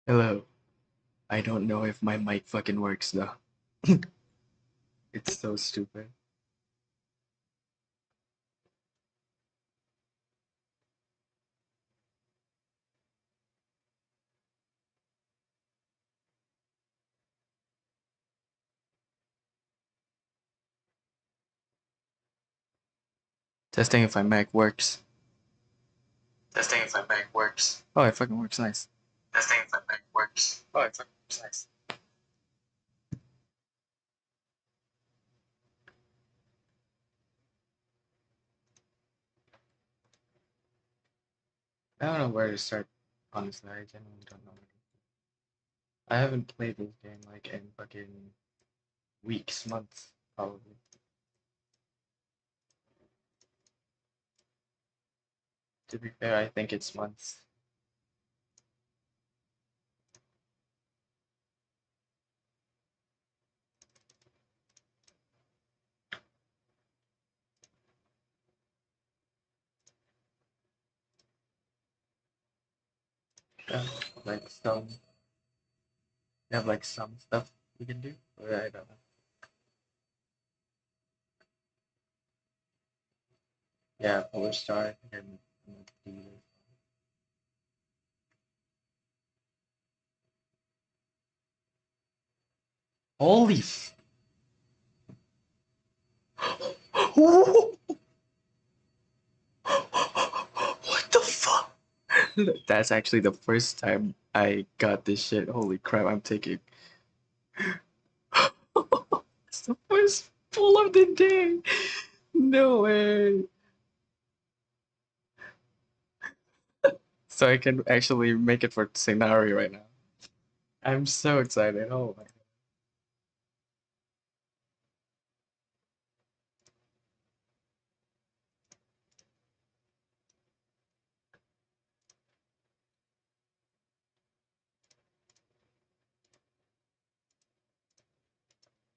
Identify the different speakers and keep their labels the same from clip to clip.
Speaker 1: Hello. I don't know if my mic fucking works though. It's so stupid. Testing if my mic works. Testing if my mic works. Oh, it fucking works nice. Testing if my mic works. Oh, it fucking works nice. I don't know where to start, honestly. I genuinely don't know. I haven't played this game like in fucking weeks, months, probably. To be fair, I think it's months. Yeah, like some, you have like some stuff you can do, but I don't know. Yeah, Polar Star, I think I'm gonna do. Holy what the fuck? That's actually the first time I got this shit. Holy crap, I'm taking. It's the first pull of the day. No way. So I can actually make it for scenario right now. I'm so excited. Oh my god.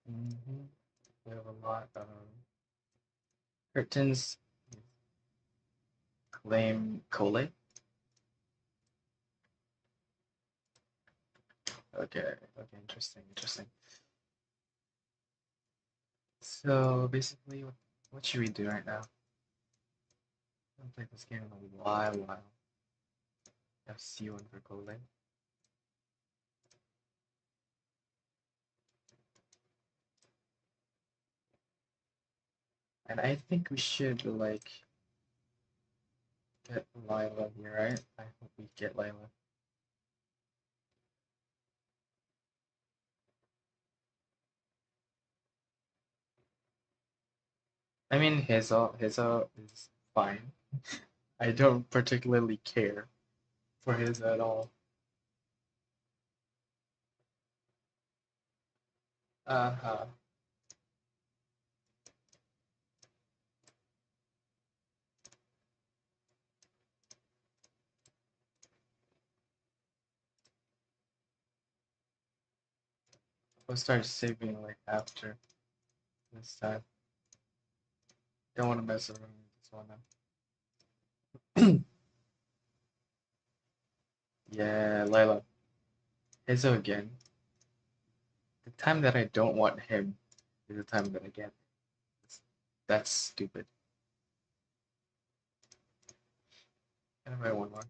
Speaker 1: Mm-hmm. We have a lot of curtains. Claim Cole. Okay, okay, interesting, interesting. So basically, what should we do right now? I haven't played this game in a while. Have C1 for Cole. And I think we should like get Lila here, right? I hope we get Lila. I mean, Hizo is fine. I don't particularly care for his at all. Uh-huh. We'll start saving like after this time. Don't want to mess around with this one now. Yeah, Lila. Hizo again. The time that I don't want him is the time that I get. That's stupid. Can I buy one more?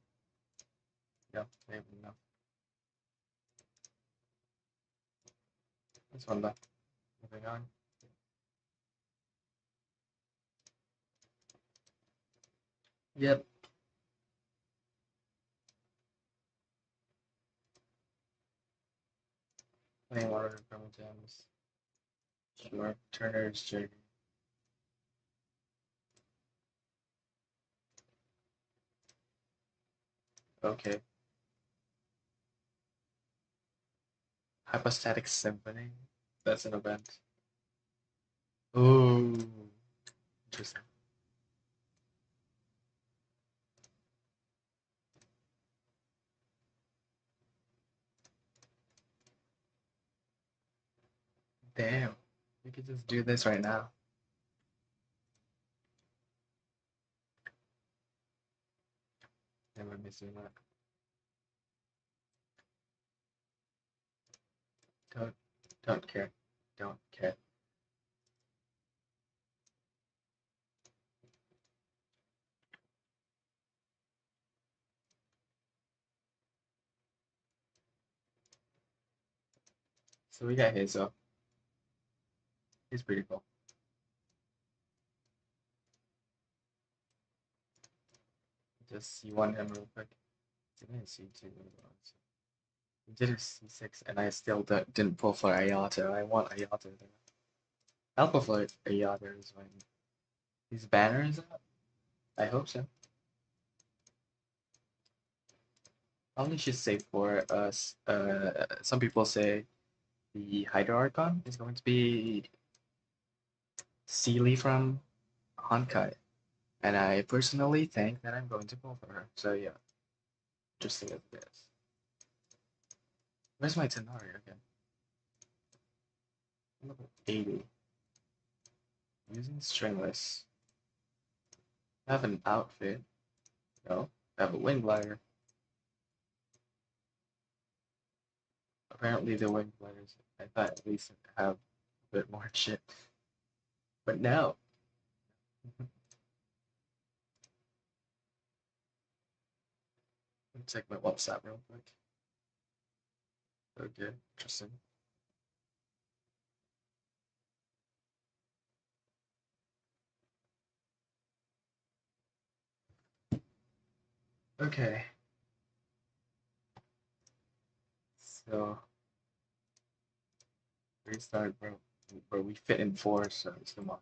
Speaker 1: Yeah, maybe no. This one left. Moving on. Yep. Playing water from gems. Sure. Turner's journey. Okay. Hypostatic symphony. That's an event. Ooh. Interesting. Damn. We could just do this right now. Never missing that. Don't don't care. Don't care. So we got Hazel. He's pretty cool. Just C1 him real quick. Didn't C2. He did a C6 and I still didn't pull for Ayato. I want Ayato there. I'll pull for Ayato when his banner is up. I hope so. Only should say for us. Some people say the Hydra Archon is going to be Sealy from Honkai, and I personally think that I'm going to pull for her. So yeah, interesting as it is. Where's my Tenari again? Level 80. Using stringless. I have an outfit. No, I have a wing glider. Apparently the wing gliders, I thought at least have a bit more shit. But no. Let me check my WhatsApp real quick. Okay, interesting. Okay. So restart, bro. We fit in four, so come on.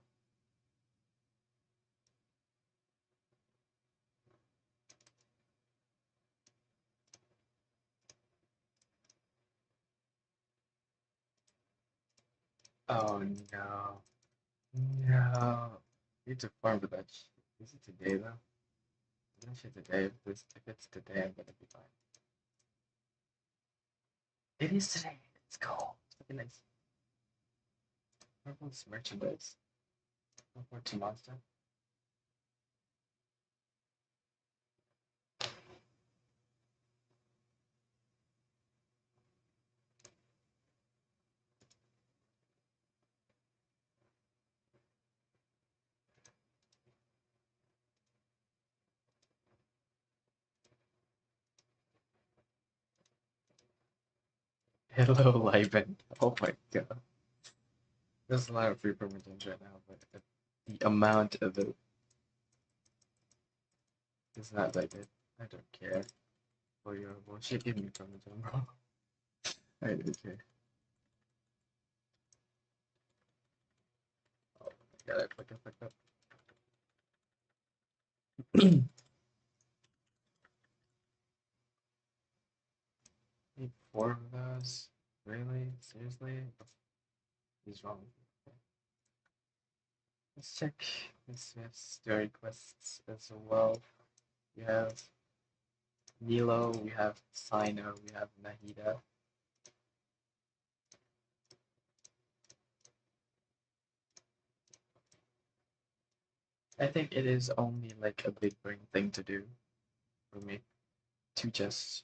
Speaker 1: Oh no. No. Need to farm for that shit. Is it today though? That shit today. If it's today, I'm gonna be fine. It is today. Let's go. It's fucking nice. Purple's merchandise. Purple to monster. Hello, Liven. Oh my god. There's a lot of free permissions right now, but the amount of it is not like it. I don't care for your bullshit. Give me permission, bro. I don't care. Oh my god, I fucked up. Need four of those? Really? Seriously? What's wrong with you? Let's check this story quests as well. We have Nilo, we have Sino, we have Nahida. I think it is only like a big brain thing to do for me to just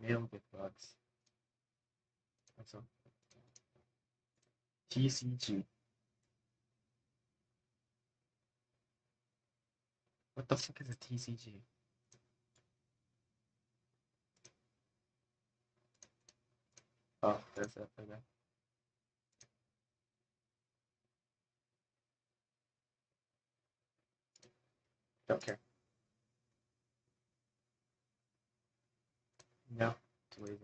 Speaker 1: mail big bugs. That's all. TCG. What the fuck is a TCG? Oh, there's that. Okay. Don't care. No, too lazy.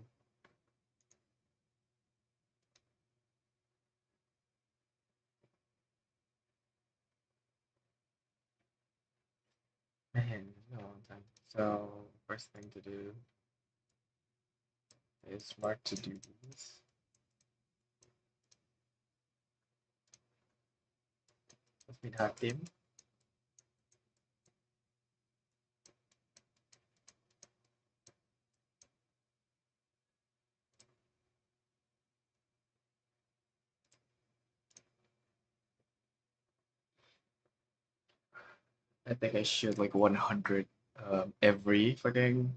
Speaker 1: Man, it's been a long time. So, first thing to do is mark to do this. Let's meet Hakim. I think I should like 100 every fucking.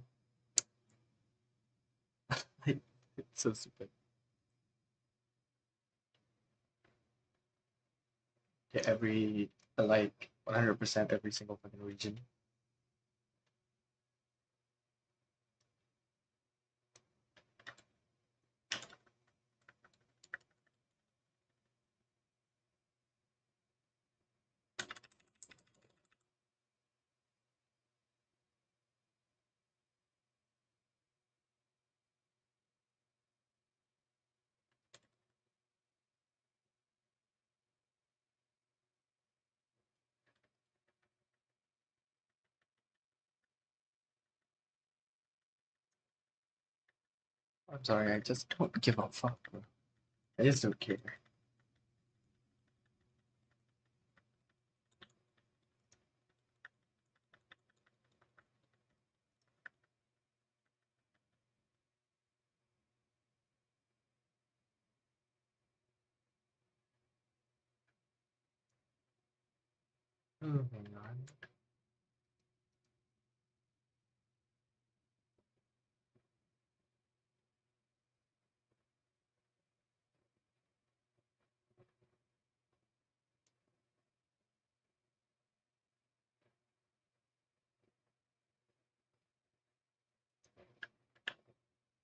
Speaker 1: Like, it's so stupid. Yeah, every like 100% every single fucking region. I'm sorry, I just don't give a fuck, bro. I just don't care. Moving on.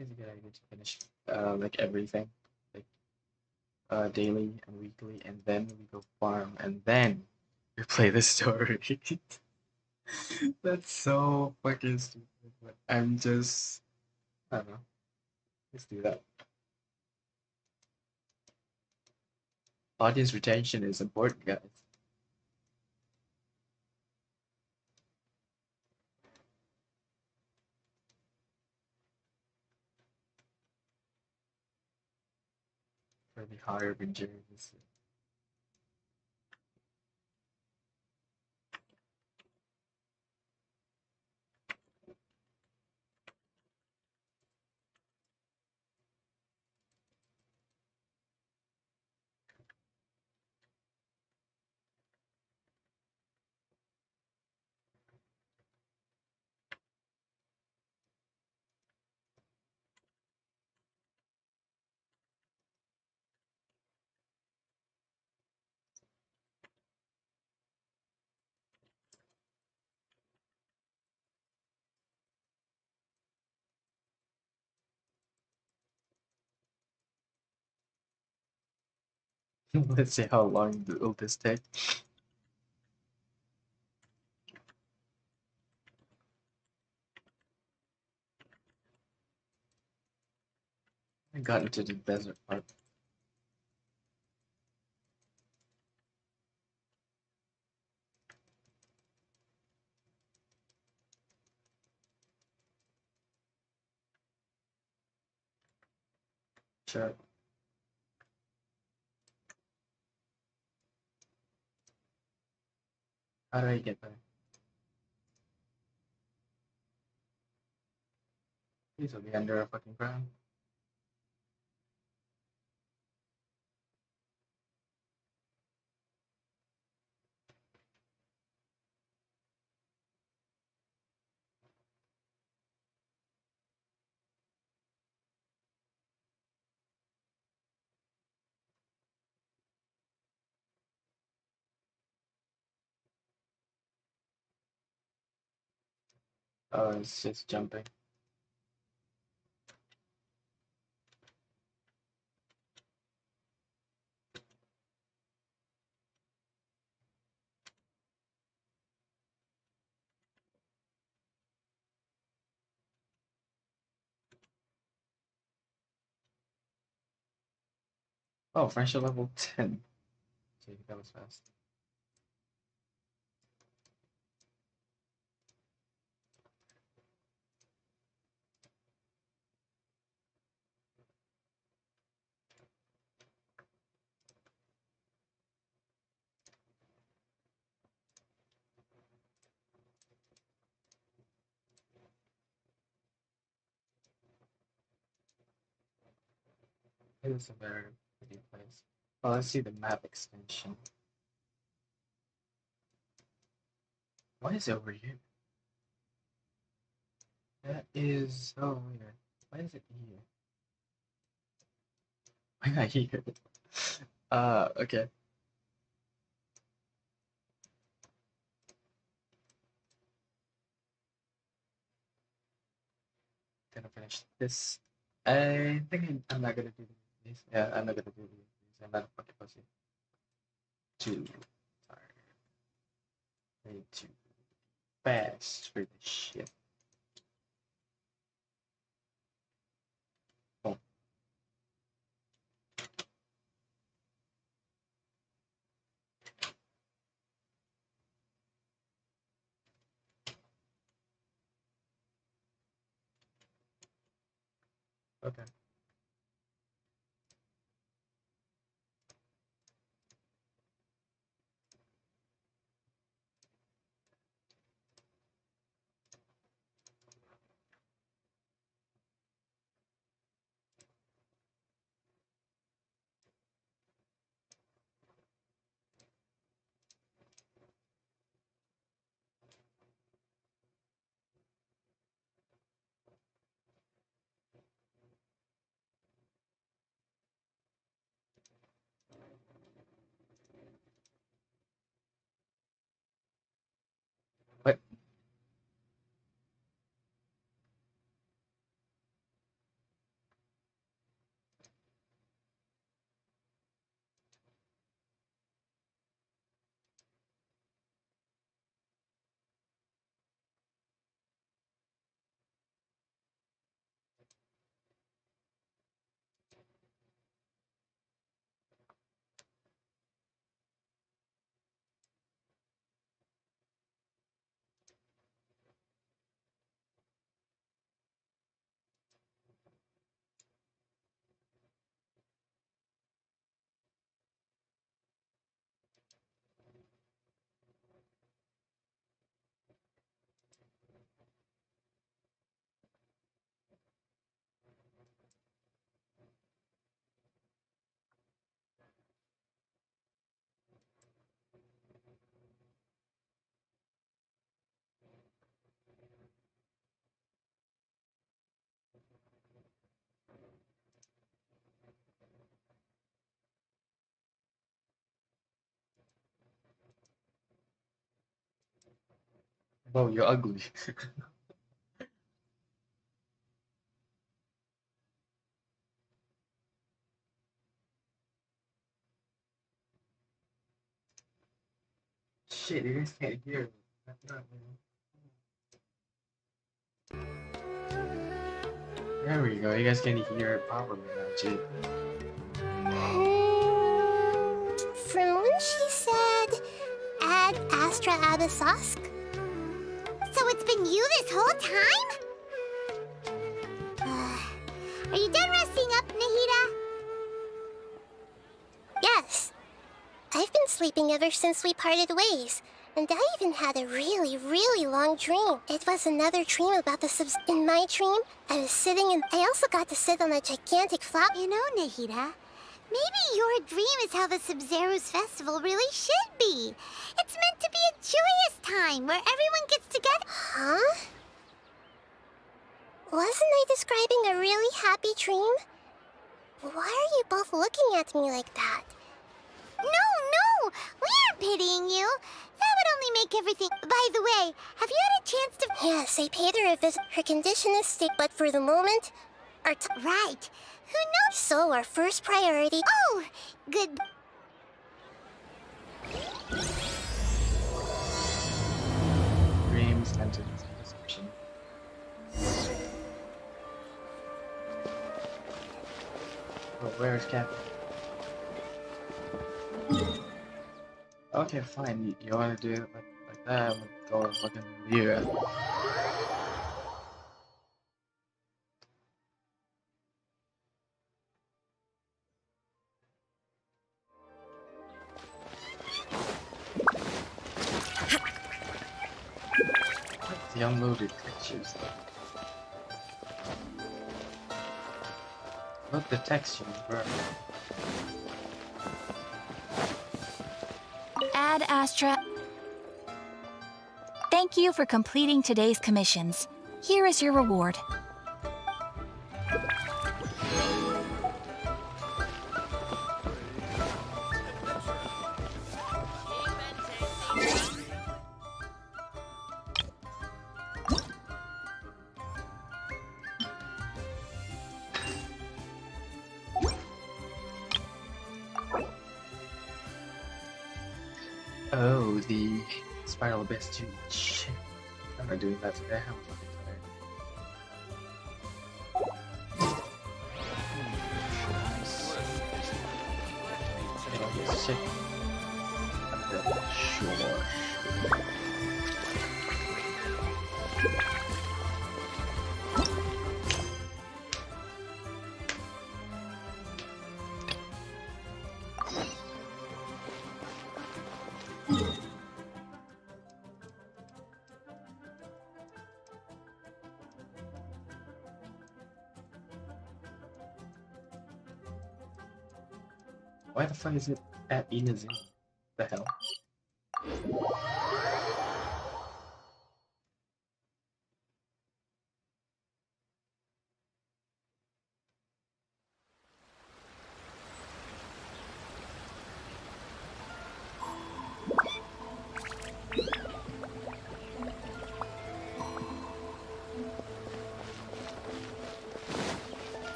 Speaker 1: It's a good idea to finish like everything, like daily and weekly, and then we go farm, and then we play the story. That's so fucking stupid. But I'm just, I don't know. Let's do that. Audience retention is important, guys. For the higher regions. Let's see how long will this take. I got into the desert part. Sure. How do I get there? Please will be under a fucking ground. Oh, it's just jumping. Oh, friendship level 10. Okay, that was fast. It is a very pretty place. Oh, let's see the map extension. Why is it over here? That is so weird. Why is it here? Why not here? Okay. Gonna finish this. I think I'm not gonna do these. Yeah, I'm not gonna do these. I'm not a fucking pussy. Too tired. Way too fast for this shit. Oh. Okay. What? Whoa, you're ugly. Shit, you guys can't hear me. That's not me. There we go. You guys can hear it properly now, too.
Speaker 2: From when she said, Ad Astra Abyssosque? So it's been you this whole time? Are you done resting up, Nahida? Yes. I've been sleeping ever since we parted ways. And I even had a really long dream. It was another dream about the subs. In my dream, I was sitting and I also got to sit on a gigantic flop. You know, Nahida, maybe your dream is how the Sub-Zero's festival really should be. It's meant to be a joyous time where everyone gets together. Huh? Wasn't I describing a really happy dream? Why are you both looking at me like that? No! We aren't pitying you. That would only make everything... By the way, have you had a chance to... Yes, I paid her a visit. Her condition is sick, but for the moment... Right. Who knows? So, our first priority... Oh! Good...
Speaker 1: Dreams entered deception. Oh, where's Captain? Okay, fine. You wanna do it like that? We'll go fucking weird. The unloaded textures. Look, the textures, bro.
Speaker 3: Ad Astra. Thank you for completing today's commissions. Here is your reward.
Speaker 1: Oh, the Spiral Abyss 2. Shit. I'm not doing that today. I'm fucking tired. Shit. I'm dead. Sure. Why the fuck is it at Inazuma? The hell?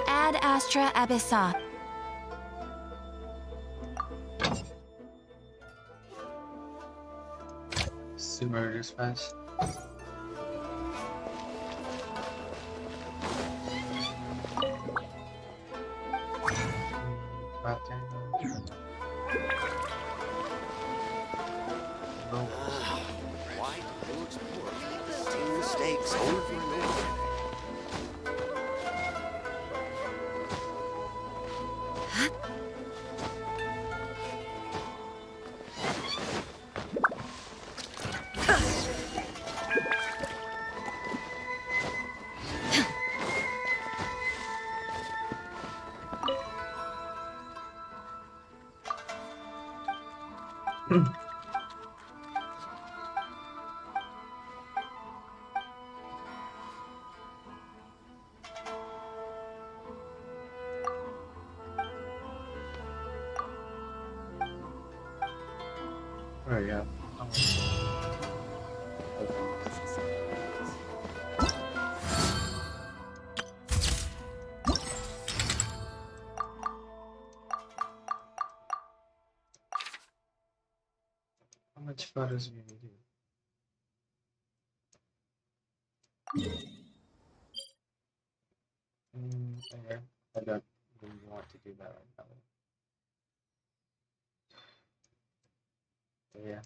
Speaker 3: Ad Astra Abyssa.
Speaker 1: Sumer Dispatch.
Speaker 4: Why do you explore? Seeing mistakes over and over.
Speaker 1: Oh yeah. How much photos do you need? Okay. I don't really want to do that right now. But yeah.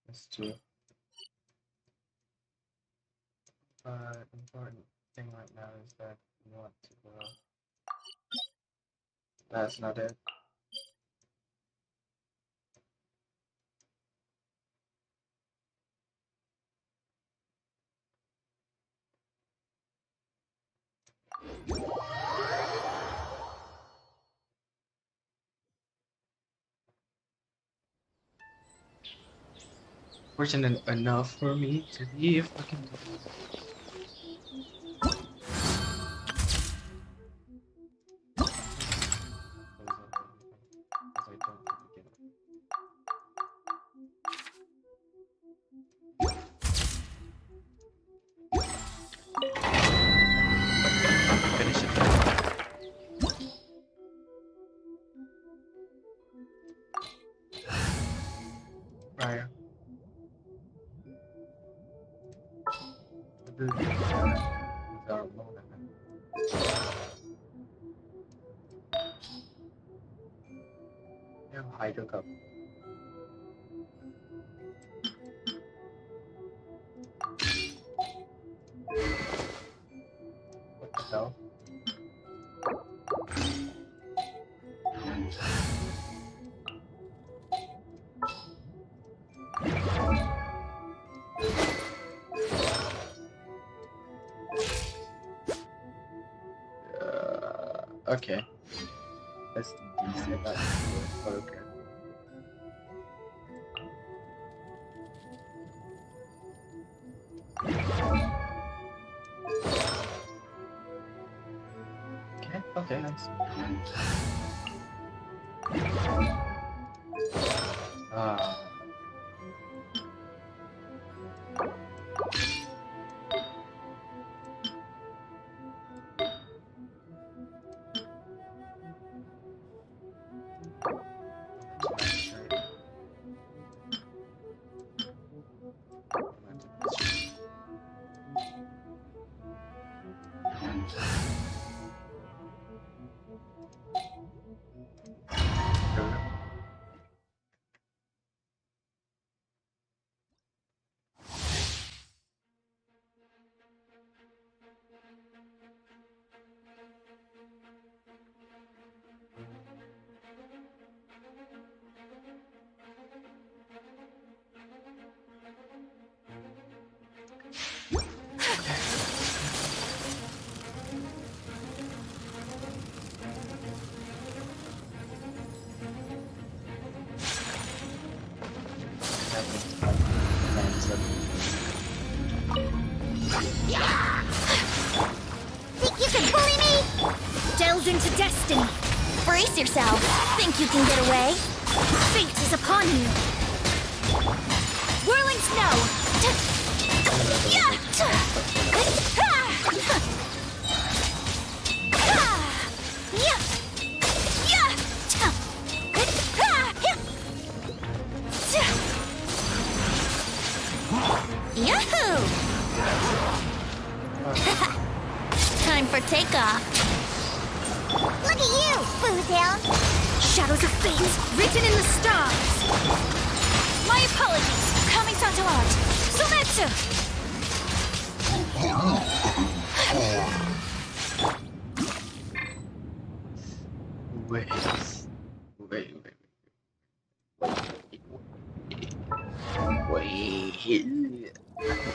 Speaker 1: Let's do it. Important thing right now is that we want to go. That's not it. Fortunate enough for me to be a fucking. Finish it. Right. Yeah, Hydro Cup. What the hell? Okay. That's decent. Okay. Okay, okay, nice. Ah.
Speaker 2: Think you can bully me?
Speaker 3: Delve into destiny. Brace yourself. Think you can get away? Fate is upon you. Whirling snow. Yahoo! Time for takeoff.
Speaker 2: Look at you, Boozhound.
Speaker 3: Shadows of fate written in the stars. My apologies. Kami-san to art. Sometsu.
Speaker 1: Wait.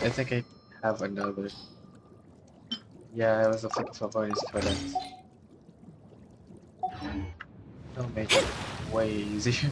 Speaker 1: I think I have another. Yeah, I was looking for bonus credits. Don't make it way easier.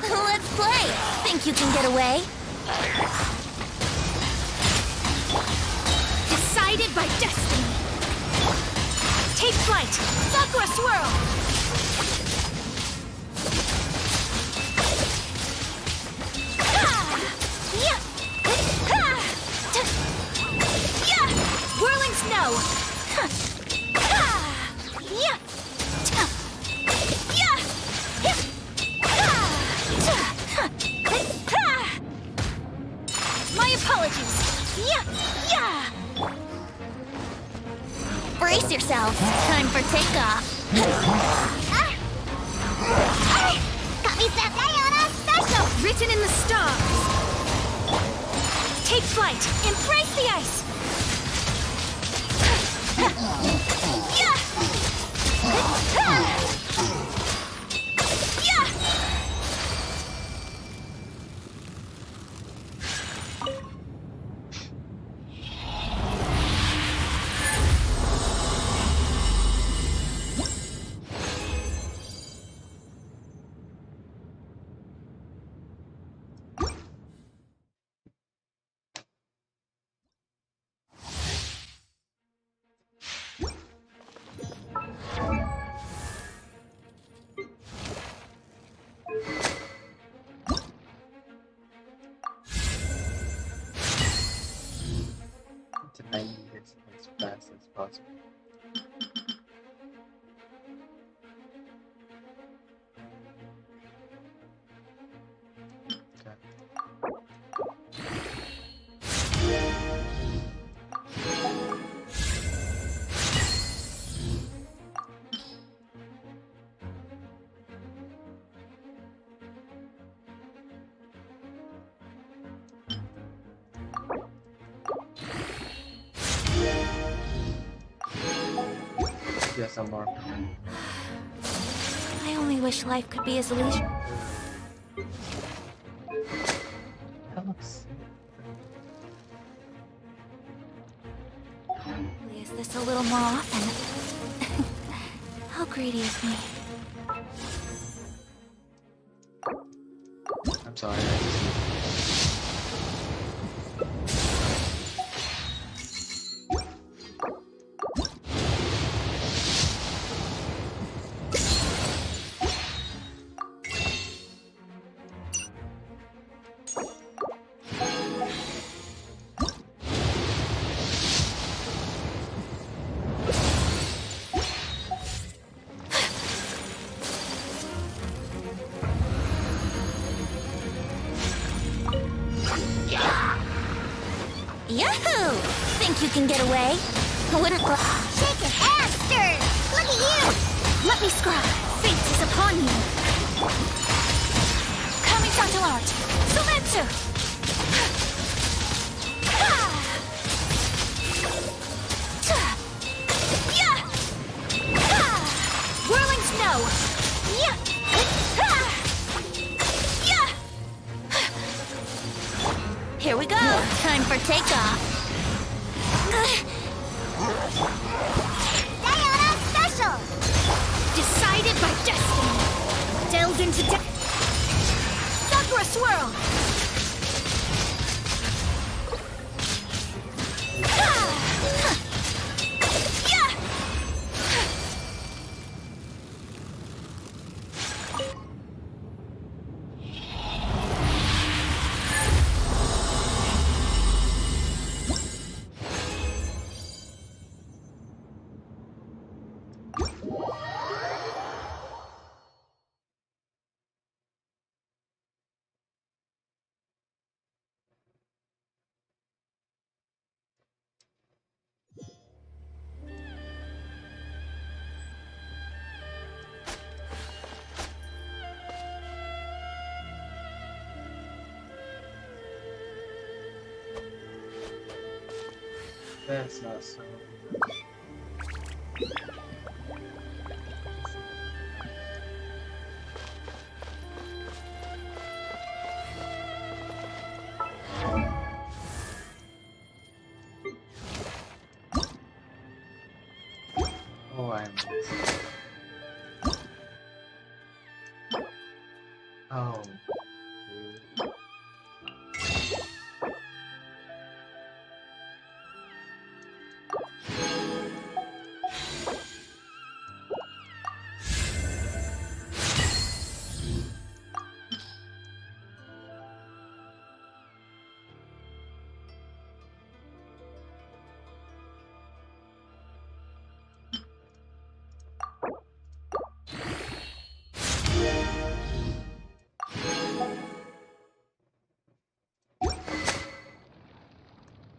Speaker 3: Let's play. Think you can get away? Decided by destiny. Take flight. Sakura swirl. Whirling snow. My apologies. Brace yourself. Time for takeoff.
Speaker 2: Kami-Sayonara special!
Speaker 3: Written in the stars. Take flight. Embrace the ice.
Speaker 1: To 90 hits as fast as possible. Okay. ASMR.
Speaker 3: I only wish life could be as leisure.
Speaker 1: That looks.
Speaker 3: Is this a little more often? How greedy of me.
Speaker 1: I'm sorry. I just...
Speaker 3: Yahoo! Think you can get away? Wouldn't
Speaker 2: Shake it, ass stir! Look at you!
Speaker 3: let me scry. Fate is upon you. Kamisato art. Sumetsu! Whirling snow! Here we go! Time for takeoff!
Speaker 2: Diana Special!
Speaker 3: Decided by destiny! Delved into Sakura Swirl!
Speaker 1: That's not so. Oh, I'm. Oh. Dude.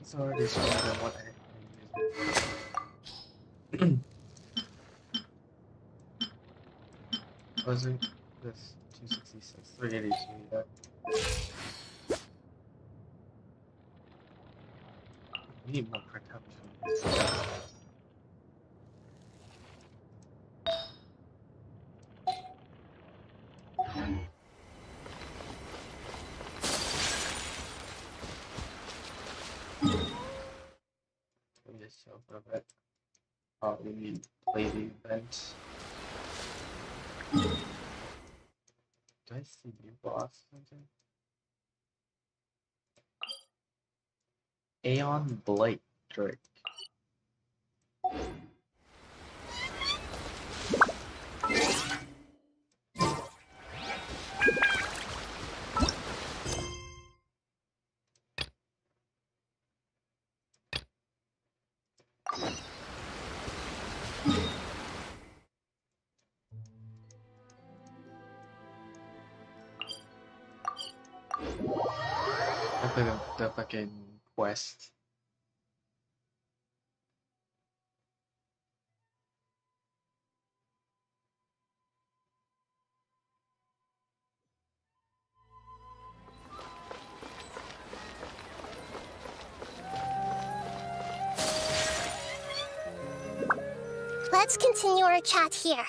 Speaker 1: It's already stronger than what I used. Wasn't this 266, 382, yeah. We need more protection. Let me just show for a bit. Oh, we need to play the event. Do I see new boss something? Aeon Blake Drake. I played the fucking quest.
Speaker 2: Let's let's continue our chat here.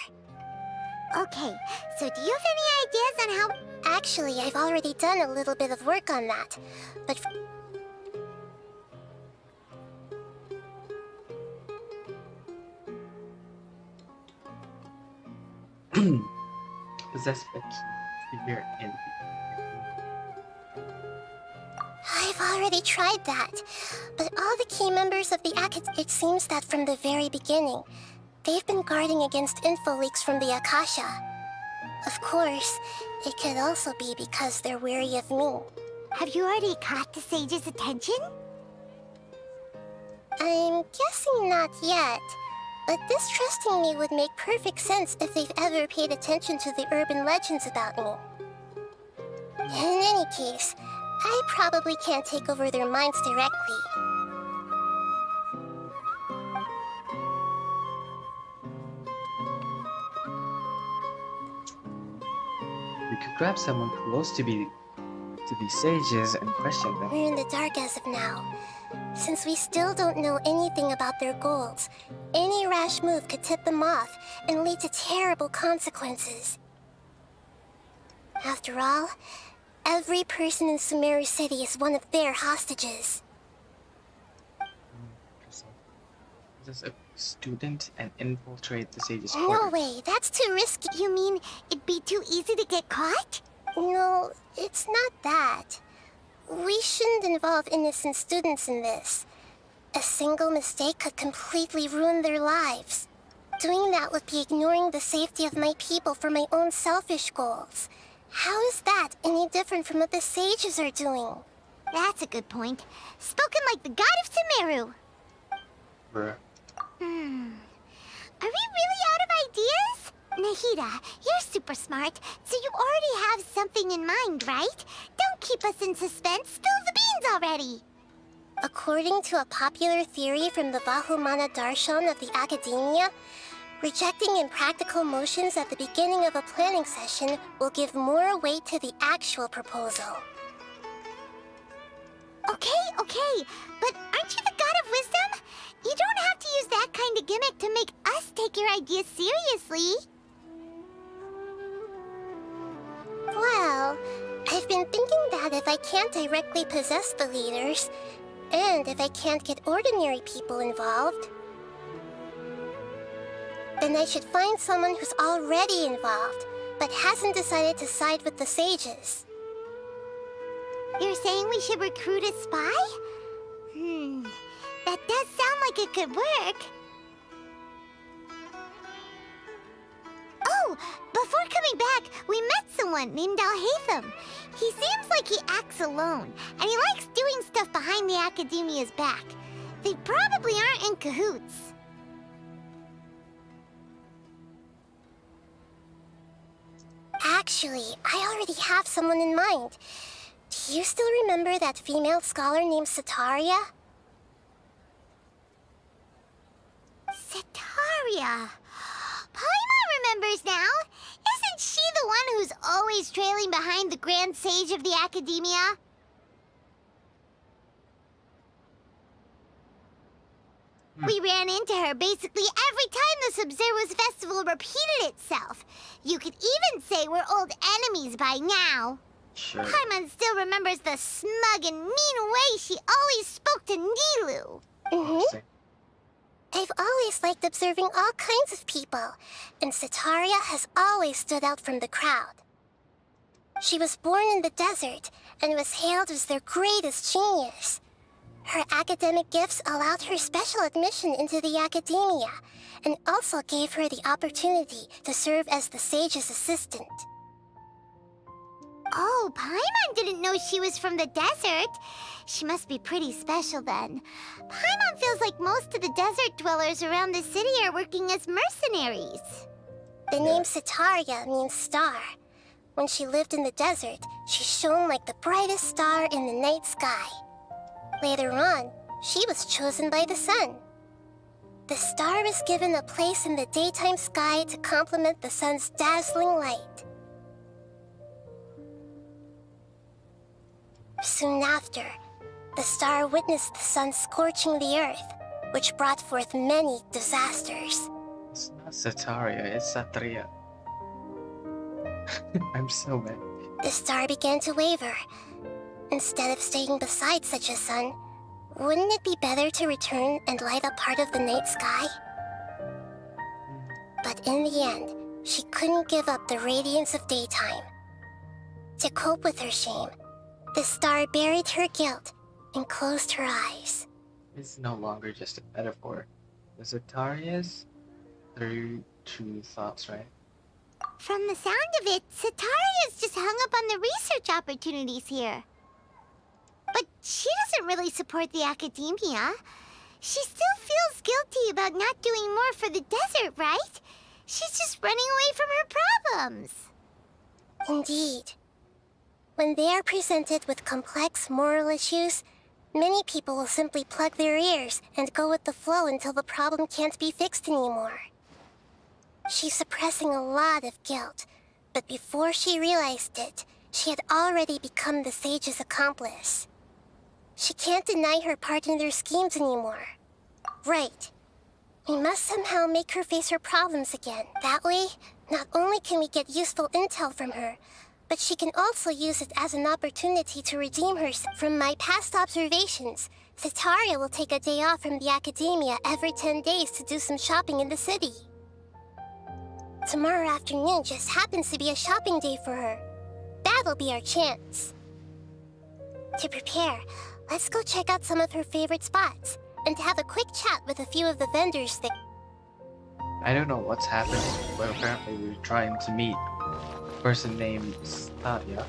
Speaker 5: Okay, so do you have any ideas on how...
Speaker 2: Actually, I've already done a little bit of work on that. But
Speaker 1: Possess a key figure in.
Speaker 2: I've already tried that. But all the key members of the it seems that from the very beginning, they've been guarding against info leaks from the Akasha. Of course, it could also be because they're wary of me.
Speaker 5: Have you already caught the sage's attention?
Speaker 2: I'm guessing not yet, but distrusting me would make perfect sense if they've ever paid attention to the urban legends about me. In any case, I probably can't take over their minds directly.
Speaker 1: We could grab someone close to these sages and question them.
Speaker 2: We're in the dark as of now. Since we still don't know anything about their goals, any rash move could tip them off and lead to terrible consequences. After all, every person in Sumeru City is one of their hostages.
Speaker 1: Just a student and infiltrate the sage's
Speaker 2: No
Speaker 1: quarters.
Speaker 2: way, that's too risky.
Speaker 5: You mean it'd be too easy to get caught?
Speaker 2: No, it's not that. We shouldn't involve innocent students in this. A single mistake could completely ruin their lives. Doing that would be ignoring the safety of my people for my own selfish goals. How is that any different from what the sages are doing?
Speaker 5: That's a good point. Spoken like the god of Sumeru.
Speaker 1: Bruh.
Speaker 5: Are we really out of ideas? Nahida, you're super smart, so you already have something in mind, right? Don't keep us in suspense. Spill the beans already.
Speaker 2: According to a popular theory from the Vahumana Darshan of the Academia, rejecting impractical motions at the beginning of a planning session will give more weight to the actual proposal.
Speaker 5: Okay, but aren't you the god of wisdom? You don't have to use that kind of gimmick to make us take your ideas seriously.
Speaker 2: Well, I've been thinking that if I can't directly possess the leaders, and if I can't get ordinary people involved, then I should find someone who's already involved, but hasn't decided to side with the sages.
Speaker 5: You're saying we should recruit a spy? That does sound like it could work. Oh, before coming back, we met someone named Alhaitham. He seems like he acts alone, and he likes doing stuff behind the Academia's back. They probably aren't in cahoots.
Speaker 2: Actually, I already have someone in mind. Do you still remember that female scholar named Sataria?
Speaker 5: Sataria. Paimon remembers now. Isn't she the one who's always trailing behind the Grand Sage of the Academia? We ran into her basically every time the Sub-Zero's festival repeated itself. You could even say we're old enemies by now.
Speaker 1: Sure.
Speaker 5: Paimon still remembers the smug and mean way she always spoke to Nilu.
Speaker 2: Mm-hmm. I've always liked observing all kinds of people, and Sataria has always stood out from the crowd. She was born in the desert and was hailed as their greatest genius. Her academic gifts allowed her special admission into the academia, and also gave her the opportunity to serve as the sage's assistant.
Speaker 5: Oh, Paimon didn't know she was from the desert. She must be pretty special then. Paimon feels like most of the desert dwellers around the city are working as mercenaries.
Speaker 2: The name Sataria means star. When she lived in the desert, she shone like the brightest star in the night sky. Later on, she was chosen by the sun. The star was given a place in the daytime sky to complement the sun's dazzling light. Soon after, the star witnessed the sun scorching the earth, which brought forth many disasters.
Speaker 1: It's Sataria, it's Satria. I'm so mad.
Speaker 2: The star began to waver. Instead of staying beside such a sun, wouldn't it be better to return and light up part of the night sky? But in the end, she couldn't give up the radiance of daytime. To cope with her shame, the star buried her guilt and closed her eyes.
Speaker 1: It's no longer just a metaphor. The Sataria's true thoughts, right?
Speaker 5: From the sound of it, Sataria's just hung up on the research opportunities here. But she doesn't really support the academia. She still feels guilty about not doing more for the desert, right? She's just running away from her problems.
Speaker 2: Indeed. When they are presented with complex moral issues, many people will simply plug their ears and go with the flow until the problem can't be fixed anymore. She's suppressing a lot of guilt, but before she realized it, she had already become the sage's accomplice. She can't deny her part in their schemes anymore. Right. We must somehow make her face her problems again. That way, not only can we get useful intel from her, but she can also use it as an opportunity to redeem herself. From my past observations, Sataria will take a day off from the academia every 10 days to do some shopping in the city. Tomorrow afternoon just happens to be a shopping day for her. That'll be our chance. To prepare, let's go check out some of her favorite spots and have a quick chat with a few of the vendors there.
Speaker 1: I don't know what's happening, but apparently we're trying to meet a person named Stadia.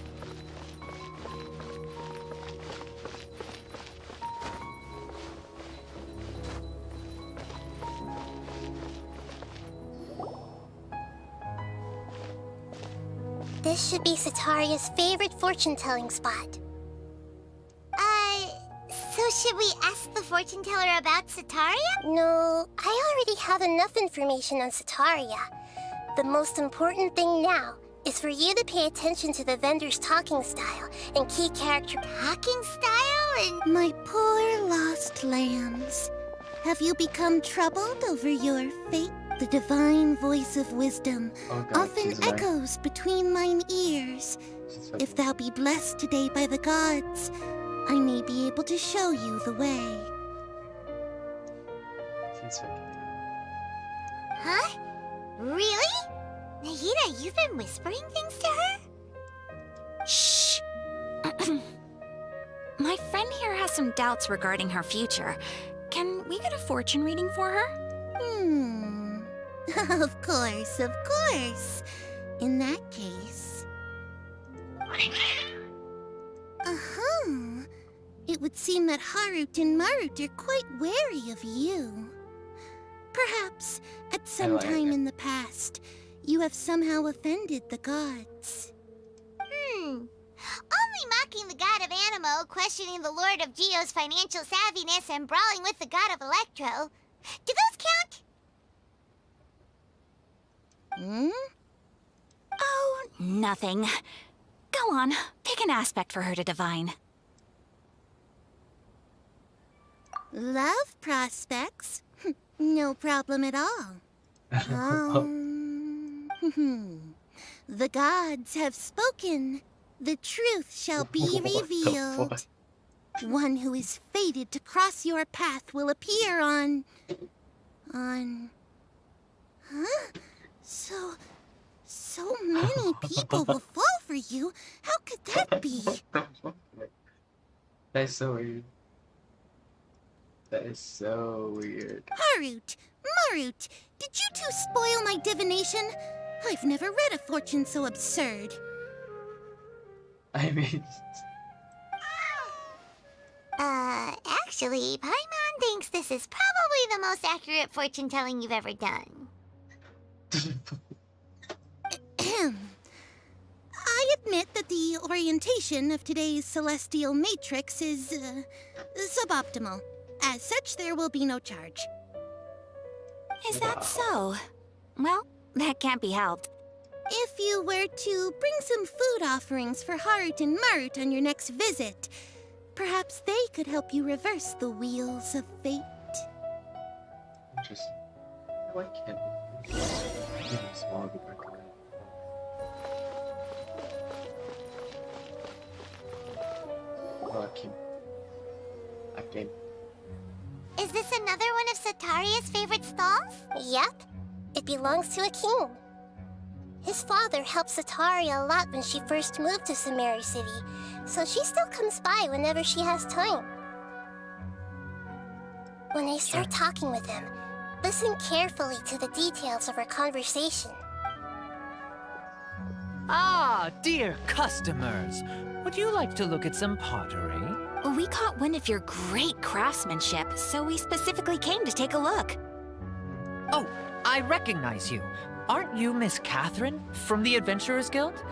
Speaker 2: This should be Sataria's favorite fortune-telling spot.
Speaker 5: So should we ask the fortune teller about Sataria?
Speaker 2: No, I already have enough information on Sataria. The most important thing now is for you to pay attention to the vendor's talking style and key character.
Speaker 5: Talking style and...
Speaker 6: My poor lost lambs. Have you become troubled over your fate? The divine voice of wisdom
Speaker 1: Oh God,
Speaker 6: often
Speaker 1: she's right.
Speaker 6: echoes between mine ears.
Speaker 1: She's so
Speaker 6: If thou be blessed today by the gods, I may be able to show you the way.
Speaker 1: she's so cute.
Speaker 5: Huh? Really? Nahida, you've been whispering things to her?
Speaker 3: Shh! My friend here has some doubts regarding her future. Can we get a fortune reading for her?
Speaker 6: Of course, of course. In that case... It would seem that Harut and Marut are quite wary of you. Perhaps, at some
Speaker 1: like
Speaker 6: time
Speaker 1: it.
Speaker 6: in the past, you have somehow offended the gods.
Speaker 5: Only mocking the god of Animo, questioning the lord of Geo's financial savviness, and brawling with the god of Electro. Do those count?
Speaker 3: Oh, nothing. Go on, pick an aspect for her to divine.
Speaker 6: Love prospects? No problem at all. The gods have spoken. The truth shall be
Speaker 1: What the
Speaker 6: revealed.
Speaker 1: fuck?
Speaker 6: One who is fated to cross your path will appear on... Huh? So many people will fall for you. How could that be?
Speaker 1: That is so weird. That is so weird.
Speaker 6: Harut, Marut, did you two spoil my divination? I've never read a fortune so absurd.
Speaker 1: I mean,
Speaker 5: Actually, Paimon thinks this is probably the most accurate fortune telling you've ever done.
Speaker 6: I admit that the orientation of today's celestial matrix is suboptimal. As such, there will be no charge.
Speaker 3: Is that so? Well, that can't be helped.
Speaker 6: If you were to bring some food offerings for Harut and Marut on your next visit, perhaps they could help you reverse the wheels of fate.
Speaker 1: interesting. Why can't Really small, be back to that. Oh, Kim. Again.
Speaker 5: Is this another one of Sataria's favorite stalls?
Speaker 2: Yep. It belongs to a king. His father helped Sataria a lot when she first moved to Samari City, so she still comes by whenever she has time. When I start talking with him, listen carefully to the details of our conversation.
Speaker 7: Ah, dear customers. Would you like to look at some pottery?
Speaker 3: We caught wind of your great craftsmanship, so we specifically came to take a look.
Speaker 7: Oh, I recognize you. Aren't you Miss Catherine from the Adventurers Guild?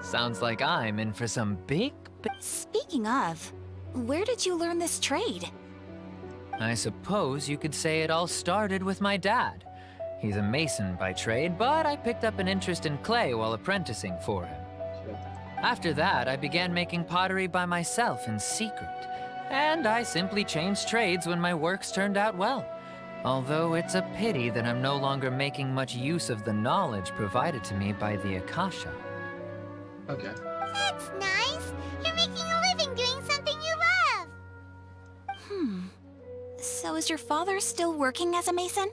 Speaker 7: Sounds like I'm in for some big...
Speaker 3: Speaking of, where did you learn this trade?
Speaker 7: I suppose you could say it all started with my dad. He's a mason by trade, but I picked up an interest in clay while apprenticing for him. After that, I began making pottery by myself in secret. And I simply changed trades when my works turned out well. Although it's a pity that I'm no longer making much use of the knowledge provided to me by the Akasha.
Speaker 1: Okay.
Speaker 5: That's nice. You're making a living doing something you love.
Speaker 3: So is your father still working as a mason?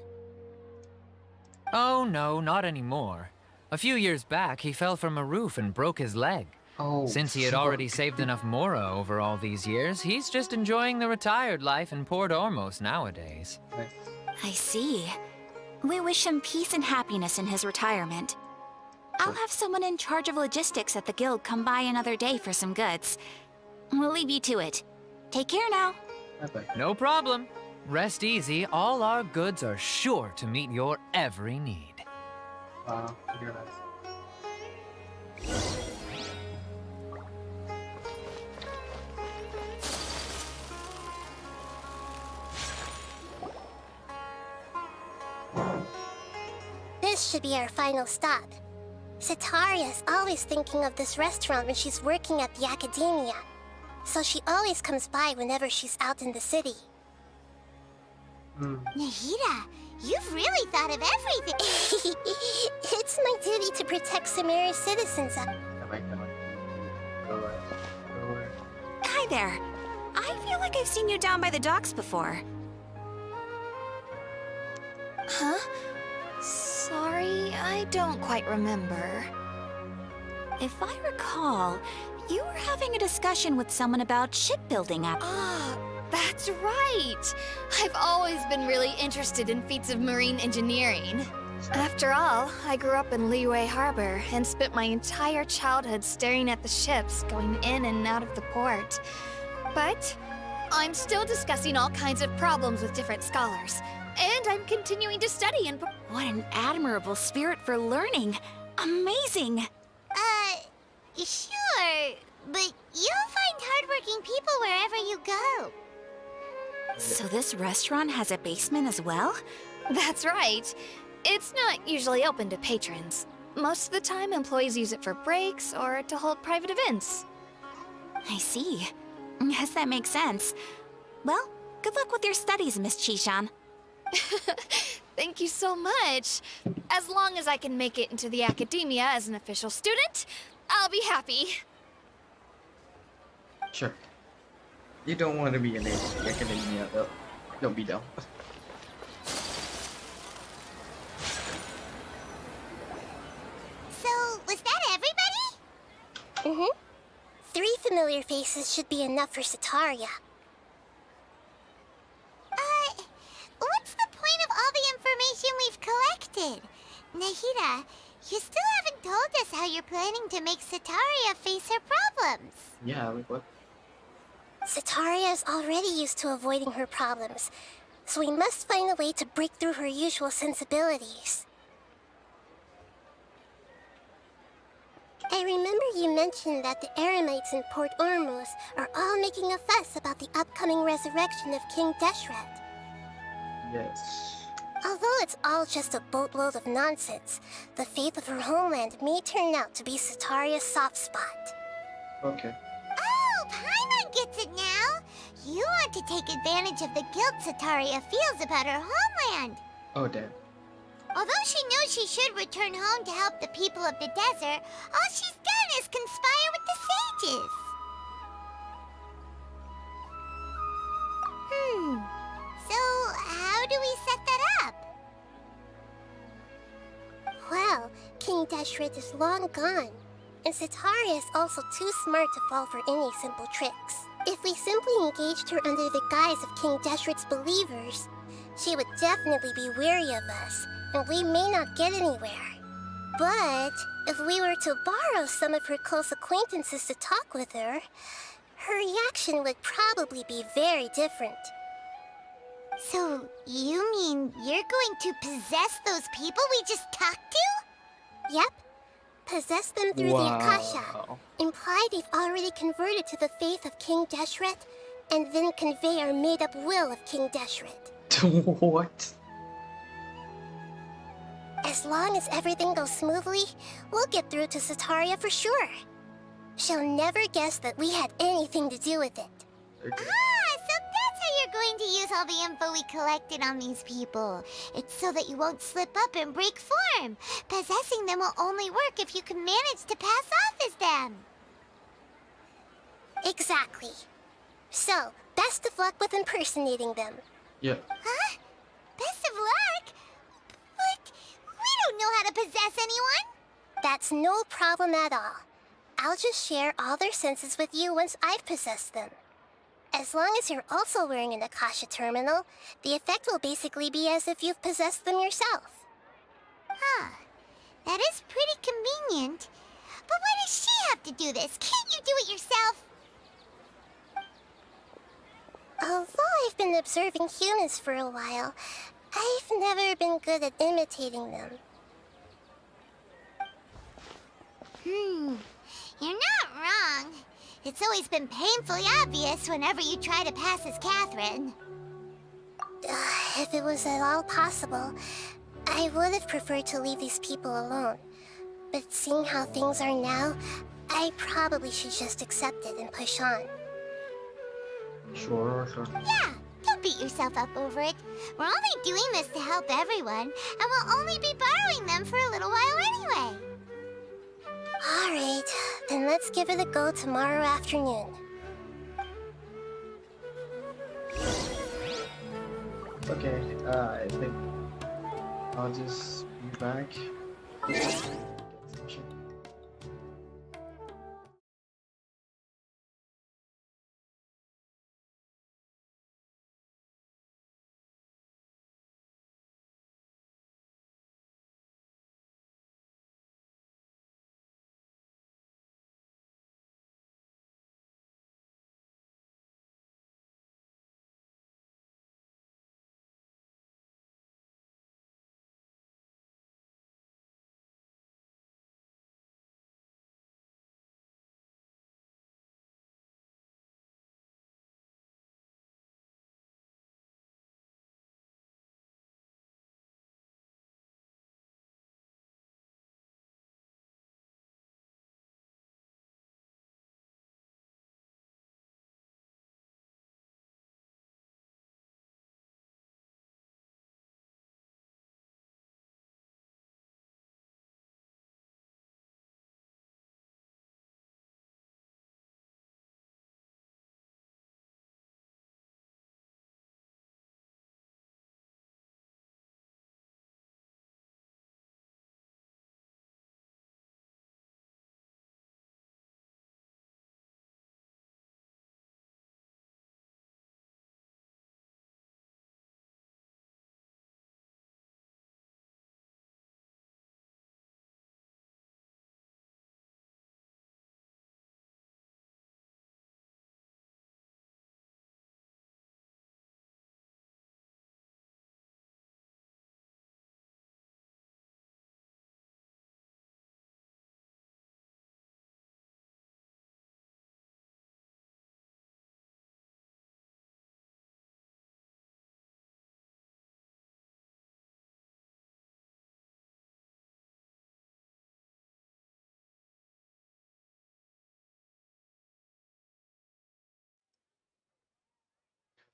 Speaker 7: Oh no, not anymore. A few years back, he fell from a roof and broke his leg.
Speaker 1: Oh.
Speaker 7: Since he had already saved enough Mora over all these years, he's just enjoying the retired life in Port Ormos nowadays.
Speaker 1: Nice.
Speaker 3: I see. We wish him peace and happiness in his retirement. I'll have someone in charge of logistics at the guild come by another day for some goods. We'll leave you to it. Take care now.
Speaker 1: Bye-bye.
Speaker 7: No problem. Rest easy, all our goods are sure to meet your every need.
Speaker 1: Wow, you're nice.
Speaker 2: This should be our final stop. Sataria is always thinking of this restaurant when she's working at the academia, so she always comes by whenever she's out in the city.
Speaker 5: Nahida, you've really thought of everything.
Speaker 2: It's my duty to protect Samari's citizens.
Speaker 1: I like that one. Go away. Go away.
Speaker 3: Hi there. I feel like I've seen you down by the docks before. Huh? Sorry, I don't quite remember. If I recall, you were having a discussion with someone about shipbuilding at...
Speaker 8: Ah, that's right! I've always been really interested in feats of marine engineering. After all, I grew up in Liyue Harbor and spent my entire childhood staring at the ships going in and out of the port. But I'm still discussing all kinds of problems with different scholars, and I'm continuing to study and...
Speaker 3: What an admirable spirit for learning! Amazing!
Speaker 5: Sure, but you'll find hardworking people wherever you go.
Speaker 3: So this restaurant has a basement as well?
Speaker 8: That's right. It's not usually open to patrons. Most of the time, employees use it for breaks or to hold private events.
Speaker 3: I see. Guess that makes sense. Well, good luck with your studies, Miss Chishan.
Speaker 8: Thank you so much. As long as I can make it into the academia as an official student, I'll be happy.
Speaker 1: Sure. You don't want to be in the academia, though. Don't be dumb.
Speaker 5: So, was that everybody?
Speaker 2: 3 familiar faces should be enough for Sataria.
Speaker 5: What's the point of all the information we've collected? Nahida, you still haven't told us how you're planning to make Sataria face her problems.
Speaker 1: Yeah, like what?
Speaker 2: Sataria is already used to avoiding her problems, so we must find a way to break through her usual sensibilities. I remember you mentioned that the Eremites in Port Ormos are all making a fuss about the upcoming resurrection of King Deshret.
Speaker 1: Yes.
Speaker 2: Although it's all just a boatload of nonsense, the fate of her homeland may turn out to be Sataria's soft spot.
Speaker 1: Okay.
Speaker 5: Oh, Paimon gets it now. You want to take advantage of the guilt Sataria feels about her homeland.
Speaker 1: Oh, damn.
Speaker 5: Although she knows she should return home to help the people of the desert, all she's done is conspire with the sages. So how do we set that up?
Speaker 2: Well, King Deshret is long gone, and Sitaria is also too smart to fall for any simple tricks. If we simply engaged her under the guise of King Deshret's believers, she would definitely be wary of us, and we may not get anywhere. But if we were to borrow some of her close acquaintances to talk with her, her reaction would probably be very different.
Speaker 5: So you mean you're going to possess those people we just talked to?
Speaker 2: Yep. Possess them through the Akasha. Imply they've already converted to the faith of King Deshret, and then convey our made-up will of King Deshret.
Speaker 1: What?
Speaker 2: As long as everything goes smoothly, we'll get through to Sitaria for sure. She'll never guess that we had anything to do with it.
Speaker 1: Okay.
Speaker 5: So that's how you're going to use all the info we collected on these people. It's so that you won't slip up and break form. Possessing them will only work if you can manage to pass off as them.
Speaker 2: Exactly. So, best of luck with impersonating them.
Speaker 1: Yeah.
Speaker 5: Huh? Best of luck? But we don't know how to possess anyone.
Speaker 2: That's no problem at all. I'll just share all their senses with you once I've possessed them. As long as you're also wearing an Akasha terminal, the effect will basically be as if you've possessed them yourself.
Speaker 5: Huh. That is pretty convenient. But why does she have to do this? Can't you do it yourself?
Speaker 2: Although I've been observing humans for a while, I've never been good at imitating them.
Speaker 5: You're not wrong. It's always been painfully obvious whenever you try to pass as Catherine.
Speaker 2: If it was at all possible, I would have preferred to leave these people alone. But seeing how things are now, I probably should just accept it and push on.
Speaker 1: Sure.
Speaker 5: Yeah, don't beat yourself up over it. We're only doing this to help everyone, and we'll only be borrowing them for a little while anyway.
Speaker 2: Alright, then let's give it a go tomorrow afternoon.
Speaker 1: Okay, I think I'll just be back.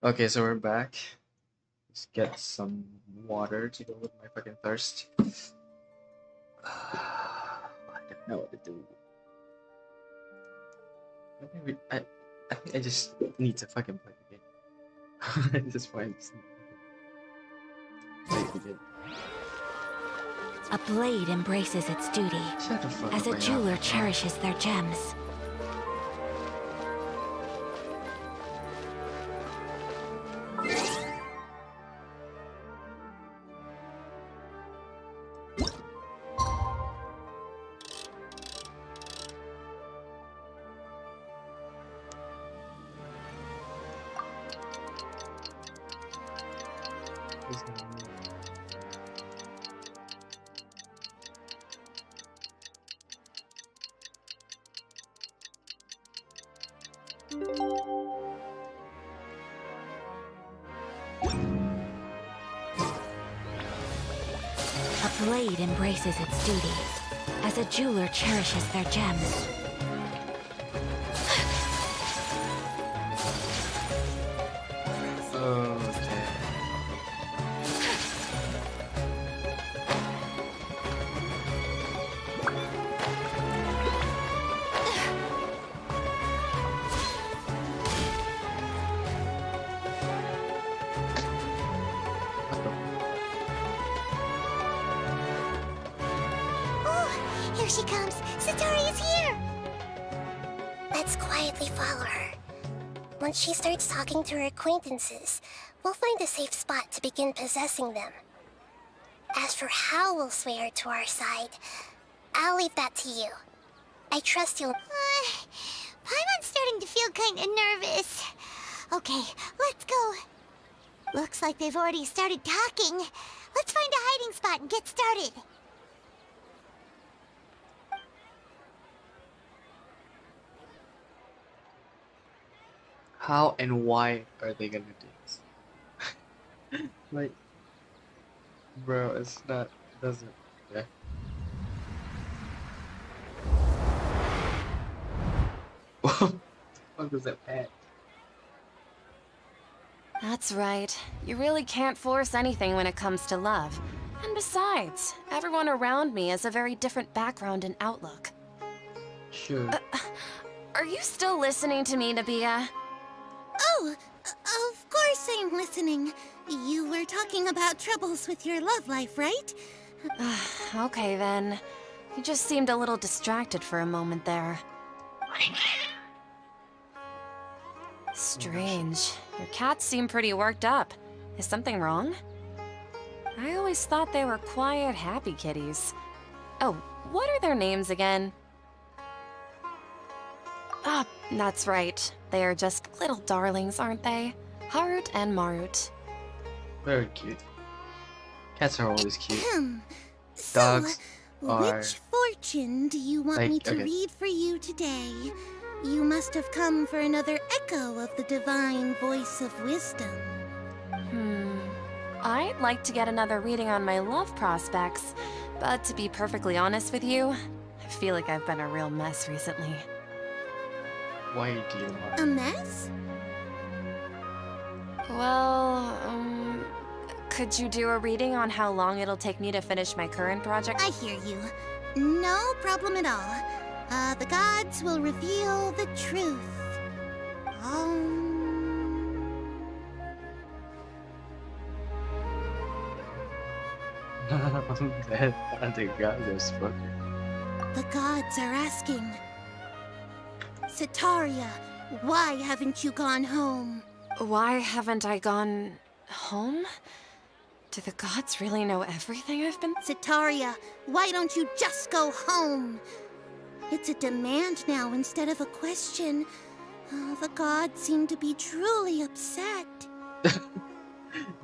Speaker 1: Okay, so we're back. Just get some water to go with my fucking thirst. I don't know what to do. I think I just need to fucking play the game. I just find play the game.
Speaker 3: A blade embraces its duty,
Speaker 1: Shut the fuck
Speaker 3: as
Speaker 1: up,
Speaker 3: a
Speaker 1: I
Speaker 3: jeweler
Speaker 1: know.
Speaker 3: cherishes their gems.
Speaker 1: Please no more.
Speaker 3: A blade embraces its duty, as a jeweler cherishes their gems.
Speaker 1: Okay.
Speaker 5: Oh, here she comes. Satori is here.
Speaker 2: Let's quietly follow her. Once she starts talking to her acquaintances, we'll find a safe spot to begin possessing them. As for how we'll sway her to our side, I'll leave that to you. I trust you'll...
Speaker 5: Paimon's starting to feel kind of nervous. Okay, let's go. Looks like they've already started talking. Let's find a hiding spot and get started.
Speaker 1: How and why are they gonna do this? Like, bro, it's not, it doesn't, yeah. What does that add?
Speaker 9: That's right. You really can't force anything when it comes to love. And besides, everyone around me has a very different background and outlook.
Speaker 1: Sure.
Speaker 9: Are you still listening to me, Nabia?
Speaker 6: Oh, of course I'm listening. You were talking about troubles with your love life, right?
Speaker 9: Okay then. You just seemed a little distracted for a moment there. Strange. Your cats seem pretty worked up. Is something wrong? I always thought they were quiet, happy kitties. Oh, what are their names again? Ah, that's right. They are just little darlings, aren't they? Harut and Marut.
Speaker 1: Very cute. Cats are always cute.
Speaker 6: So,
Speaker 1: Dogs are...
Speaker 6: which fortune do you want me to
Speaker 1: okay.
Speaker 6: read for you today? You must have come for another echo of the divine voice of wisdom.
Speaker 9: I'd like to get another reading on my love prospects, but to be perfectly honest with you, I feel like I've been a real mess recently.
Speaker 1: Why do you want...
Speaker 6: A mess?
Speaker 9: Well, could you do a reading on how long it'll take me to finish my current project?
Speaker 6: I hear you. No problem at all. The gods will reveal the truth.
Speaker 1: The gods are spoken.
Speaker 6: The gods are asking. Sataria, why haven't you gone home?
Speaker 9: Why haven't I gone home? Do the gods really know everything I've been...
Speaker 6: Sataria, why don't you just go home? It's a demand now instead of a question. The gods seem to be truly upset.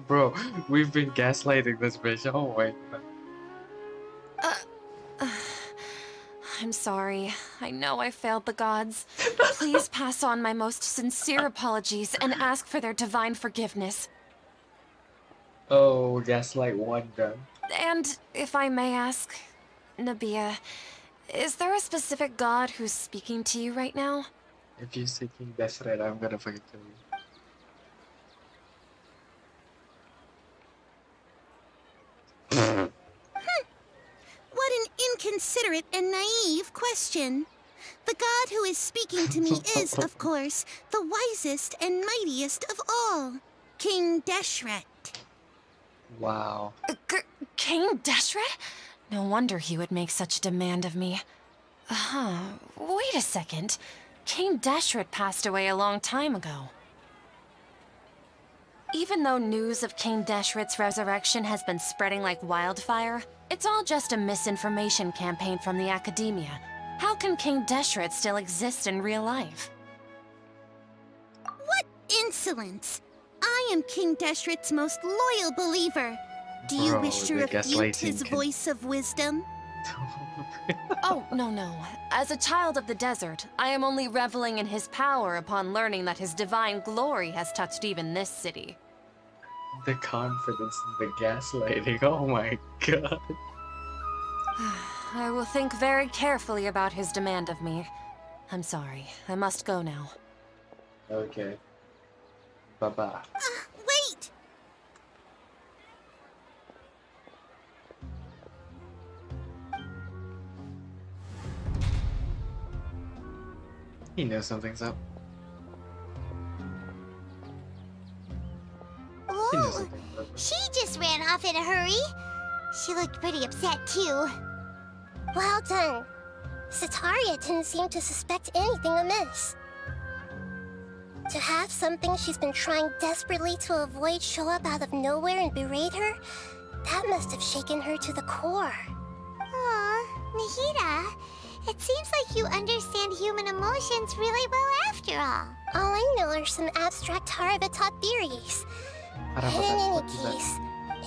Speaker 1: Bro, we've been gaslighting this bitch. Oh wait.
Speaker 9: I'm sorry. I know I failed the gods. Please pass on my most sincere apologies and ask for their divine forgiveness.
Speaker 1: Oh, gaslight one done.
Speaker 9: And if I may ask, Nabia, is there a specific god who's speaking to you right now?
Speaker 1: If you're seeking, that's right. I'm gonna fucking kill you.
Speaker 6: ignorant and naive question. The god who is speaking to me is, of course, the wisest and mightiest of all, King Deshret.
Speaker 1: Wow.
Speaker 9: King Deshret? No wonder he would make such a demand of me. Wait a second. King Deshret passed away a long time ago. Even though news of King Deshret's resurrection has been spreading like wildfire, it's all just a misinformation campaign from the Academia. How can King Deshret still exist in real life?
Speaker 6: What insolence! I am King Deshret's most loyal believer. Do you
Speaker 1: Bro,
Speaker 6: wish to
Speaker 1: the
Speaker 6: refute
Speaker 1: gaslighting
Speaker 6: his
Speaker 1: can-
Speaker 6: voice of wisdom?
Speaker 9: Oh, no. As a child of the desert, I am only reveling in his power upon learning that his divine glory has touched even this city.
Speaker 1: The confidence in the gaslighting. Oh my god.
Speaker 9: I will think very carefully about his demand of me. I'm sorry. I must go now.
Speaker 1: Okay. Bye-bye.
Speaker 6: Wait!
Speaker 1: He knows something's up. He knows
Speaker 5: Whoa!
Speaker 1: something's up.
Speaker 5: She just ran off in a hurry. She looked pretty upset, too.
Speaker 2: Well done. Sataria didn't seem to suspect anything amiss. To have something she's been trying desperately to avoid show up out of nowhere and berate her, that must have shaken her to the core.
Speaker 5: Aw, Nahida, it seems like you understand human emotions really well after all.
Speaker 2: All I know are some abstract Harava-taught theories. In any case,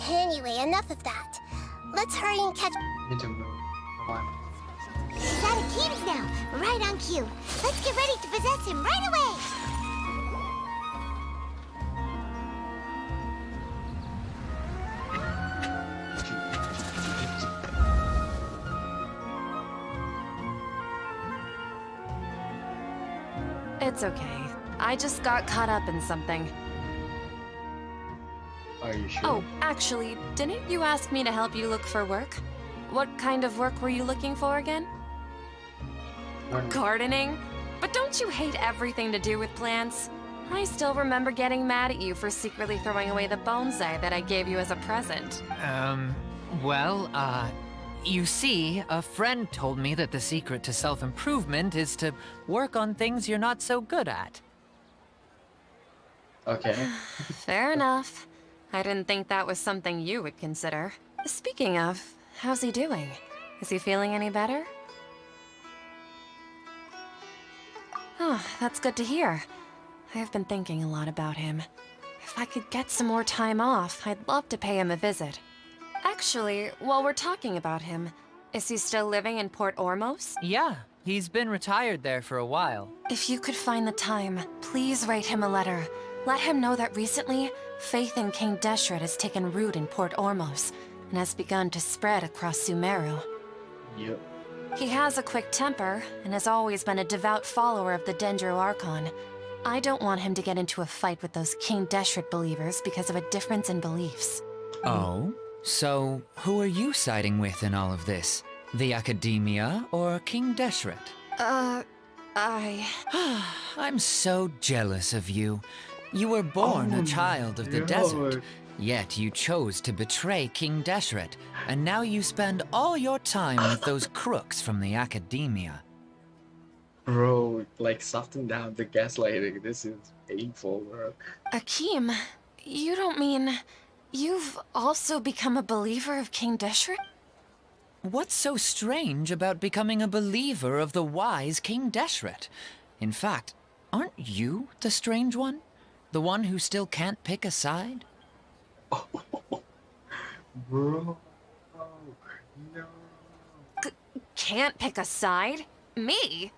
Speaker 2: anyway, enough of that. Let's hurry and catch...
Speaker 1: Need to move. Come on.
Speaker 5: He's out of Keem's now, right on cue. Let's get ready to possess him right away.
Speaker 9: It's okay. I just got caught up in something.
Speaker 1: Are you sure?
Speaker 9: Oh, actually, didn't you ask me to help you look for work? What kind of work were you looking for again? Gardening? But don't you hate everything to do with plants? I still remember getting mad at you for secretly throwing away the bonsai that I gave you as a present.
Speaker 7: You see, a friend told me that the secret to self-improvement is to work on things you're not so good at.
Speaker 1: Okay.
Speaker 9: Fair enough. I didn't think that was something you would consider. Speaking of, how's he doing? Is he feeling any better? Oh, that's good to hear. I have been thinking a lot about him. If I could get some more time off, I'd love to pay him a visit. Actually, while we're talking about him, is he still living in Port Ormos?
Speaker 7: Yeah, he's been retired there for a while.
Speaker 9: If you could find the time, please write him a letter. Let him know that recently, faith in King Deshret has taken root in Port Ormos and has begun to spread across Sumeru.
Speaker 1: Yep.
Speaker 9: He has a quick temper and has always been a devout follower of the Dendro Archon. I don't want him to get into a fight with those King Deshret believers because of a difference in beliefs.
Speaker 7: Oh? So, who are you siding with in all of this? The Academia or King Deshret? I'm so jealous of you. You were born a child of the desert, yet you chose to betray King Deshret, and now you spend all your time with those crooks from the Academia.
Speaker 1: Bro, like, soften down the gaslighting. This is painful, bro.
Speaker 9: Akeem, you don't mean... You've also become a believer of King Deshret?
Speaker 7: What's so strange about becoming a believer of the wise King Deshret? In fact, aren't you the strange one? The one who still can't pick a side?
Speaker 1: Bro. No.
Speaker 9: Can't pick a side? Me?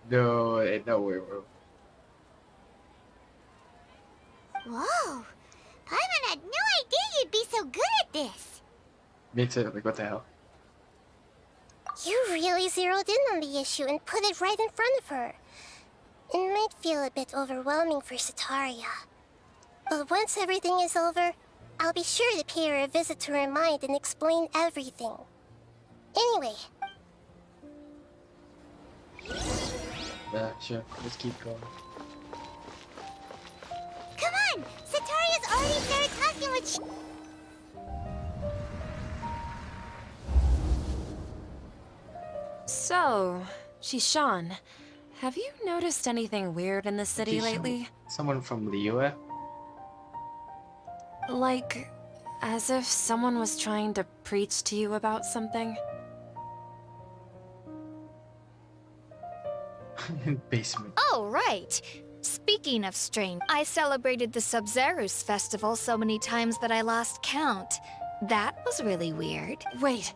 Speaker 1: No, ain't no way, bro.
Speaker 5: Whoa! Paimon had no idea you'd be so good at this.
Speaker 1: Me too, like, what the hell?
Speaker 2: You really zeroed in on the issue and put it right in front of her. It might feel a bit overwhelming for Sataria. But once everything is over, I'll be sure to pay her a visit to her mind and explain everything. Anyway,
Speaker 1: Sure, let's keep going.
Speaker 5: Come on! Sataria's already started talking with
Speaker 9: So, Shishan, have you noticed anything weird in the city lately?
Speaker 1: Someone from Liyue?
Speaker 9: Like, as if someone was trying to preach to you about something?
Speaker 1: Basement.
Speaker 8: Oh, right. Speaking of strange, I celebrated the Sub-Zerus festival so many times that I lost count. That was really weird.
Speaker 9: Wait,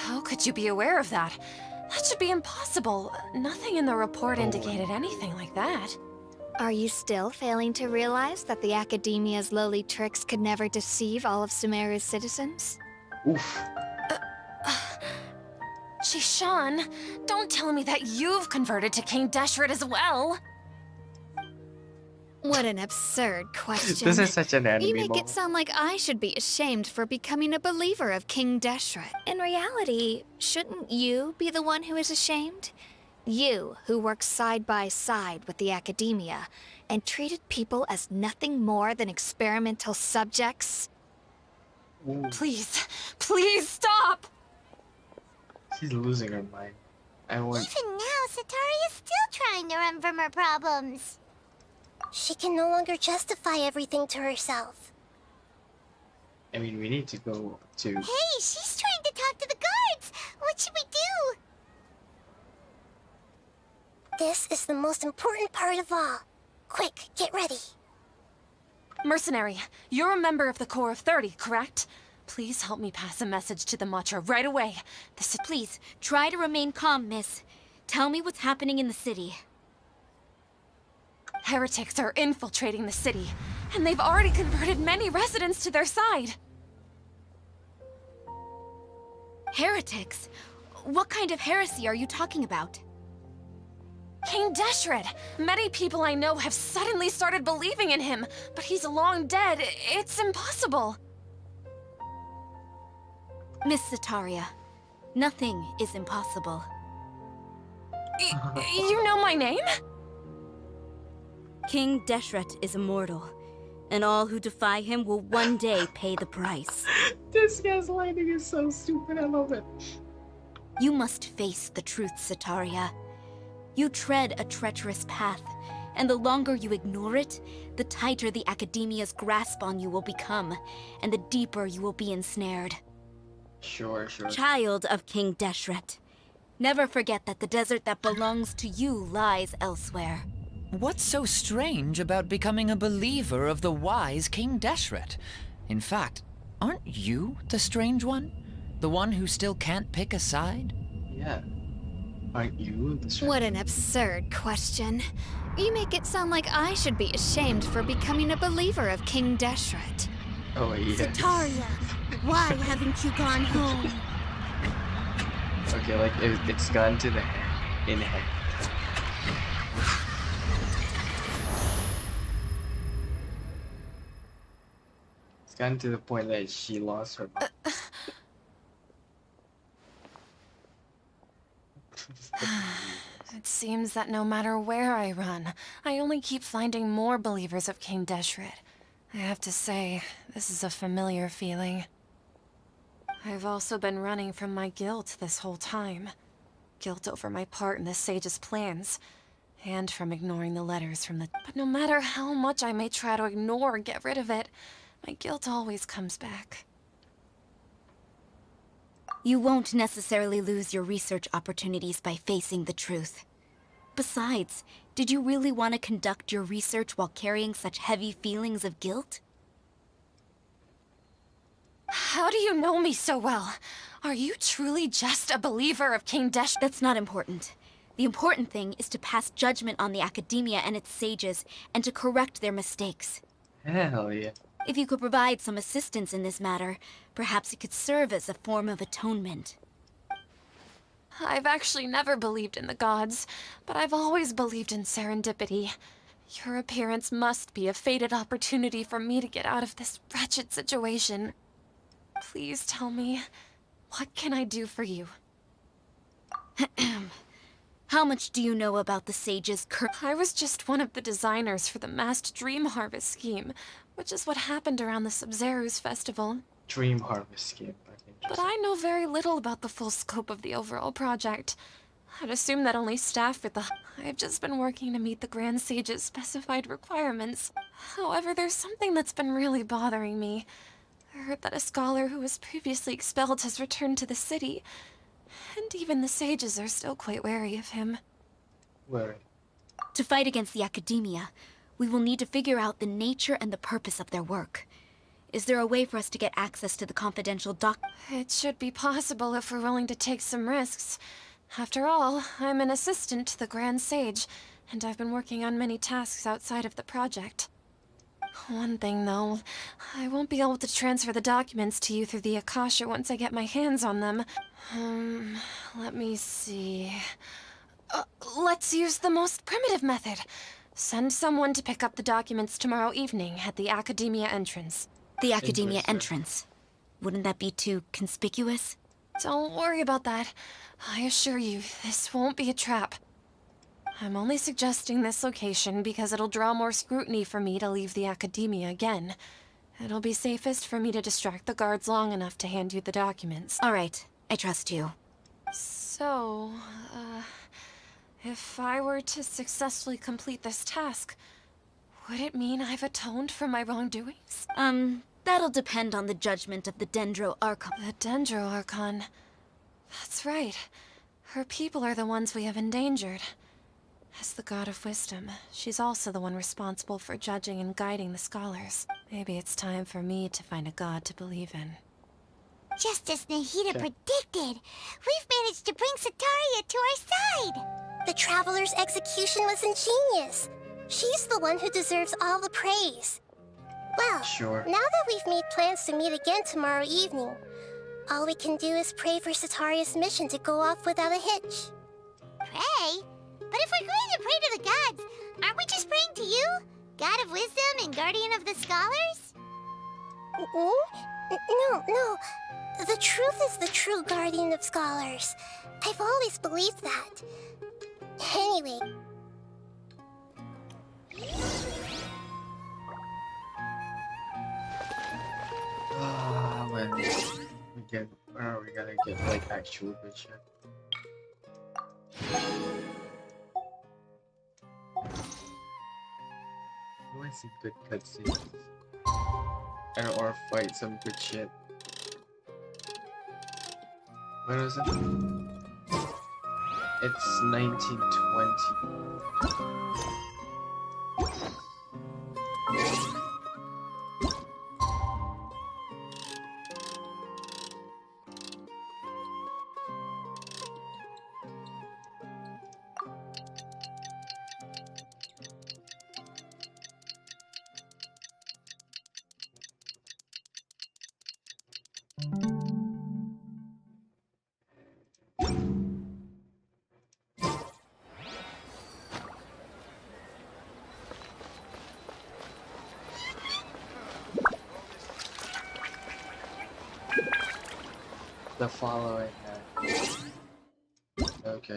Speaker 9: how could you be aware of that? That should be impossible. Nothing in the report indicated anything like that.
Speaker 8: Are you still failing to realize that the Academia's lowly tricks could never deceive all of Sumeru's citizens?
Speaker 1: Oof.
Speaker 9: Shishan, don't tell me that you've converted to King Deshret as well.
Speaker 8: What an absurd question.
Speaker 1: This is such an anime
Speaker 8: You make
Speaker 1: moment.
Speaker 8: it sound like I should be ashamed for becoming a believer of King Deshret. In reality, shouldn't you be the one who is ashamed? You, who works side by side with the Academia and treated people as nothing more than experimental subjects.
Speaker 1: Ooh,
Speaker 9: Please, please stop!
Speaker 1: she's losing her mind. I want.
Speaker 5: Even now, Sataria's still trying to run from her problems.
Speaker 2: she can no longer justify everything to herself.
Speaker 1: I mean, we need to go to.
Speaker 5: Hey, she's trying to talk to the guards! What should we do?
Speaker 2: This is the most important part of all. Quick, get ready.
Speaker 9: Mercenary, you're a member of the Corps of 30, correct? Please help me pass a message to the Matcha right away. This is—
Speaker 3: Please, try to remain calm, miss. Tell me what's happening in the city.
Speaker 9: Heretics are infiltrating the city, and they've already converted many residents to their side.
Speaker 3: Heretics? What kind of heresy are you talking about?
Speaker 9: King Deshret! Many people I know have suddenly started believing in him, but he's long dead. It's impossible.
Speaker 3: Miss Sataria, nothing is impossible.
Speaker 9: You know my name?
Speaker 10: King Deshret is immortal, and all who defy him will one day pay the price.
Speaker 1: This guy's lighting is so stupid. I love it.
Speaker 3: You must face the truth, Sataria. You tread a treacherous path, and the longer you ignore it, the tighter the Academia's grasp on you will become, and the deeper you will be ensnared.
Speaker 1: Sure.
Speaker 10: Child of King Deshret,
Speaker 3: Never forget that the desert that belongs to you lies elsewhere.
Speaker 7: What's so strange about becoming a believer of the wise King Deshret? In fact, aren't you the strange one? The one who still can't pick a side?
Speaker 1: Yeah. Aren't you the strange?
Speaker 8: What an absurd question. You make it sound like I should be ashamed for becoming a believer of King Deshret.
Speaker 1: Oh yeah.
Speaker 6: Sataria, why haven't you gone home?
Speaker 1: Okay, like it's gone to the head. In head. It's gotten to the point that she lost her mind.
Speaker 9: It seems that no matter where I run, I only keep finding more believers of King Deshret. I have to say, this is a familiar feeling. I've also been running from my guilt this whole time. Guilt over my part in the Sage's plans, and from ignoring the letters from the— But no matter how much I may try to ignore or get rid of it, my guilt always comes back.
Speaker 3: You won't necessarily lose your research opportunities by facing the truth. Besides, did you really want to conduct your research while carrying such heavy feelings of guilt?
Speaker 9: How do you know me so well? Are you truly just a believer of King Deshret?
Speaker 3: That's not important. The important thing is to pass judgment on the Academia and its sages, and to correct their mistakes.
Speaker 1: Hell yeah.
Speaker 3: If you could provide some assistance in this matter, perhaps it could serve as a form of atonement.
Speaker 9: I've actually never believed in the gods, but I've always believed in serendipity. Your appearance must be a fated opportunity for me to get out of this wretched situation. Please tell me, What can I do for you?
Speaker 10: How much do you know about the Sage's
Speaker 9: I was just one of the designers for the masked dream harvest scheme, which is what happened around the Sub-Zero's festival.
Speaker 1: Dream harvest scheme.
Speaker 9: But I know very little about the full scope of the overall project. I'd assume that only staff with the... I've just been working to meet the Grand Sage's specified requirements. However, there's something that's been really bothering me. I heard that a scholar who was previously expelled has returned to the city, and even the sages are still quite wary of him.
Speaker 1: Wary.
Speaker 10: To fight against the academia, we will need to figure out the nature and the purpose of their work. Is there a way for us to get access to the confidential
Speaker 9: It should be possible if we're willing to take some risks. After all, I'm an assistant to the Grand Sage, and I've been working on many tasks outside of the project. One thing, though, I won't be able to transfer the documents to you through the Akasha once I get my hands on them. Let me see... let's use the most primitive method. Send someone to pick up the documents tomorrow evening at the Academia entrance.
Speaker 10: The Academia entrance. Wouldn't that be too conspicuous?
Speaker 9: Don't worry about that. I assure you, this won't be a trap. I'm only suggesting this location because it'll draw more scrutiny for me to leave the Academia again. It'll be safest for me to distract the guards long enough to hand you the documents.
Speaker 10: All right, I trust you.
Speaker 9: So, if I were to successfully complete this task, would it mean I've atoned for my wrongdoings?
Speaker 10: That'll depend on the judgment of the Dendro Archon.
Speaker 9: The Dendro Archon. That's right. Her people are the ones we have endangered. As the God of Wisdom, she's also the one responsible for judging and guiding the scholars. Maybe it's time for me to find a god to believe in.
Speaker 5: Just as Nahida predicted, we've managed to bring Sataria to our side! The Traveler's execution was ingenious. She's the one who deserves all the praise. Well,
Speaker 1: Sure.
Speaker 5: now that we've made plans to meet again tomorrow evening, all we can do is pray for Sataria's mission to go off without a hitch. Pray? But if we're going to pray to the gods, aren't we just praying to you? God of Wisdom and Guardian of the Scholars? No. The truth is the true Guardian of Scholars. I've always believed that. Anyway...
Speaker 1: When we get, we gotta get like actual good shit. I want to see good cutscenes, or fight some good shit. When was it? It's 1920. The following act. Okay.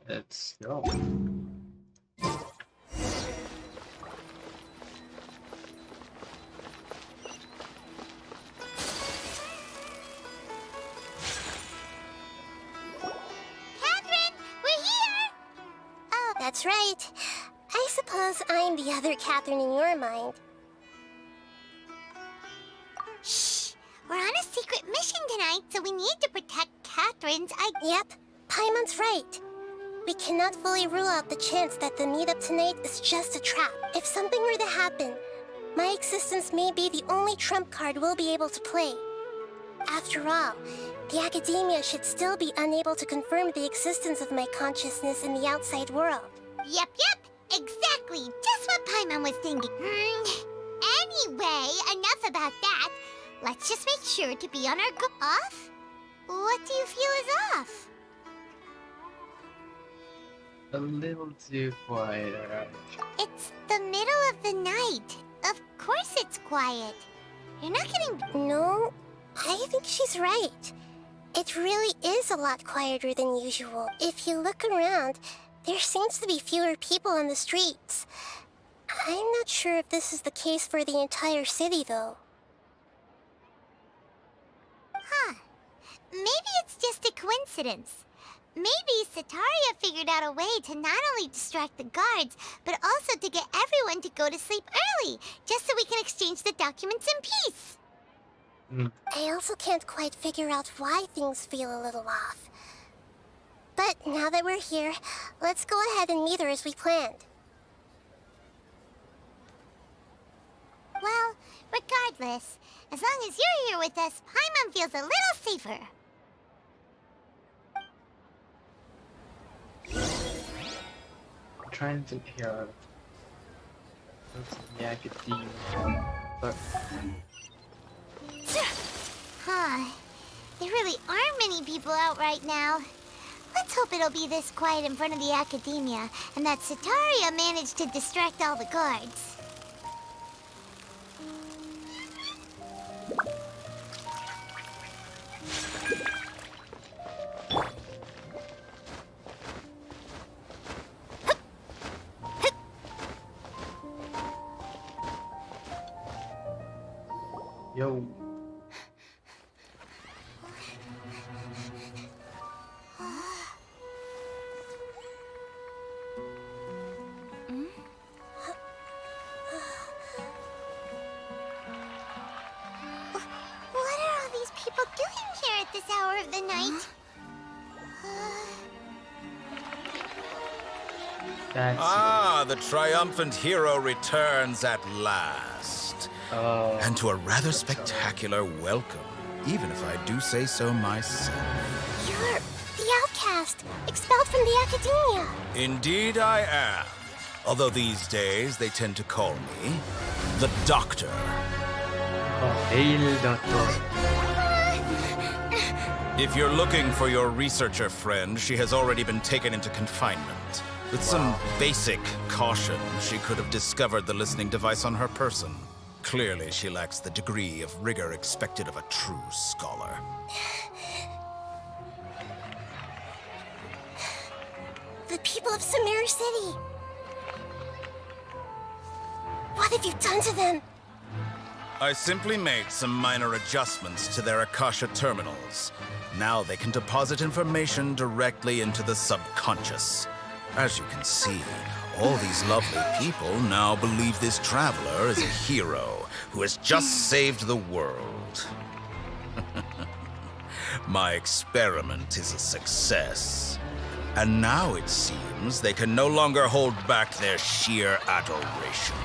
Speaker 1: Let's go.
Speaker 5: That's right. I suppose I'm the other Catherine in your mind. Shh! We're on a secret mission tonight, so we need to protect Catherine's Yep, Paimon's right. We cannot fully rule out the chance that the meetup tonight is just a trap. If something were to happen, my existence may be the only trump card we'll be able to play. After all, the Academia should still be unable to confirm the existence of my consciousness in the outside world. Yep. Exactly, just what Paimon was thinking. Anyway, enough about that. Let's just make sure to be on our off? What do you feel is off?
Speaker 1: A little too quiet, alright.
Speaker 5: It's the middle of the night. Of course it's quiet. You're not getting...
Speaker 2: No, I think she's right. It really is a lot quieter than usual. If you look around, there seems to be fewer people on the streets. I'm not sure if this is the case for the entire city, though.
Speaker 5: Huh. Maybe it's just a coincidence. Maybe Sataria figured out a way to not only distract the guards, but also to get everyone to go to sleep early, just so we can exchange the documents in peace.
Speaker 2: I also can't quite figure out why things feel a little off. But now that we're here, let's go ahead and meet her as we planned.
Speaker 5: Well, regardless, as long as you're here with us, Paimon feels a little safer.
Speaker 1: I'm trying to hear what's in the academia, but
Speaker 5: Huh. There really aren't many people out right now. Let's hope it'll be this quiet in front of the academia, and that Sataria managed to distract all the guards.
Speaker 1: yo,
Speaker 5: What are all these people doing here at this hour of the night?
Speaker 1: that's
Speaker 11: The triumphant hero returns at last.
Speaker 1: oh,
Speaker 11: And to a rather spectacular welcome, even if I do say so myself.
Speaker 2: You're the outcast, expelled from the academia.
Speaker 11: Indeed I am. Although these days they tend to call me the Doctor.
Speaker 1: El Doctor.
Speaker 11: If you're looking for your researcher friend, she has already been taken into confinement. With some basic caution, she could have discovered the listening device on her person. Clearly, she lacks the degree of rigor expected of a true scholar.
Speaker 2: The people of Samara City. What have you done to them?
Speaker 11: I simply made some minor adjustments to their Akasha terminals. Now they can deposit information directly into the subconscious. As you can see, all these lovely people now believe this traveler is a hero who has just saved the world. My experiment is a success. And now it seems they can no longer hold back their sheer adoration.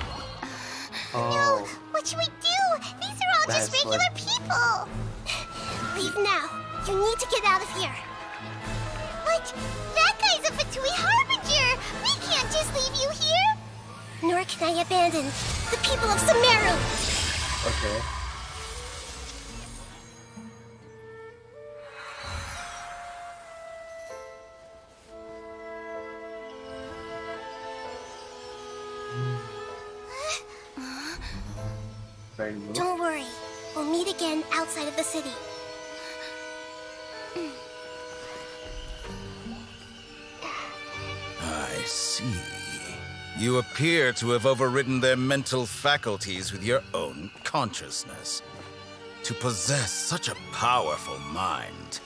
Speaker 1: Oh,
Speaker 5: What should we do? These are all just
Speaker 1: That's
Speaker 5: regular
Speaker 1: what-
Speaker 5: people.
Speaker 2: Leave now. You need to get out of here.
Speaker 5: But that guy's a Fatui Harbinger. We can't just leave you here.
Speaker 2: Nor can I abandon the people of Sumeru.
Speaker 1: okay. Very move.
Speaker 2: Don't worry. We'll meet again outside of the city.
Speaker 11: I see. You appear to have overridden their mental faculties with your own consciousness. To possess such a powerful mind,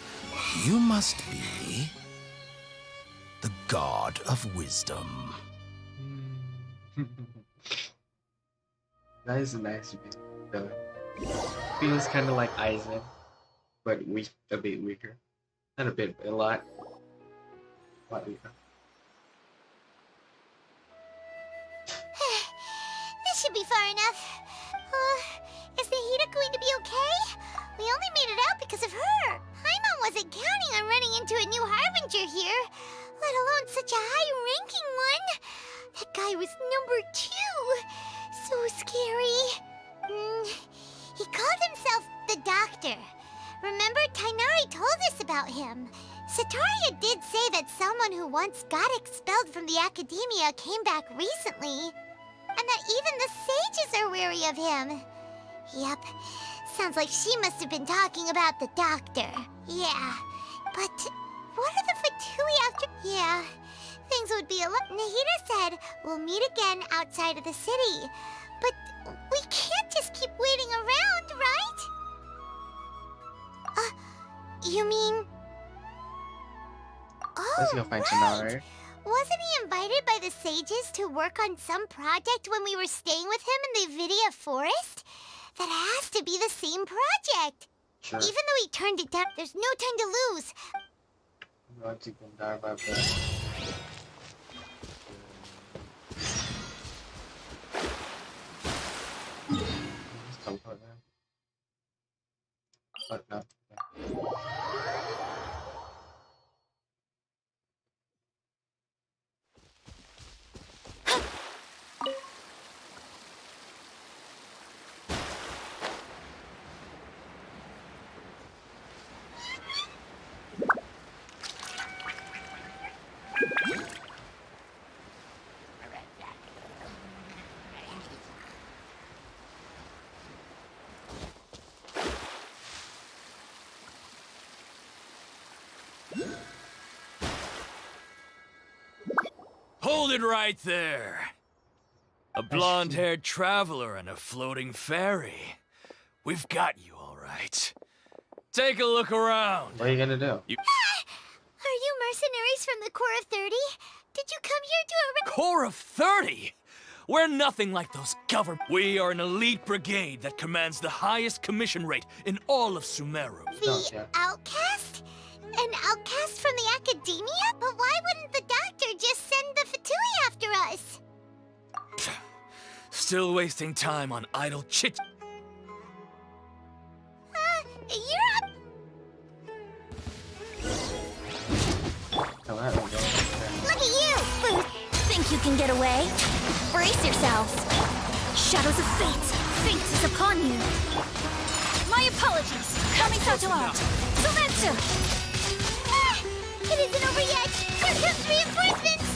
Speaker 11: you must be the god of wisdom.
Speaker 1: That is a nice villain. Feels kind of like Aizen, but weak, a bit weaker. Not a bit, but a lot weaker.
Speaker 5: This should be far enough. Is Nahida going to be okay? We only made it out because of her. Paimon wasn't counting on running into a new Harbinger here, let alone such a high-ranking one. That guy was number 2. So scary. He called himself the Doctor. Remember, Tainari told us about him. Sataria did say that someone who once got expelled from the Academia came back recently. And that even the sages are wary of him. Yep. Sounds like she must have been talking about the Doctor. Yeah. But what are the Fatui after? Yeah. Things would be a lot. Nahida said we'll meet again outside of the city. But we can't just keep waiting around, right? You mean...
Speaker 1: Let's go find Tainari.
Speaker 5: Wasn't he invited by the sages to work on some project when we were staying with him in the Vidia Forest? That has to be the same project.
Speaker 1: Sure.
Speaker 5: Even though he turned it down, there's no time to lose.
Speaker 1: I'm going to Gundar about that. Just teleport there. But no.
Speaker 12: Hold it right there. A blonde-haired traveler and a floating fairy. We've got you all right. Take a look around.
Speaker 1: What are you gonna do?
Speaker 5: Are you mercenaries from the Corps of 30? Did you come here to
Speaker 12: Corps of 30? We're nothing like those government. We are an elite brigade that commands the highest commission rate in all of Sumeru.
Speaker 5: The outcast? An outcast from the Academia? But why wouldn't the Doctor just send the Fatui after us?
Speaker 12: Still wasting time on idle chit.
Speaker 5: You're up.
Speaker 1: Come on, we'll go.
Speaker 5: Look at you!
Speaker 10: Think you can get away? Brace yourselves. Shadows of fate. Fate is upon you. My apologies. Coming Satoa. Sumetsu.
Speaker 5: It isn't over yet! Here comes reinforcements!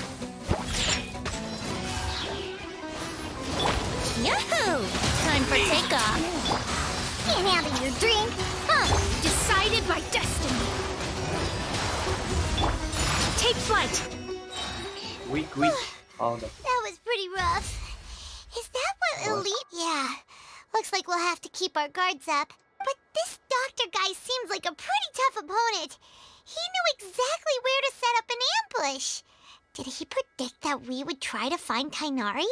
Speaker 10: Yahoo! Time for takeoff.
Speaker 5: Can't handle your drink, huh?
Speaker 10: Decided by destiny. Take flight.
Speaker 1: Weak. All the...
Speaker 5: That was pretty rough. Is that what elite? Yeah. Looks like we'll have to keep our guards up. But this doctor guy seems like a pretty tough opponent. He knew exactly where to set up an ambush. Did he predict that we would try to find Tainari?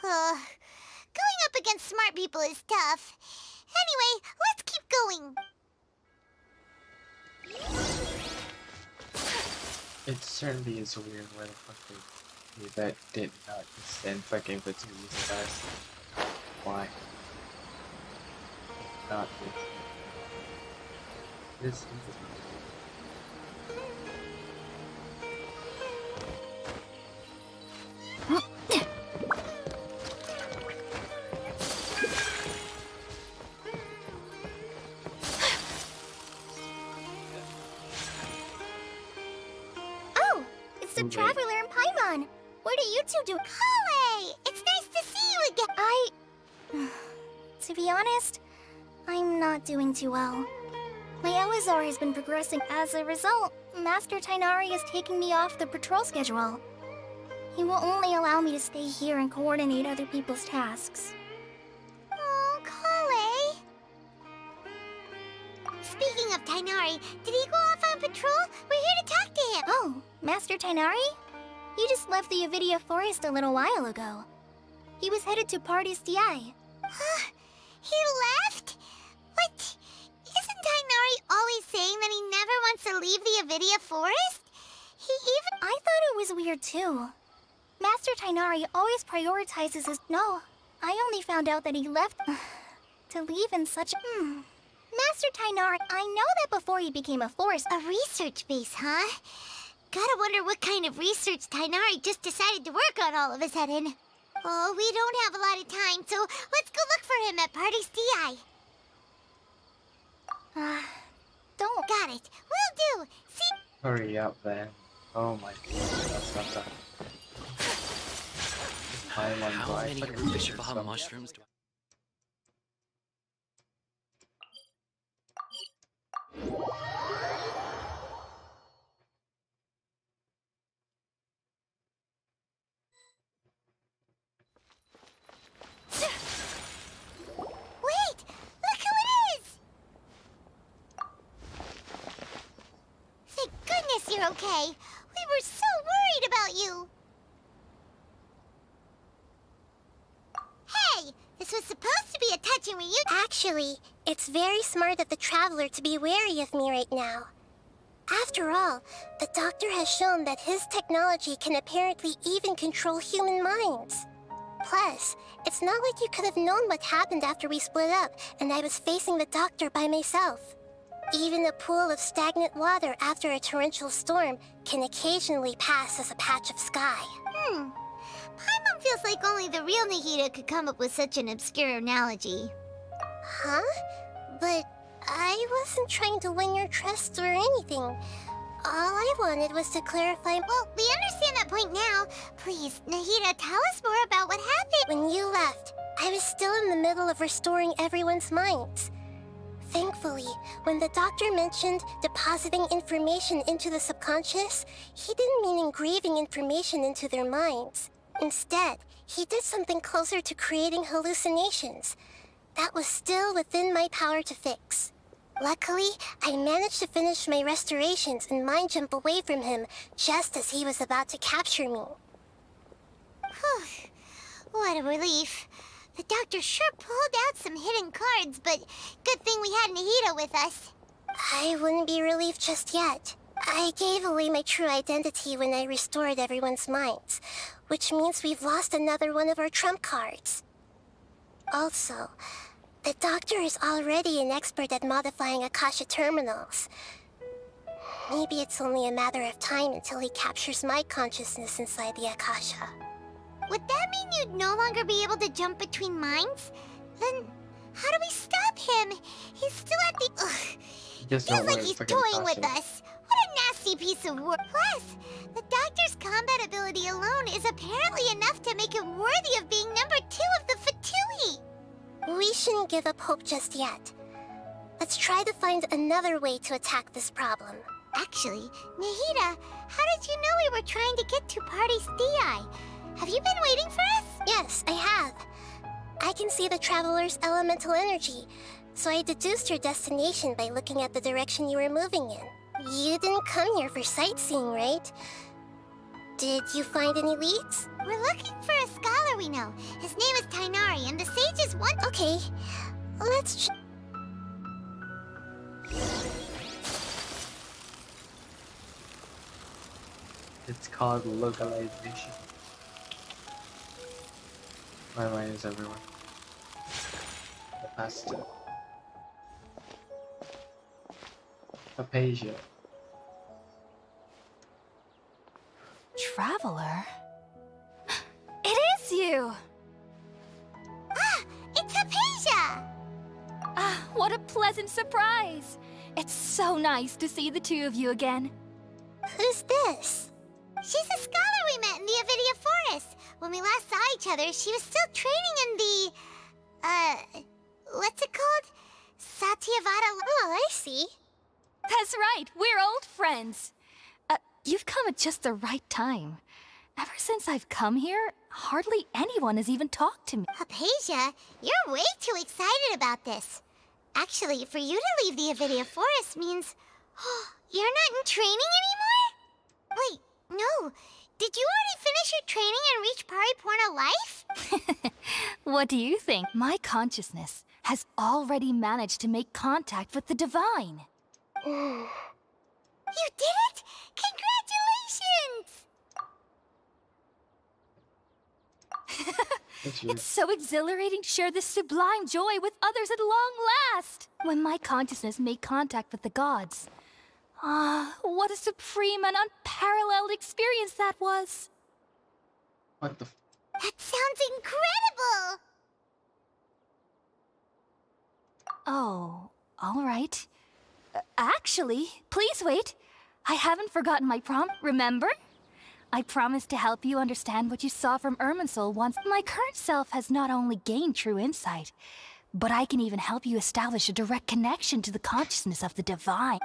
Speaker 5: Going up against smart people is tough. Anyway, let's keep going.
Speaker 1: It certainly is weird where the fuck that did not send fucking Fatui guys. Why? Not this. This is...
Speaker 5: Oh, it's the Traveler and Paimon. What do you two do? Kale! It's nice to see you again. To be honest, I'm not doing too well. My Elazar has been progressing. As a result, Master Tainari is taking me off the patrol schedule. He will only allow me to stay here and coordinate other people's tasks. Oh, Kale! Speaking of Tainari, did he go off on patrol? We're here to talk to him. Oh, Master Tainari? He just left the Avidia Forest a little while ago. He was headed to Party's DI. He left? What? Isn't Tainari always saying that he never wants to leave the Avidia Forest? I thought it was weird too. Master Tainari always prioritizes his... No, I only found out that he left to leave in such... Master Tainari, I know that before he became a forest... A research base, huh? Gotta wonder what kind of research Tainari just decided to work on all of a sudden. Oh, we don't have a lot of time, so let's go look for him at Party's DI. Don't. Got it. Will do. See?
Speaker 1: Hurry up then. Oh my god, that's not that.
Speaker 4: How many Bishop mushrooms do
Speaker 5: Wait! Look who it is! Thank goodness you're okay. We were so worried about you. Hey! This was supposed to be a touching reunion. Actually, it's very smart of the Traveler to be wary of me right now. After all, the Doctor has shown that his technology can apparently even control human minds. Plus, it's not like you could have known what happened after we split up and I was facing the Doctor by myself. Even a pool of stagnant water after a torrential storm can occasionally pass as a patch of sky. Paimon feels like only the real Nahida could come up with such an obscure analogy. Huh? But I wasn't trying to win your trust or anything. All I wanted was to clarify. Well, we understand that point now. Please, Nahida, tell us more about what happened. When you left, I was still in the middle of restoring everyone's minds. Thankfully, when the Doctor mentioned depositing information into the subconscious, he didn't mean engraving information into their minds. Instead, he did something closer to creating hallucinations. That was still within my power to fix. Luckily, I managed to finish my restorations and mind jump away from him just as he was about to capture me. Whew. What a relief. The Doctor sure pulled out some hidden cards, but good thing we had Nahida with us. I wouldn't be relieved just yet. I gave away my true identity when I restored everyone's minds, which means we've lost another one of our trump cards. Also, the Doctor is already an expert at modifying Akasha terminals. Maybe it's only a matter of time until he captures my consciousness inside the Akasha. Would that mean you'd no longer be able to jump between minds? Then how do we stop him? He's still at the...
Speaker 1: Just
Speaker 5: feels like he's toying with us. What a nasty piece of work. Plus, the Doctor's combat ability alone is apparently enough to make him worthy of being number 2 of the Fatui. We shouldn't give up hope just yet. Let's try to find another way to attack this problem. Actually, Nahida, how did you know we were trying to get to Party's DI? Have you been waiting for us? Yes, I have. I can see the Traveler's elemental energy, so I deduced your destination by looking at the direction you were moving in. You didn't come here for sightseeing, right? Did you find any leads? We're looking for a scholar we know. His name is Tainari, and the sages want... Okay, let's...
Speaker 1: It's called localization. My mind is everywhere. The pasta. Apasia.
Speaker 3: Traveler? It is you!
Speaker 5: Ah, it's Apasia!
Speaker 10: Ah, what a pleasant surprise! It's so nice to see the two of you again.
Speaker 5: Who's this? She's a scholar we met in the Avidia Forest. When we last saw each other, she was still training in the... what's it called? Satyavada... Oh, I see.
Speaker 10: That's right, we're old friends. You've come at just the right time. Ever since I've come here, hardly anyone has even talked to me.
Speaker 5: Apasia, you're way too excited about this. Actually, for you to leave the Avidia Forest means... you're not in training anymore? Wait, no. Did you already finish your training and reach Pariporna life?
Speaker 10: What do you think? My consciousness has already managed to make contact with the divine.
Speaker 5: You did it! Congratulations!
Speaker 10: It's so exhilarating to share this sublime joy with others at long last! When my consciousness made contact with the gods, Ah, what a supreme and unparalleled experience that was.
Speaker 1: What the?
Speaker 5: That sounds incredible!
Speaker 10: Oh, all right. Actually, please wait. I haven't forgotten my remember? I promised to help you understand what you saw from Irminsul once. My current self has not only gained true insight, but I can even help you establish a direct connection to the consciousness of the divine.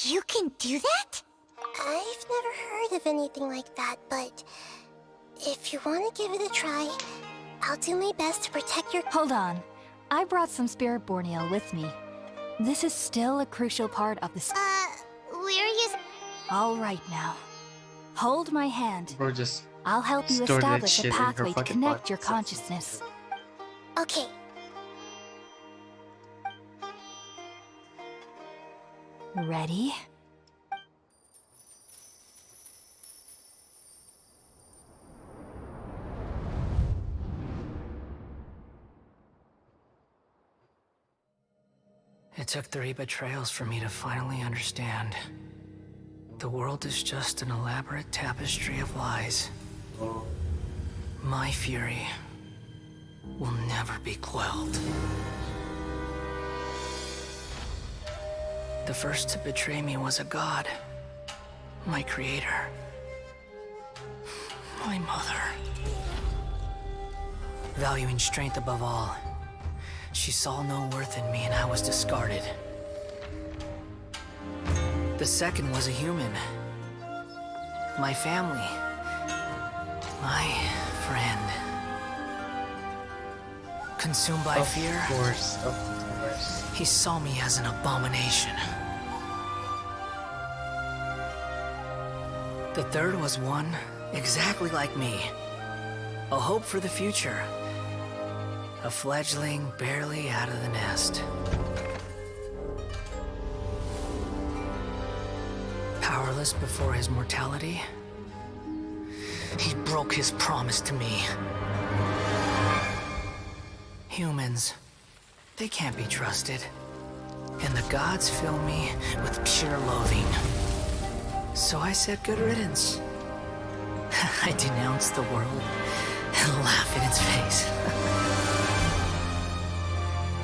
Speaker 5: You can do that?
Speaker 2: I've never heard of anything like that, but if you want to give it a try, I'll do my best to protect your—
Speaker 10: Hold on. I brought some spirit borneal with me. This is still a crucial part of the—
Speaker 5: where is—
Speaker 10: All right now. Hold my hand.
Speaker 1: Bro, just
Speaker 10: I'll help you
Speaker 1: stored that
Speaker 10: establish
Speaker 1: shit
Speaker 10: a
Speaker 1: in her
Speaker 10: pathway to
Speaker 1: fucking
Speaker 10: connect
Speaker 1: pocket.
Speaker 10: your consciousness.
Speaker 2: Okay.
Speaker 10: Ready?
Speaker 13: It took 3 betrayals for me to finally understand. The world is just an elaborate tapestry of lies. My fury will never be quelled. The first to betray me was a god. My creator. My mother. Valuing strength above all, she saw no worth in me and I was discarded. The second was a human. My family. My friend. Consumed by fear,
Speaker 1: Of course.
Speaker 13: he saw me as an abomination. The third was one exactly like me. A hope for the future. A fledgling barely out of the nest. Powerless before his mortality, he broke his promise to me. Humans, they can't be trusted. And the gods fill me with pure loathing. So I said good riddance. I denounced the world and laugh in its face.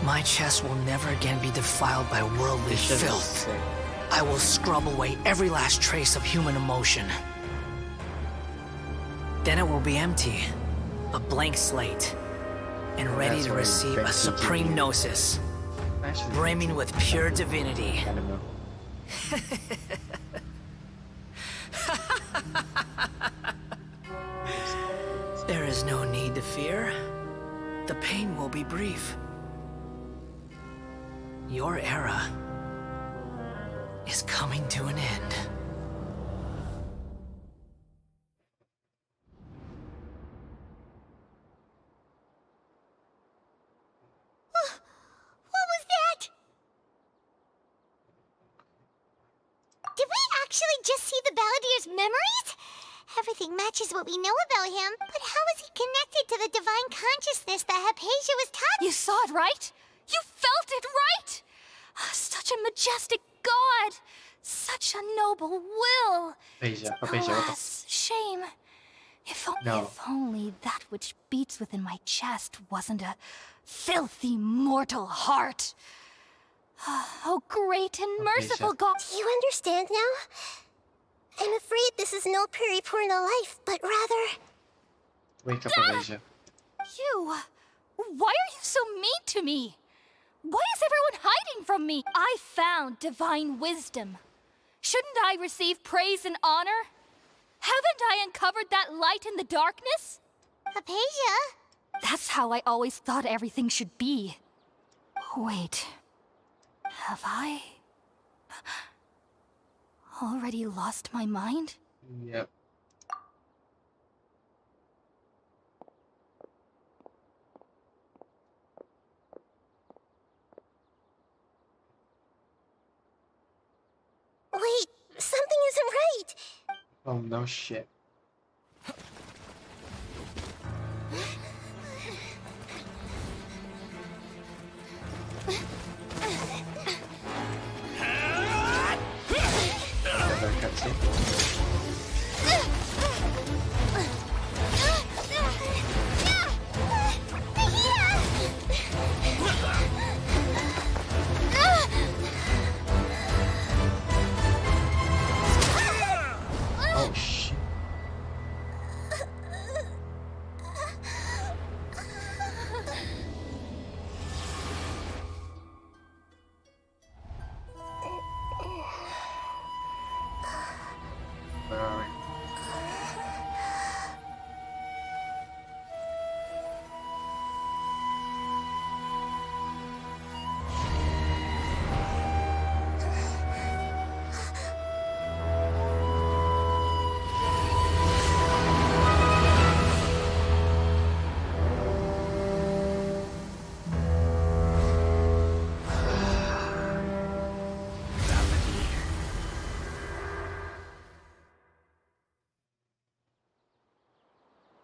Speaker 13: My chest will never again be defiled by worldly filth. I will scrub away every last trace of human emotion. Then it will be empty, a blank slate, and ready to receive a supreme gnosis, brimming with pure divinity.
Speaker 1: I don't know.
Speaker 13: There is no need to fear. The pain will be brief. Your era is coming to an end.
Speaker 5: What was that? Did we actually just see the Balladier's memories? Everything matches what we know about him, but how is he connected to the divine consciousness that Hypatia was taught?
Speaker 10: You saw it, right? You felt it, right? Such a majestic god! Such a noble will!
Speaker 1: Hypatia, what the
Speaker 10: Alas, shame. If only that which beats within my chest wasn't a filthy mortal heart. Oh, great and merciful God!
Speaker 2: Do you understand now? I'm afraid this is no periporno life, but rather—
Speaker 1: Wake up, Hypatia.
Speaker 10: You! Why are you so mean to me? Why is everyone hiding from me? I found divine wisdom. Shouldn't I receive praise and honor? Haven't I uncovered that light in the darkness?
Speaker 5: Hypatia?
Speaker 10: That's how I always thought everything should be. Wait. Have I already lost my mind?
Speaker 1: Yep.
Speaker 2: Wait, something isn't right.
Speaker 1: Oh no shit.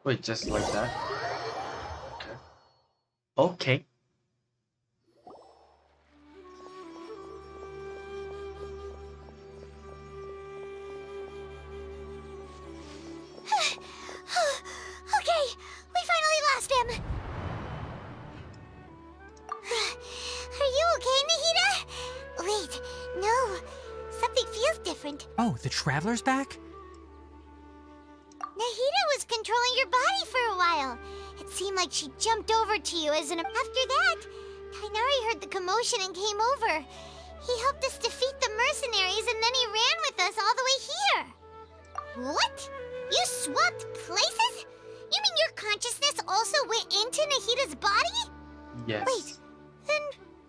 Speaker 1: Wait, just like that? Okay. Okay.
Speaker 5: Okay, we finally lost him. Are you okay, Nahida? Wait, no. Something feels different.
Speaker 14: Oh, the Traveler's back?
Speaker 5: Nahida was controlling your body for a while. It seemed like she jumped over to you as an... After that, Tainari heard the commotion and came over. He helped us defeat the mercenaries and then he ran with us all the way here. What? You swapped places? You mean your consciousness also went into Nahida's body?
Speaker 1: Yes.
Speaker 5: Wait, then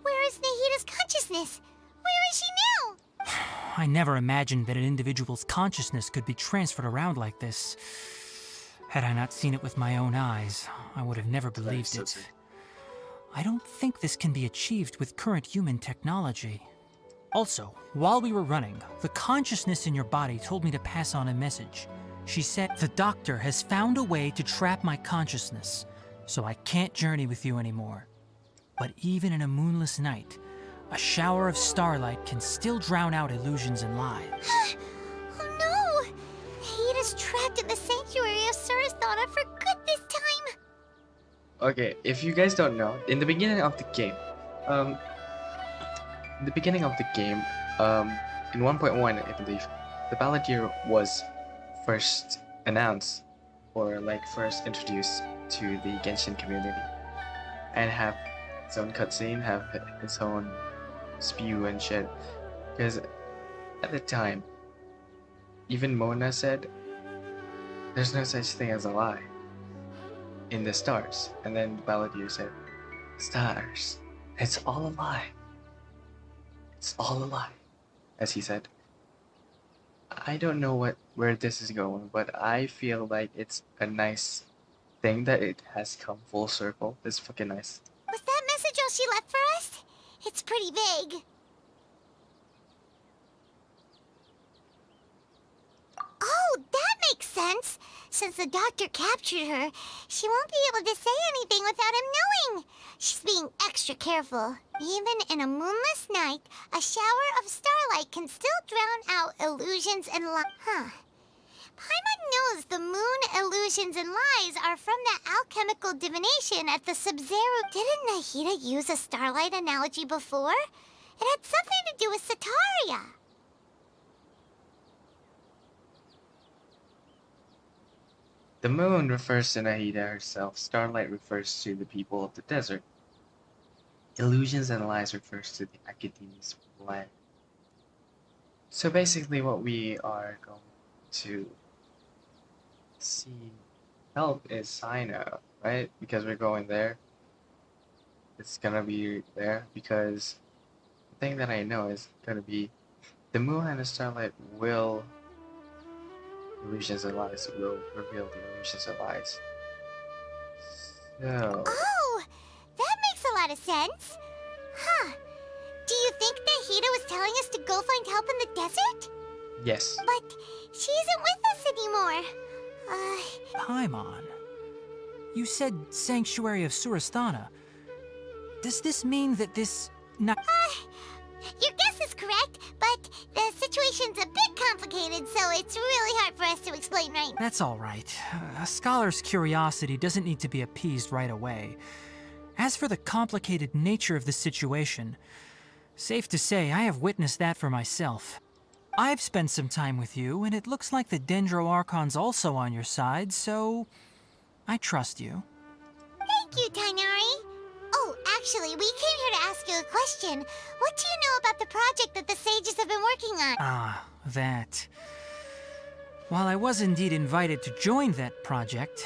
Speaker 5: where is Nahida's consciousness? Where is she now?
Speaker 14: I never imagined that an individual's consciousness could be transferred around like this. Had I not seen it with my own eyes, I would have never believed it. I don't think this can be achieved with current human technology. Also, while we were running, the consciousness in your body told me to pass on a message. She said, "The doctor has found a way to trap my consciousness, so I can't journey with you anymore. But even in a moonless night, a shower of starlight can still drown out illusions and lies."
Speaker 5: Oh no! Nahida's trapped in the sanctuary of Surasthana for good this time!
Speaker 1: Okay, if you guys don't know, in the beginning of the game, in 1.1, I believe, the Balladeer was first announced, or like first introduced to the Genshin community, and have its own cutscene, have its own spew and shit. Because at the time, even Mona said, "There's no such thing as a lie in the stars," and then the Balladeer said, "Stars, it's all a lie. It's all a lie," as he said. I don't know where this is going, but I feel like it's a nice thing that it has come full circle. It's fucking nice.
Speaker 5: Was that message all she left for us? It's pretty vague. Oh, that makes sense. Since the doctor captured her, she won't be able to say anything without him knowing. She's being extra careful. Even in a moonless night, a shower of starlight can still drown out illusions and lies. Huh. Paimon knows the moon illusions and lies are from the alchemical divination at the Sub-Zero. Didn't Nahida use a starlight analogy before? It had something to do with Sataria.
Speaker 1: The moon refers to Nahida herself. Starlight refers to the people of the desert. Illusions and lies refers to the Academy's plan. So basically what we are going to see help is Sino, right? Because we're going there. It's gonna be there because the thing that I know is gonna be the moon and the starlight will illusions and lies will reveal the illusions and lies. So
Speaker 5: Oh, that makes a lot of sense. Huh. Do you think Nahida was telling us to go find help in the desert?
Speaker 1: yes.
Speaker 5: But she isn't with us anymore.
Speaker 14: Paimon, you said Sanctuary of Surasthana. Does this mean that this...
Speaker 5: Your guess is correct, but the situation's a bit complicated, so it's really hard for us to explain right now.
Speaker 14: That's all right. A scholar's curiosity doesn't need to be appeased right away. As for the complicated nature of the situation, safe to say I have witnessed that for myself. I've spent some time with you, and it looks like the Dendro Archon's also on your side, so I trust you.
Speaker 5: Thank you, Tainari. Oh, actually, we came here to ask you a question. What do you know about the project that the sages have been working on?
Speaker 14: Ah, that. While I was indeed invited to join that project,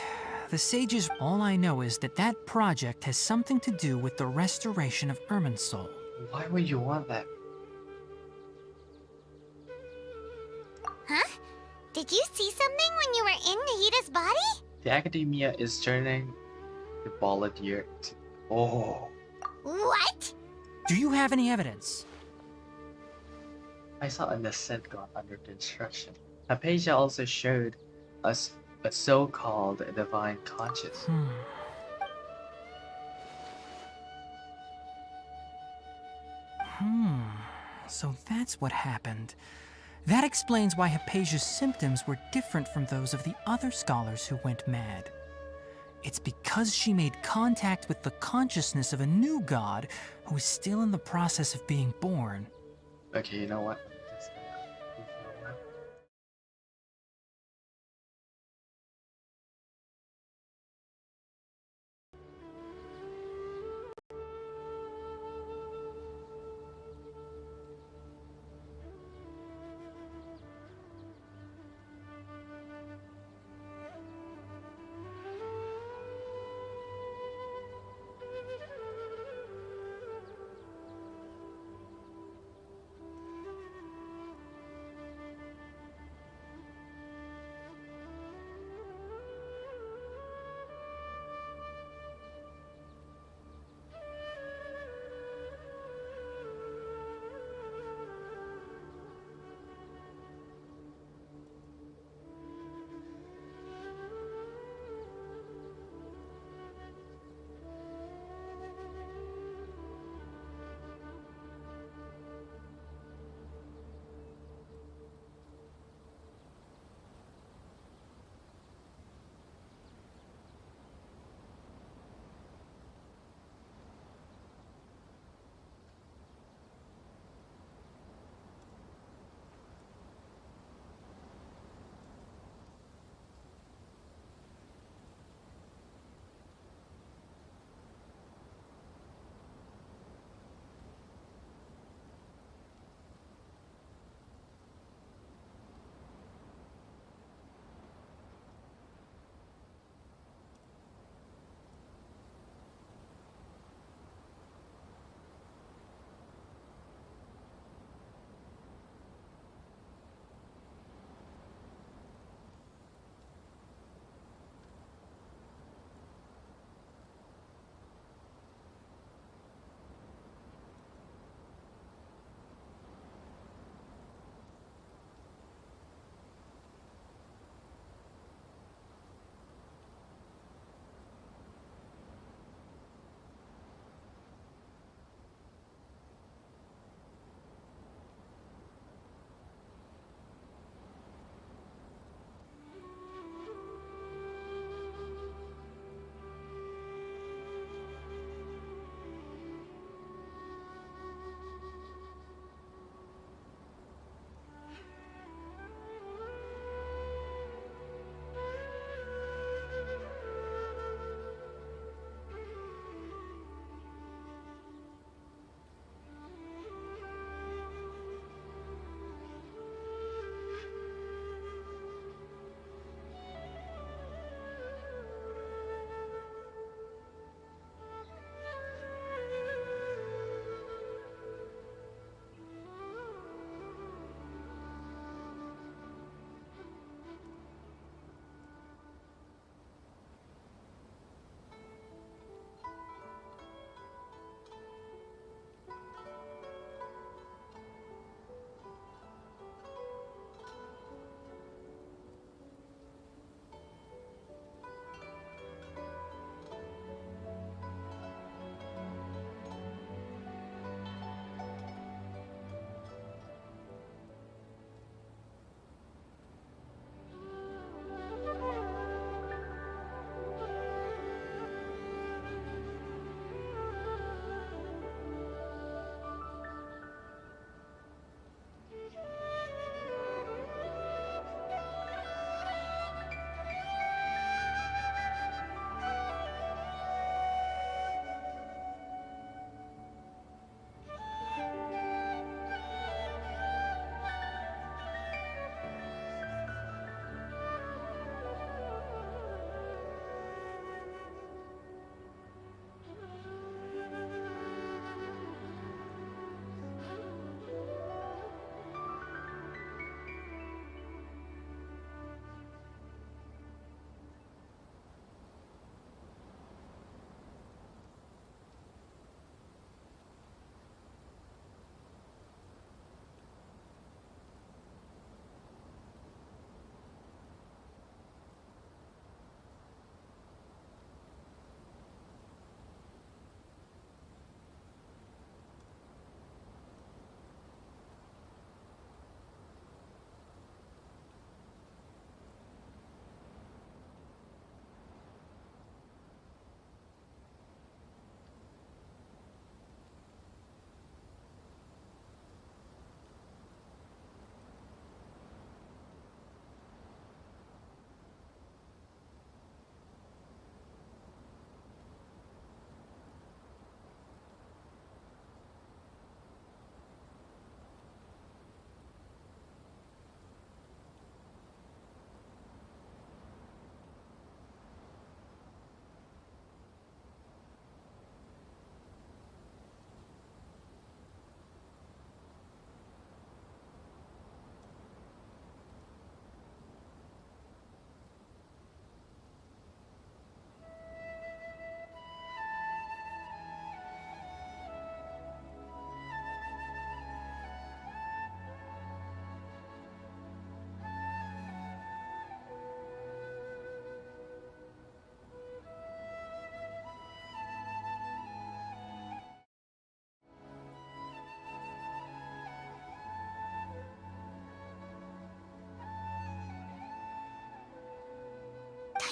Speaker 14: the sages, all I know is that that project has something to do with the restoration of Irminsul.
Speaker 1: Why would you want that?
Speaker 5: Huh? Did you see something when you were in Nahida's body?
Speaker 1: The Academia is turning the Balladeer to... Oh.
Speaker 5: What?
Speaker 14: Do you have any evidence?
Speaker 1: I saw an ascent gone under construction. Hypatia also showed us a so-called divine conscious.
Speaker 14: So that's what happened. That explains why Hypatia's symptoms were different from those of the other scholars who went mad. It's because she made contact with the consciousness of a new god who is still in the process of being born.
Speaker 1: Okay, you know what?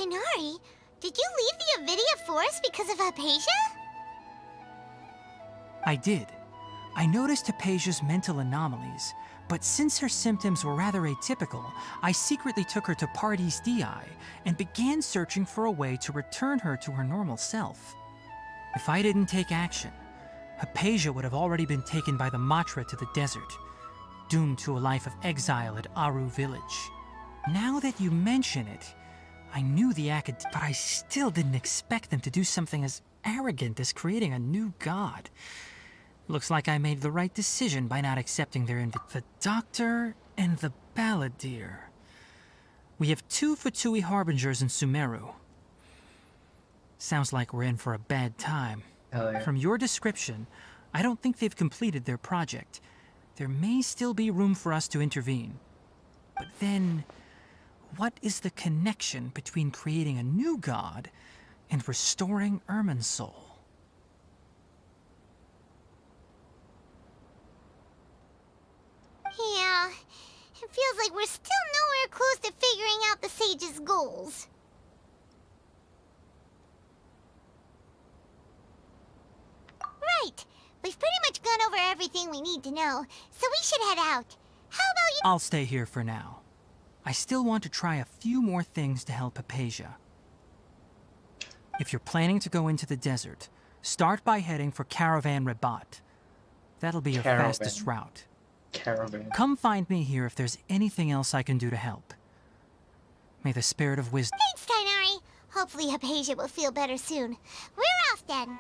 Speaker 5: Tighnari, did you leave the Avidia Forest because of Hypatia?
Speaker 14: I did. I noticed Hypatia's mental anomalies, but since her symptoms were rather atypical, I secretly took her to Pardes Dii and began searching for a way to return her to her normal self. If I didn't take action, Hypatia would have already been taken by the Matra to the desert, doomed to a life of exile at Aru village. Now that you mention it, I knew the but I still didn't expect them to do something as arrogant as creating a new god. Looks like I made the right decision by not accepting their The Doctor and the Balladeer. We have 2 Fatui Harbingers in Sumeru. Sounds like we're in for a bad time.
Speaker 1: Hell yeah.
Speaker 14: From your description, I don't think they've completed their project. There may still be room for us to intervene. But then, what is the connection between creating a new god and restoring Irminsul?
Speaker 5: Yeah, it feels like we're still nowhere close to figuring out the Sage's goals. Right, we've pretty much gone over everything we need to know, so we should head out. How about you—
Speaker 14: I'll stay here for now. I still want to try a few more things to help Hypatia. If you're planning to go into the desert, start by heading for Caravan Rabat. That'll be your
Speaker 1: Caravan.
Speaker 14: fastest route.
Speaker 1: Caravan.
Speaker 14: Come find me here if there's anything else I can do to help. May the spirit of wisdom—
Speaker 5: Thanks, Tighnari. Hopefully Hypatia will feel better soon. We're off then.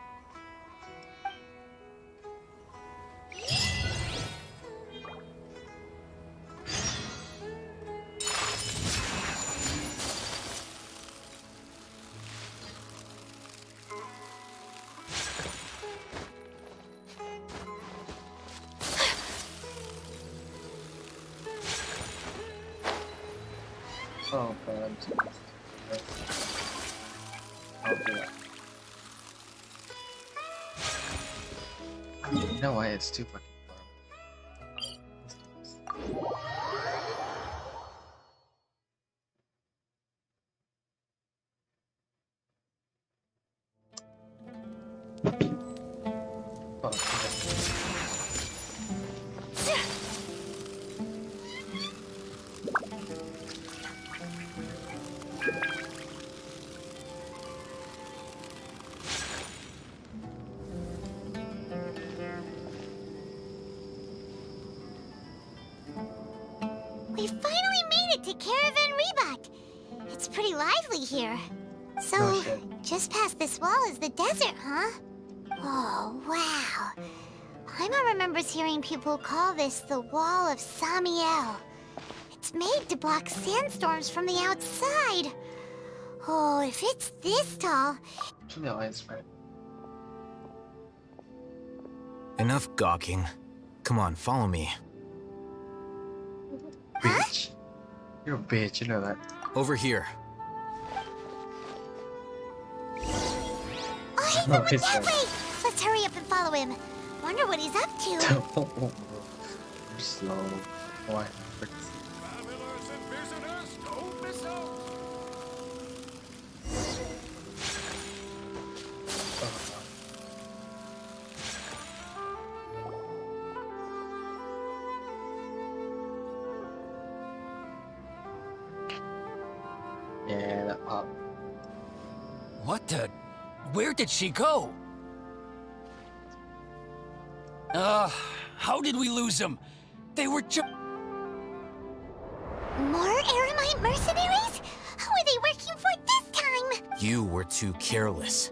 Speaker 1: Oh, God. I'll do that. You know why it's too fucking far. Oh, okay.
Speaker 5: We finally made it to Caravan Rebat. It's pretty lively here. So,
Speaker 1: Oh, shit.
Speaker 5: just past this wall is the desert, huh? Oh, wow. Paimon remembers hearing people call this the Wall of Samiel. It's made to block sandstorms from the outside. Oh, if it's this tall—
Speaker 1: No, it's right.
Speaker 13: Enough gawking. Come on, follow me.
Speaker 1: Bitch. You're a bitch, you know that.
Speaker 13: Over here.
Speaker 5: Oh, he's
Speaker 1: No,
Speaker 5: over
Speaker 1: he's
Speaker 5: that
Speaker 1: not.
Speaker 5: way! Let's hurry up and follow him. Wonder what he's up to.
Speaker 1: You're slow. Why?
Speaker 12: Travelers and visitors, don't miss out.
Speaker 1: Yeah, that pop.
Speaker 12: What the? Where did she go? How did we lose them? They were just—
Speaker 5: More Eremite mercenaries? Who are they working for this time?
Speaker 13: You were too careless.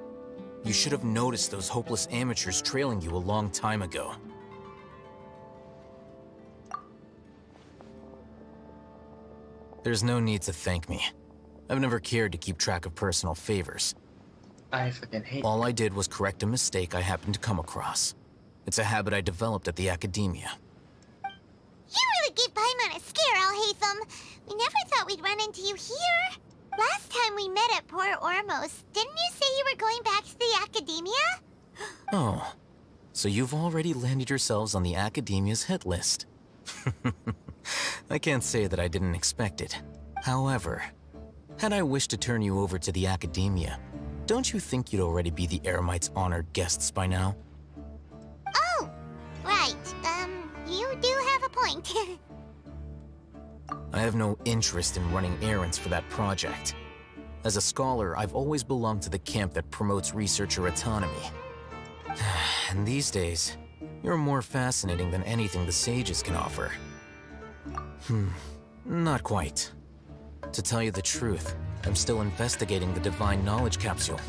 Speaker 13: You should have noticed those hopeless amateurs trailing you a long time ago. There's no need to thank me. I've never cared to keep track of personal favors.
Speaker 1: I fucking hate
Speaker 13: All I did was correct a mistake I happened to come across. It's a habit I developed at the academia.
Speaker 5: You really gave Paimon a scare, Alhaitham. We never thought we'd run into you here. Last time we met at Port Ormos, didn't you say you were going back to the academia?
Speaker 13: Oh, so you've already landed yourselves on the academia's hit list. I can't say that I didn't expect it. However,
Speaker 15: Had I wished to turn you over to the Academia, don't you think you'd already be the Eremites' honored guests by now?
Speaker 5: Oh, right. You do have a point.
Speaker 15: I have no interest in running errands for that project. As a scholar, I've always belonged to the camp that promotes researcher autonomy. And these days, you're more fascinating than anything the sages can offer. Not quite. To tell you the truth, I'm still investigating the Divine Knowledge Capsule.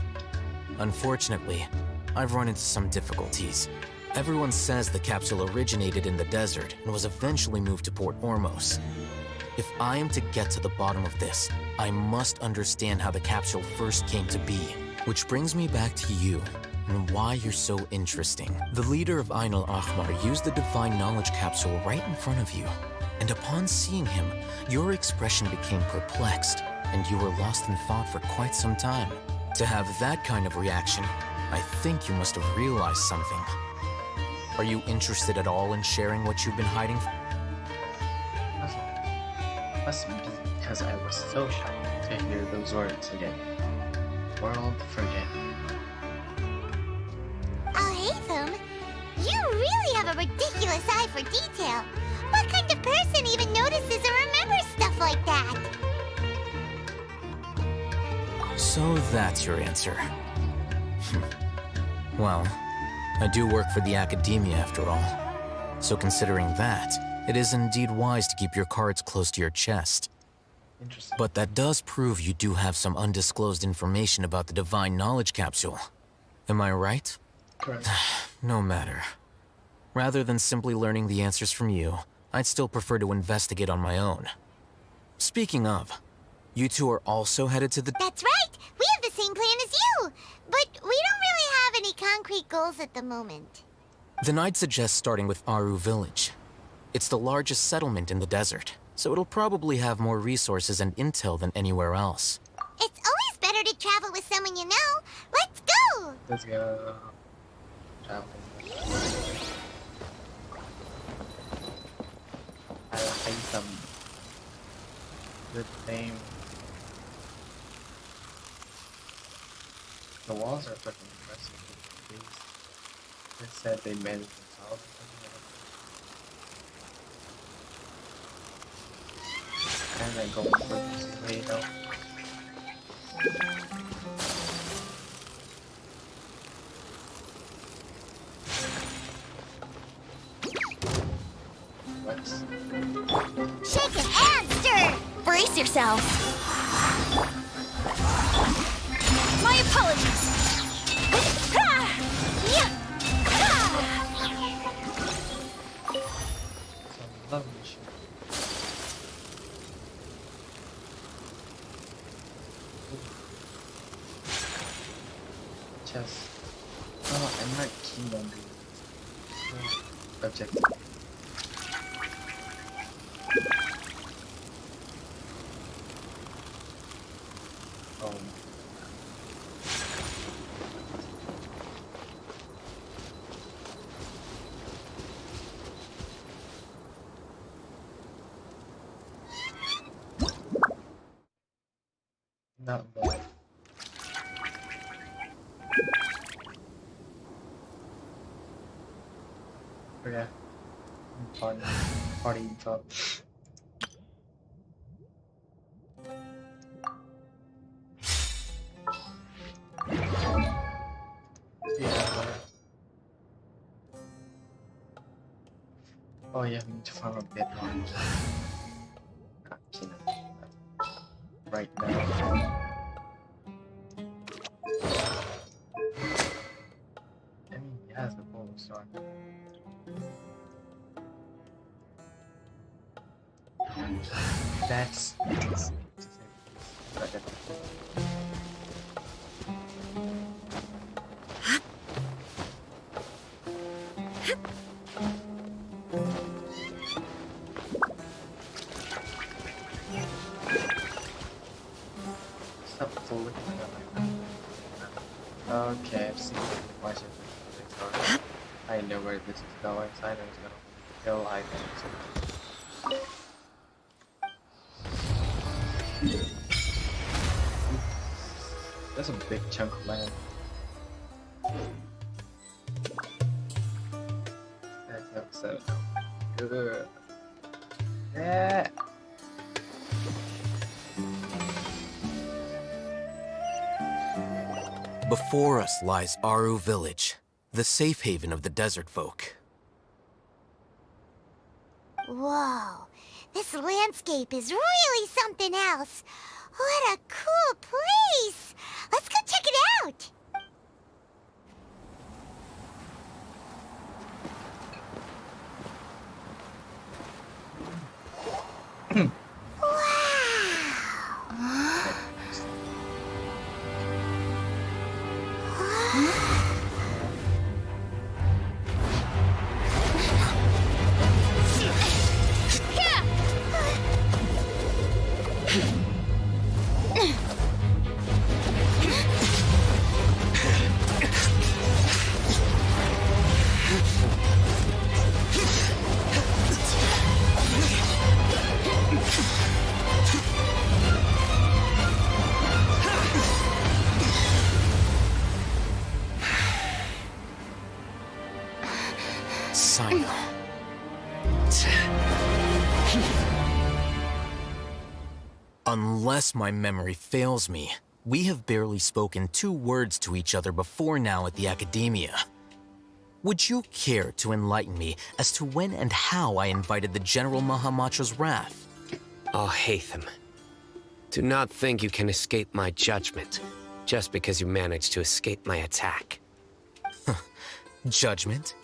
Speaker 15: Unfortunately, I've run into some difficulties. Everyone says the capsule originated in the desert and was eventually moved to Port Ormos. If I am to get to the bottom of this, I must understand how the capsule first came to be. Which brings me back to you, and why you're so interesting. The leader of Ain al-Ahmar used the Divine Knowledge Capsule right in front of you. And upon seeing him, your expression became perplexed, and you were lost in thought for quite some time. To have that kind of reaction, I think you must have realized something. Are you interested at all in sharing what you've been hiding?
Speaker 1: Must be because I was so shocked to hear those words again. World forget.
Speaker 5: Alhaitham, you really have a ridiculous eye for detail. What kind of person even notices or remembers stuff like that?
Speaker 15: So that's your answer. Well, I do work for the Academia after all. So considering that, it is indeed wise to keep your cards close to your chest.
Speaker 1: Interesting.
Speaker 15: But that does prove you do have some undisclosed information about the Divine Knowledge Capsule. Am I right?
Speaker 1: Correct.
Speaker 15: No matter. Rather than simply learning the answers from you, I'd still prefer to investigate on my own. Speaking of, you two are also headed to the—
Speaker 5: That's right! We have the same plan as you! But we don't really have any concrete goals at the moment.
Speaker 15: Then I'd suggest starting with Aru Village. It's the largest settlement in the desert, so it'll probably have more resources and intel than anywhere else.
Speaker 5: It's always better to travel with someone you know. Let's go!
Speaker 1: Let's go. Travel. I think some good name. The walls are fucking impressive. They said they made it themselves. And then going for this, you know. What?
Speaker 5: Shake it and stir!
Speaker 10: Brace yourself. My apologies.
Speaker 1: Some lovely shit. Chess. Oh, I'm not keen on the objective. Oh. Not more. Oh yeah. Party info. Oh yeah, we need to farm a bit more. Not keen on that right now. I mean, he has the full sword. That's stop fooling. Okay, I've seen much of this. I know where this is going, so I know it's gonna kill items. That's a big chunk of land. Level 7. Good. Yeah.
Speaker 15: Before us lies Aru Village, the safe haven of the desert folk.
Speaker 5: Whoa, this landscape is really something else. What a cool place! Let's go check it out!
Speaker 15: Sino. Unless my memory fails me, we have barely spoken 2 words to each other before now at the Academia. Would you care to enlighten me as to when and how I invited the General Mahamatra's wrath?
Speaker 16: Oh, Hatham. Do not think you can escape my judgment, just because you managed to escape my attack.
Speaker 15: Judgment?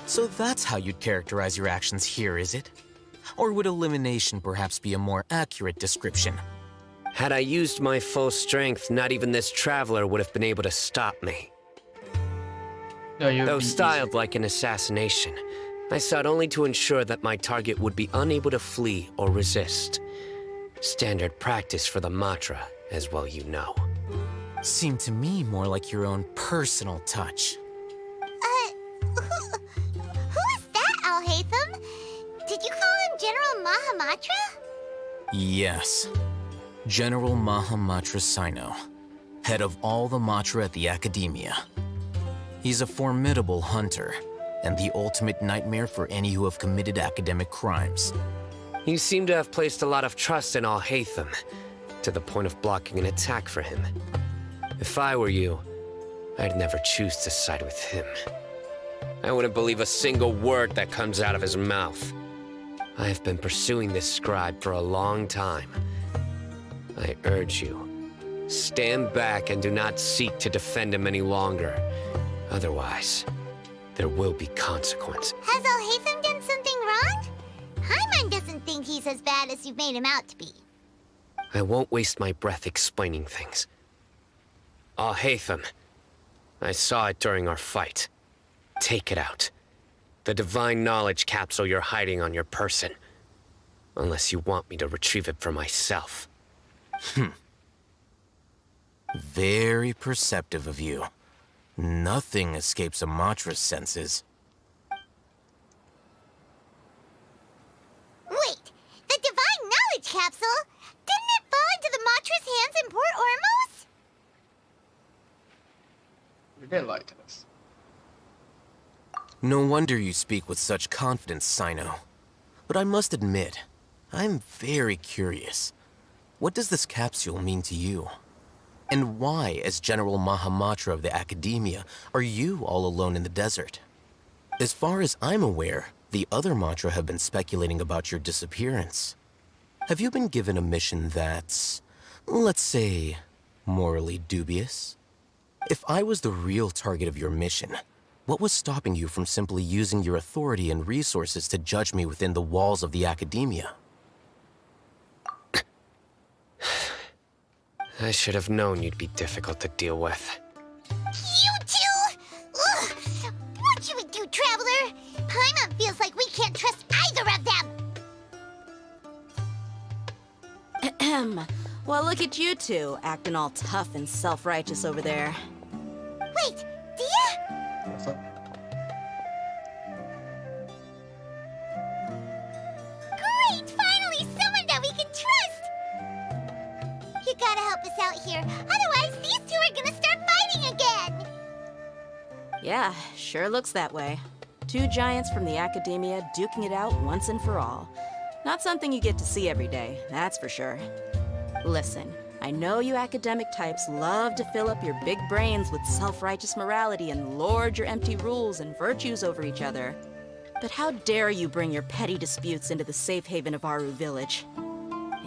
Speaker 15: So that's how you'd characterize your actions here, is it? Or would elimination perhaps be a more accurate description?
Speaker 16: Had I used my full strength, not even this traveler would have been able to stop me.
Speaker 1: No,
Speaker 16: though styled like an assassination, I sought only to ensure that my target would be unable to flee or resist. Standard practice for the Matra, as well you know.
Speaker 15: Seemed to me more like your own personal touch.
Speaker 5: Who is that, Al-Haytham? Did you call him General Mahamatra?
Speaker 15: Yes. General Mahamatra Sino, head of all the Matra at the Academia. He's a formidable hunter, and the ultimate nightmare for any who have committed academic crimes.
Speaker 16: You seem to have placed a lot of trust in Al-Haytham, to the point of blocking an attack for him. If I were you, I'd never choose to side with him. I wouldn't believe a single word that comes out of his mouth. I have been pursuing this scribe for a long time. I urge you, stand back and do not seek to defend him any longer. Otherwise, there will be consequence.
Speaker 5: Has Al-Haytham done something wrong? Hyman doesn't think he's as bad as you've made him out to be.
Speaker 16: I won't waste my breath explaining things. Al-Haytham, I saw it during our fight. Take it out. The divine knowledge capsule you're hiding on your person. Unless you want me to retrieve it for myself.
Speaker 15: Very perceptive of you. Nothing escapes a Matra's senses.
Speaker 5: Wait, the divine knowledge capsule? Didn't it fall into the Matra's hands in Port Ormos?
Speaker 1: You're gonna lie to us.
Speaker 15: No wonder you speak with such confidence, Sino. But I must admit, I'm very curious. What does this capsule mean to you? And why, as General Mahamatra of the Academia, are you all alone in the desert? As far as I'm aware, the other Matra have been speculating about your disappearance. Have you been given a mission that's, let's say, morally dubious? If I was the real target of your mission, what was stopping you from simply using your authority and resources to judge me within the walls of the Academia?
Speaker 16: I should have known you'd be difficult to deal with.
Speaker 5: You two? Ugh! What you would do, Traveler? Paimon feels like we can't trust either of them!
Speaker 17: Ahem. Well, look at you two, acting all tough and self-righteous over there.
Speaker 5: Wait, Dia?
Speaker 1: What's up?
Speaker 5: Great! Finally, someone that we can trust! You gotta help us out here. Otherwise, these two are
Speaker 17: Yeah, sure looks that way. Two giants from the academia duking it out once and for all. Not something you get to see every day, that's for sure. Listen, I know you academic types love to fill up your big brains with self-righteous morality and lord your empty rules and virtues over each other. But how dare you bring your petty disputes into the safe haven of Aru Village?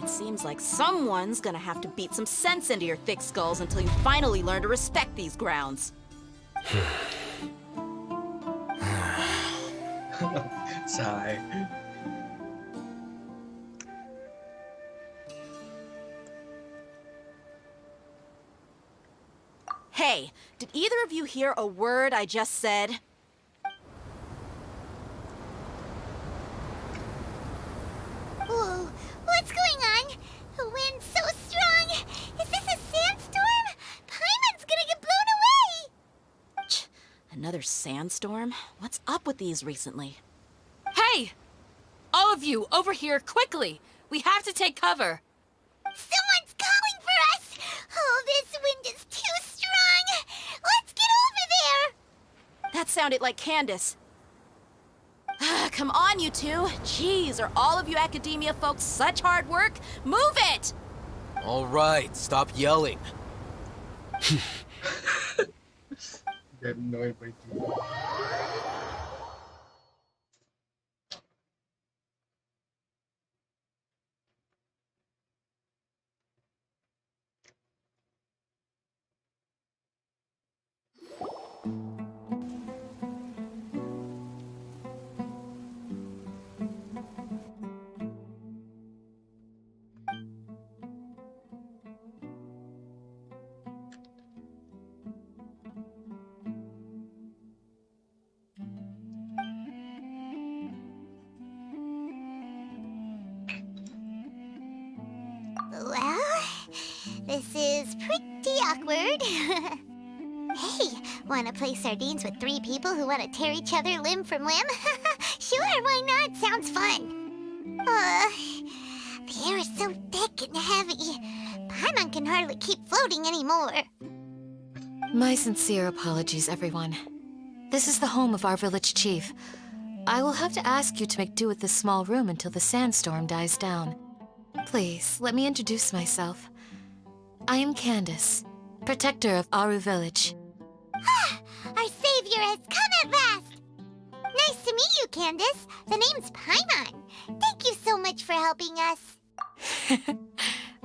Speaker 17: It seems like someone's gonna have to beat some sense into your thick skulls until you finally learn to respect these grounds.
Speaker 1: Sigh.
Speaker 17: Hey, did either of you hear a word I just said?
Speaker 5: Whoa, what's going on? The wind's so strong. Is this a sandstorm? Paimon's gonna get blown away.
Speaker 17: Another sandstorm? What's up with these recently?
Speaker 9: Hey! All of you, over here, quickly! We have to take cover!
Speaker 5: Someone's calling for us! Oh, this wind is too strong! Let's get over there!
Speaker 17: That sounded like Candace. Come on, you two. Jeez, are all of you academia folks such hard work? Move it!
Speaker 15: All right, stop yelling.
Speaker 1: Get annoyed by you.
Speaker 5: Well, this is pretty awkward. Hey, wanna play sardines with three people who wanna tear each other limb from limb? Sure, why not? Sounds fun. The air is so thick and heavy. Paimon can hardly keep floating anymore.
Speaker 10: My sincere apologies, everyone. This is the home of our village chief. I will have to ask you to make do with this small room until the sandstorm dies down. Please, let me introduce myself. I am Candace, protector of Aru Village.
Speaker 5: Our savior has come at last! Nice to meet you, Candace. The name's Paimon. Thank you so much for helping us.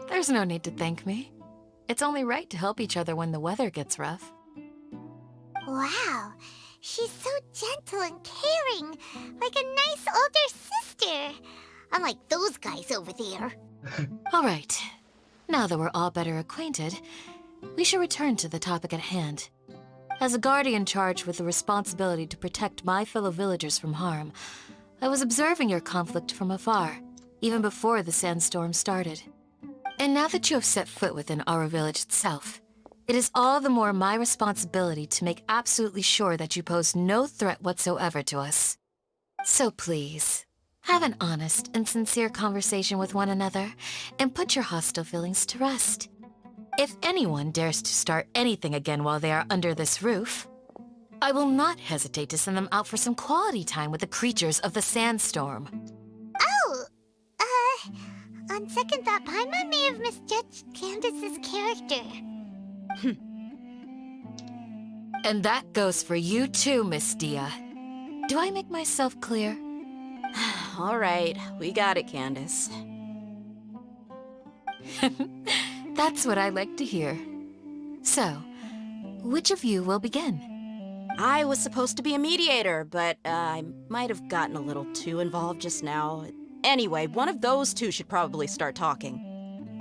Speaker 10: There's no need to thank me. It's only right to help each other when the weather gets rough.
Speaker 5: Wow, she's so gentle and caring, like a nice older sister. Unlike those guys over there.
Speaker 10: All right. Now that we're all better acquainted, we should return to the topic at hand. As a guardian charged with the responsibility to protect my fellow villagers from harm, I was observing your conflict from afar, even before the sandstorm started. And now that you have set foot within our village itself, it is all the more my responsibility to make absolutely sure that you pose no threat whatsoever to us. So please, have an honest and sincere conversation with one another, and put your hostile feelings to rest. If anyone dares to start anything again while they are under this roof, I will not hesitate to send them out for some quality time with the creatures of the sandstorm.
Speaker 5: Oh, on second thought, Paimon may have misjudged Candace's character.
Speaker 10: And that goes for you too, Miss Dia. Do I make myself clear?
Speaker 17: All right, we got it, Candace.
Speaker 10: That's what I like to hear. So, which of you will begin?
Speaker 17: I was supposed to be a mediator, but I might have gotten a little too involved just now. Anyway, one of those two should probably start talking.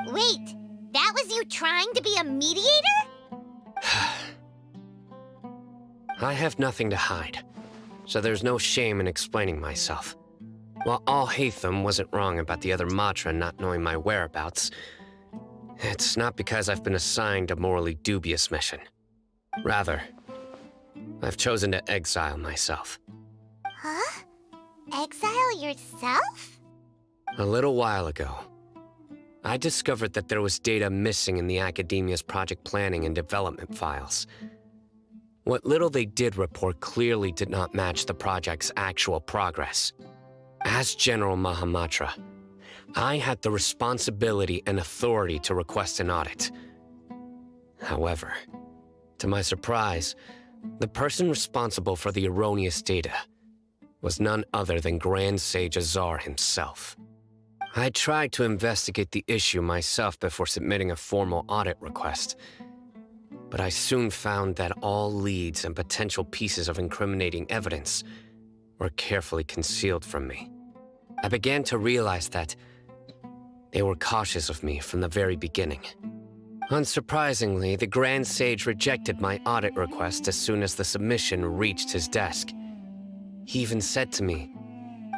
Speaker 5: Wait, that was you trying to be a mediator?
Speaker 16: I have nothing to hide, so there's no shame in explaining myself. While Alhaitham wasn't wrong about the other Matra not knowing my whereabouts, it's not because I've been assigned a morally dubious mission. Rather, I've chosen to exile myself.
Speaker 5: Huh? Exile yourself?
Speaker 16: A little while ago, I discovered that there was data missing in the Academia's project planning and development files. What little they did report clearly did not match the project's actual progress. As General Mahamatra, I had the responsibility and authority to request an audit. However, to my surprise, the person responsible for the erroneous data was none other than Grand Sage Azar himself. I tried to investigate the issue myself before submitting a formal audit request, but I soon found that all leads and potential pieces of incriminating evidence were carefully concealed from me. I began to realize that they were cautious of me from the very beginning. Unsurprisingly, the Grand Sage rejected my audit request as soon as the submission reached his desk. He even said to me,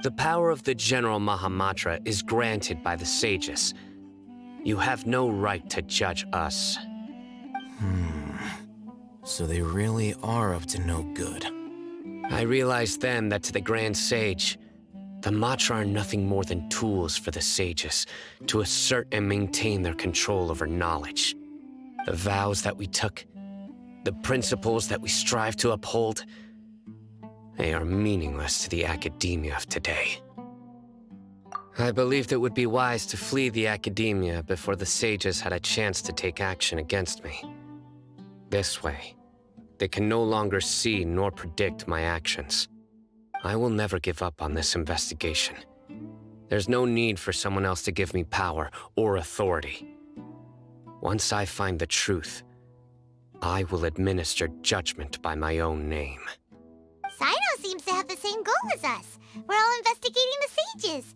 Speaker 16: "The power of the General Mahamatra is granted by the sages. You have no right to judge us."
Speaker 15: So they really are up to no good.
Speaker 16: I realized then that to the Grand Sage, the Matra are nothing more than tools for the sages to assert and maintain their control over knowledge. The vows that we took, the principles that we strive to uphold, they are meaningless to the academia of today. I believed it would be wise to flee the academia before the sages had a chance to take action against me. This way, they can no longer see nor predict my actions. I will never give up on this investigation. There's no need for someone else to give me power or authority. Once I find the truth, I will administer judgment by my own name.
Speaker 5: Sino seems to have the same goal as us. We're all investigating the sages.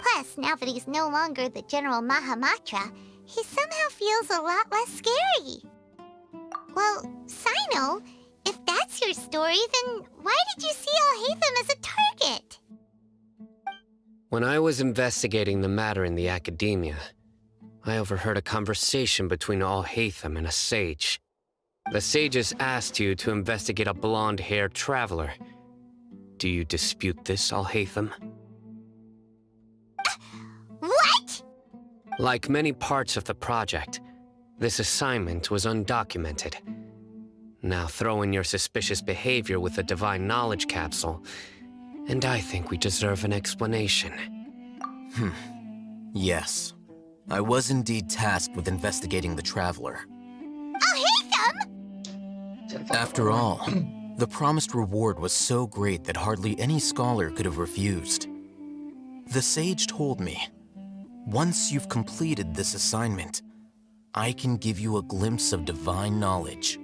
Speaker 5: Plus, now that he's no longer the General Mahamatra, he somehow feels a lot less scary. Well, Sino, if that's your story, then why did you see Alhaitham as a target?
Speaker 16: When I was investigating the matter in the academia, I overheard a conversation between Alhaitham and a sage. The sages asked you to investigate a blonde-haired traveler. Do you dispute this, Alhaitham?
Speaker 5: What?
Speaker 16: Like many parts of the project, this assignment was undocumented. Now throw in your suspicious behavior with the Divine Knowledge Capsule, and I think we deserve an explanation.
Speaker 15: Yes. I was indeed tasked with investigating the Traveler.
Speaker 5: Alhaitham!
Speaker 15: After all, the promised reward was so great that hardly any scholar could have refused. The sage told me, once you've completed this assignment, I can give you a glimpse of divine knowledge.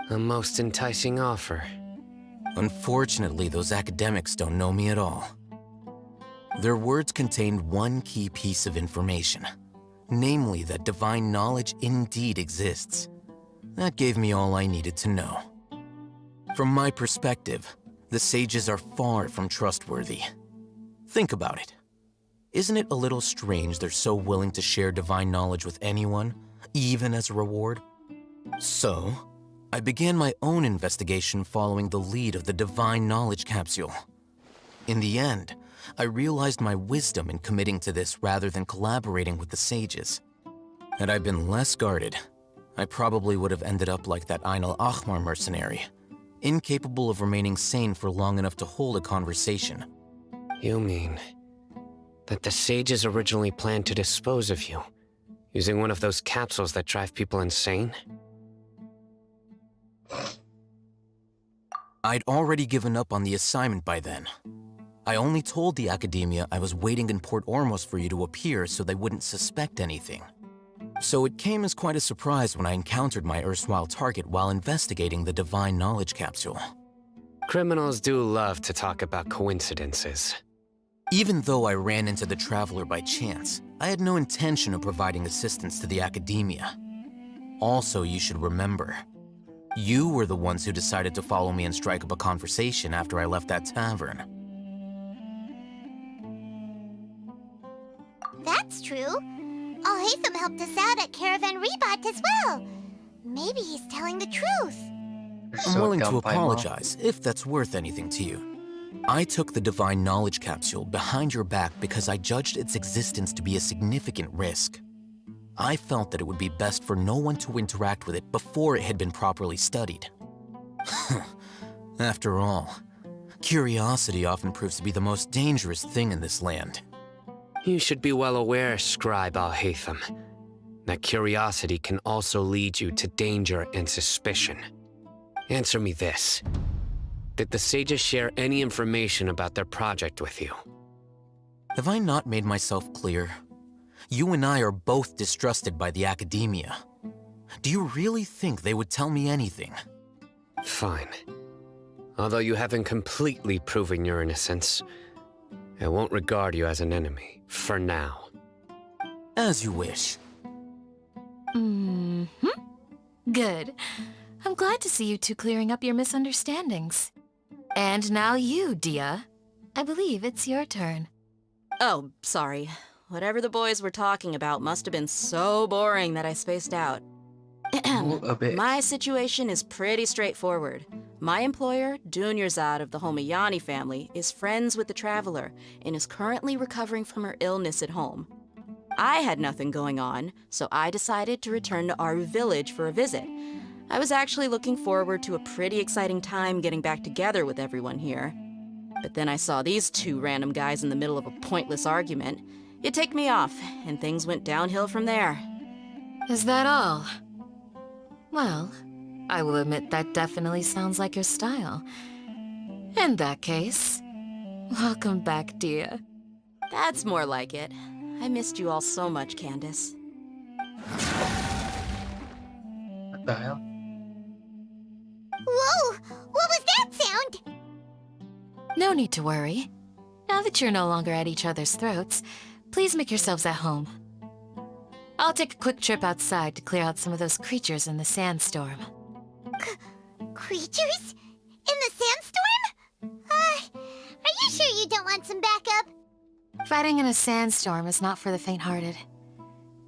Speaker 16: A most enticing offer.
Speaker 15: Unfortunately, those academics don't know me at all. Their words contained one key piece of information, namely that divine knowledge indeed exists. That gave me all I needed to know. From my perspective, the sages are far from trustworthy. Think about it. Isn't it a little strange they're so willing to share divine knowledge with anyone, even as a reward? So, I began my own investigation following the lead of the Divine Knowledge Capsule. In the end, I realized my wisdom in committing to this rather than collaborating with the sages. Had I been less guarded, I probably would have ended up like that Ain al-Ahmar mercenary, incapable of remaining sane for long enough to hold a conversation.
Speaker 16: You mean that the sages originally planned to dispose of you, using one of those capsules that drive people insane?
Speaker 15: I'd already given up on the assignment by then. I only told the academia I was waiting in Port Ormos for you to appear so they wouldn't suspect anything. So it came as quite a surprise when I encountered my erstwhile target while investigating the Divine Knowledge Capsule.
Speaker 16: Criminals do love to talk about coincidences.
Speaker 15: Even though I ran into the Traveler by chance, I had no intention of providing assistance to the academia. Also, you should remember, you were the ones who decided to follow me and strike up a conversation after I left that tavern.
Speaker 5: That's true. Alhaitham helped us out at Caravan Rebat as well. Maybe he's telling the truth.
Speaker 15: I'm willing to apologize, if that's worth anything to you. I took the Divine Knowledge Capsule behind your back because I judged its existence to be a significant risk. I felt that it would be best for no one to interact with it before it had been properly studied. After all, curiosity often proves to be the most dangerous thing in this land.
Speaker 16: You should be well aware, Scribe Al-Haytham, that curiosity can also lead you to danger and suspicion. Answer me this. Did the sages share any information about their project with you?
Speaker 15: Have I not made myself clear? You and I are both distrusted by the academia. Do you really think they would tell me anything?
Speaker 16: Fine. Although you haven't completely proven your innocence, I won't regard you as an enemy, for now.
Speaker 15: As you wish.
Speaker 9: Good. I'm glad to see you two clearing up your misunderstandings. And now you, Dia. I believe it's your turn.
Speaker 17: Oh, sorry. Whatever the boys were talking about must have been so boring that I spaced out.
Speaker 1: A bit.
Speaker 17: My situation is pretty straightforward. My employer, Dunyarzad of the Homayani family, is friends with the Traveler and is currently recovering from her illness at home. I had nothing going on, so I decided to return to Aru village for a visit. I was actually looking forward to a pretty exciting time getting back together with everyone here. But then I saw these two random guys in the middle of a pointless argument. It ticked me off, and things went downhill from there.
Speaker 9: Is that all? Well, I will admit that definitely sounds like your style. In that case, welcome back, Dia.
Speaker 17: That's more like it. I missed you all so much, Candace.
Speaker 1: What the hell?
Speaker 5: Whoa! What was that sound?
Speaker 9: No need to worry. Now that you're no longer at each other's throats, please make yourselves at home. I'll take a quick trip outside to clear out some of those creatures in the sandstorm.
Speaker 5: Creatures? In the sandstorm? Are you sure you don't want some backup?
Speaker 9: Fighting in a sandstorm is not for the faint-hearted.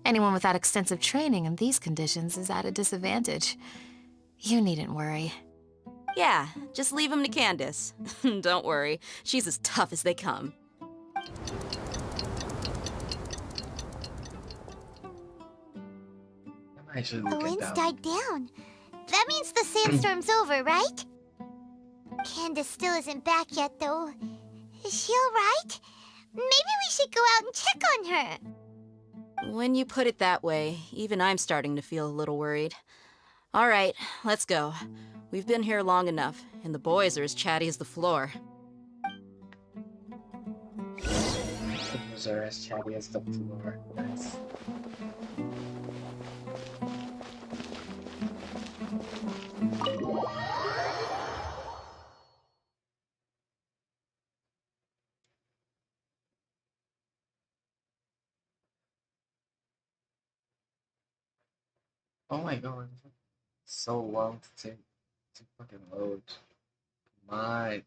Speaker 9: Anyone without extensive training in these conditions is at a disadvantage. You needn't worry.
Speaker 17: Yeah, just leave him to Candace. Don't worry, she's as tough as they come.
Speaker 5: The winds died down. That means the sandstorm's over, right? Candace still isn't back yet, though. Is she alright? Maybe we should go out and check on her.
Speaker 17: When you put it that way, even I'm starting to feel a little worried. All right, let's go. We've been here long enough, and the boys are as chatty as the floor.
Speaker 1: The boys are as chatty as the floor. Nice. Oh my god, so long to fucking load. My.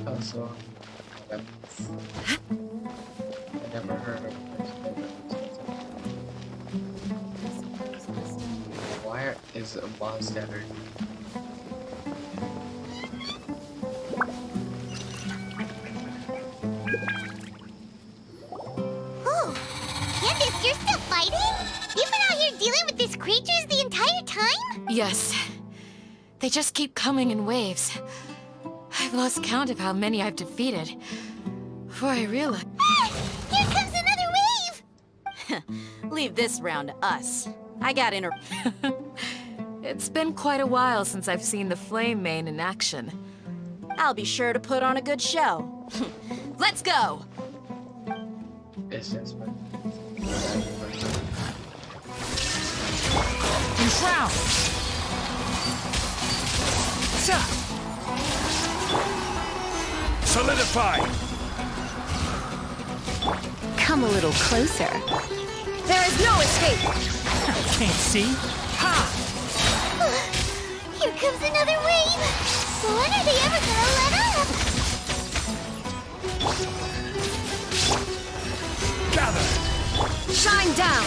Speaker 1: Also, weapons. I never heard of why is a monster?
Speaker 5: Oh, Candace, you're still fighting? You've been out here dealing with these creatures the entire time?
Speaker 9: Yes. They just keep coming in waves. I've lost count of how many I've defeated. Before I realize...
Speaker 5: Ah! Here comes another wave!
Speaker 17: Leave this round to us. I got inter...
Speaker 9: It's been quite a while since I've seen the Flame Mane in action.
Speaker 17: I'll be sure to put on a good show. Let's go!
Speaker 1: It's just my...
Speaker 14: Enshroud!
Speaker 12: Solidify!
Speaker 10: Come a little closer. There is no escape!
Speaker 14: Can't see? Ha!
Speaker 5: Here comes another wave! When are they ever gonna let up?
Speaker 12: Gather!
Speaker 10: Shine down!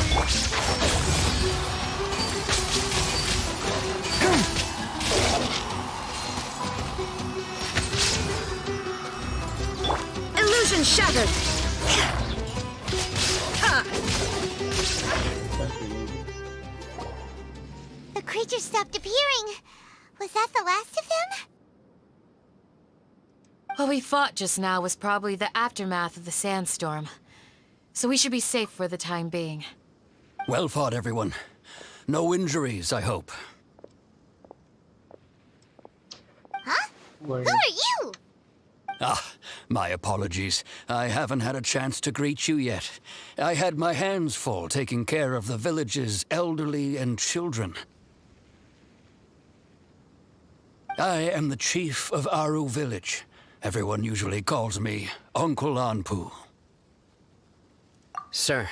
Speaker 10: Illusion shattered!
Speaker 5: The creature stopped appearing. Was that the last of them?
Speaker 9: What we fought just now was probably the aftermath of the sandstorm. So we should be safe for the time being.
Speaker 18: Well fought, everyone. No injuries, I hope.
Speaker 5: Huh? Who are you?
Speaker 18: Ah, my apologies. I haven't had a chance to greet you yet. I had my hands full taking care of the village's elderly and children. I am the chief of Aru Village. Everyone usually calls me Uncle Anpu.
Speaker 16: Sir,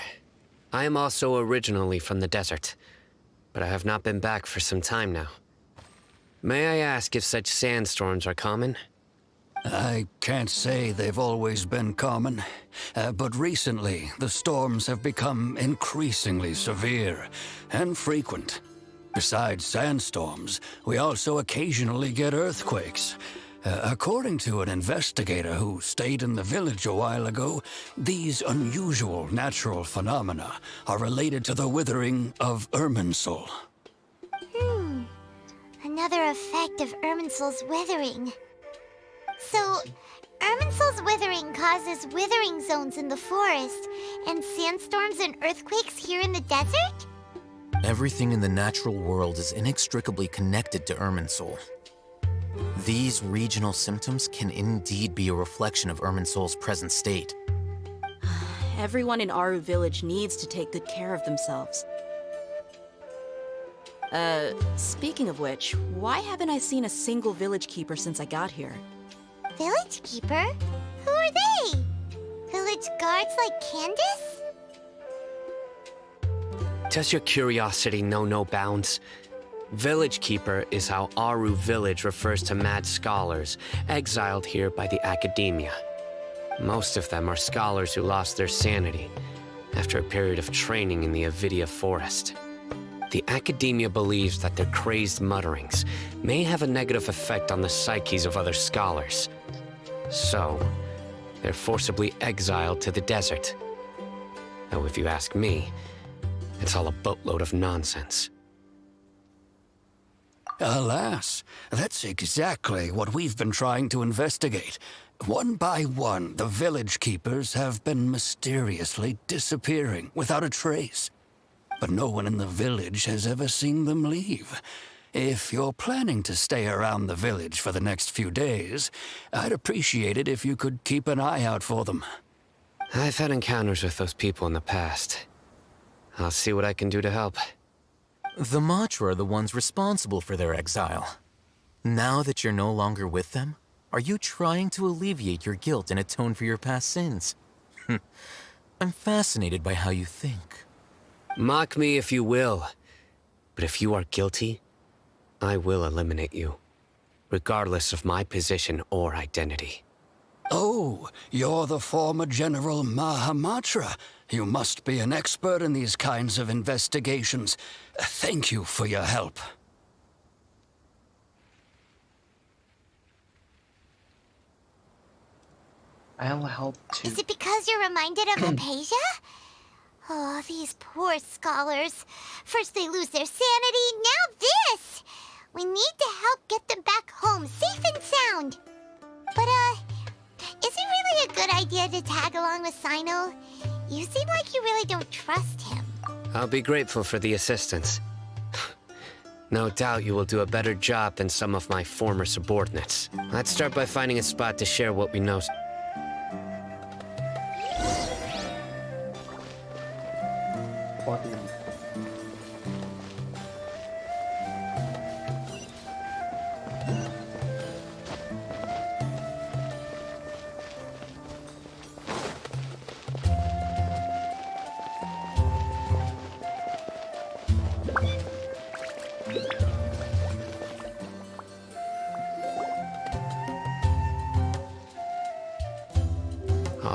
Speaker 16: I am also originally from the desert, but I have not been back for some time now. May I ask if such sandstorms are common?
Speaker 18: I can't say they've always been common, but recently the storms have become increasingly severe and frequent. Besides sandstorms, we also occasionally get earthquakes. According to an investigator who stayed in the village a while ago, these unusual natural phenomena are related to the withering of Irminsul.
Speaker 5: Another effect of Irminsul's withering. So, Irminsul's withering causes withering zones in the forest, and sandstorms and earthquakes here in the desert?
Speaker 15: Everything in the natural world is inextricably connected to Irminsul. These regional symptoms can indeed be a reflection of Irminsul's present state.
Speaker 17: Everyone in Aru Village needs to take good care of themselves. Speaking of which, why haven't I seen a single village keeper since I got here?
Speaker 5: Village keeper? Who are they? Village guards like Candace?
Speaker 16: Does your curiosity know no bounds? Village Keeper is how Aru Village refers to mad scholars exiled here by the Academia. Most of them are scholars who lost their sanity after a period of training in the Avidia Forest. The Academia believes that their crazed mutterings may have a negative effect on the psyches of other scholars. So, they're forcibly exiled to the desert. Though if you ask me, it's all a boatload of nonsense.
Speaker 18: Alas, that's exactly what we've been trying to investigate. One by one, the village keepers have been mysteriously disappearing without a trace. But no one in the village has ever seen them leave. If you're planning to stay around the village for the next few days, I'd appreciate it if you could keep an eye out for them.
Speaker 16: I've had encounters with those people in the past. I'll see what I can do to help.
Speaker 15: The Matra are the ones responsible for their exile. Now that you're no longer with them, are you trying to alleviate your guilt and atone for your past sins? I'm fascinated by how you think.
Speaker 16: Mock me if you will, but if you are guilty, I will eliminate you, regardless of my position or identity.
Speaker 18: Oh, you're the former General Mahamatra. You must be an expert in these kinds of investigations. Thank you for your help.
Speaker 1: I'll help too.
Speaker 5: Is it because you're reminded of Apasia? Oh, these poor scholars. First they lose their sanity, now this! We need to help get them back home, safe and sound. But, is it really a good idea to tag along with Sino? You seem like you really don't trust him.
Speaker 16: I'll be grateful for the assistance. No doubt you will do a better job than some of my former subordinates. Let's start by finding a spot to share what we know.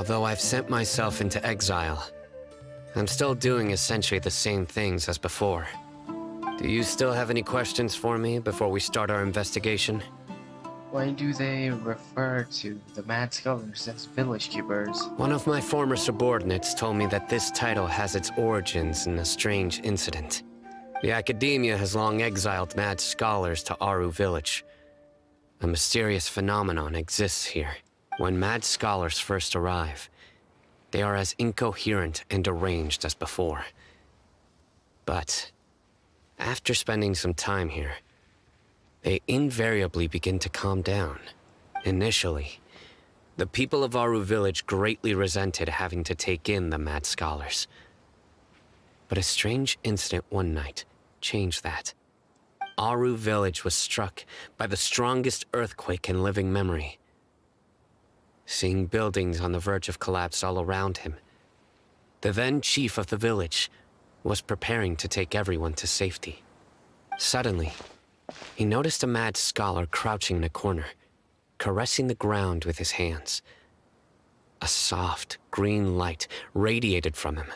Speaker 16: Although I've sent myself into exile, I'm still doing essentially the same things as before. Do you still have any questions for me before we start our investigation?
Speaker 1: Why do they refer to the Mad Scholars as village keepers?
Speaker 16: One of my former subordinates told me that this title has its origins in a strange incident. The Academia has long exiled Mad Scholars to Aru Village. A mysterious phenomenon exists here. When Mad Scholars first arrive, they are as incoherent and deranged as before. But after spending some time here, they invariably begin to calm down. Initially, the people of Aru Village greatly resented having to take in the Mad Scholars. But a strange incident one night changed that. Aru Village was struck by the strongest earthquake in living memory. Seeing buildings on the verge of collapse all around him, the then chief of the village was preparing to take everyone to safety. Suddenly, he noticed a Mad Scholar crouching in a corner, caressing the ground with his hands. A soft, green light radiated from him,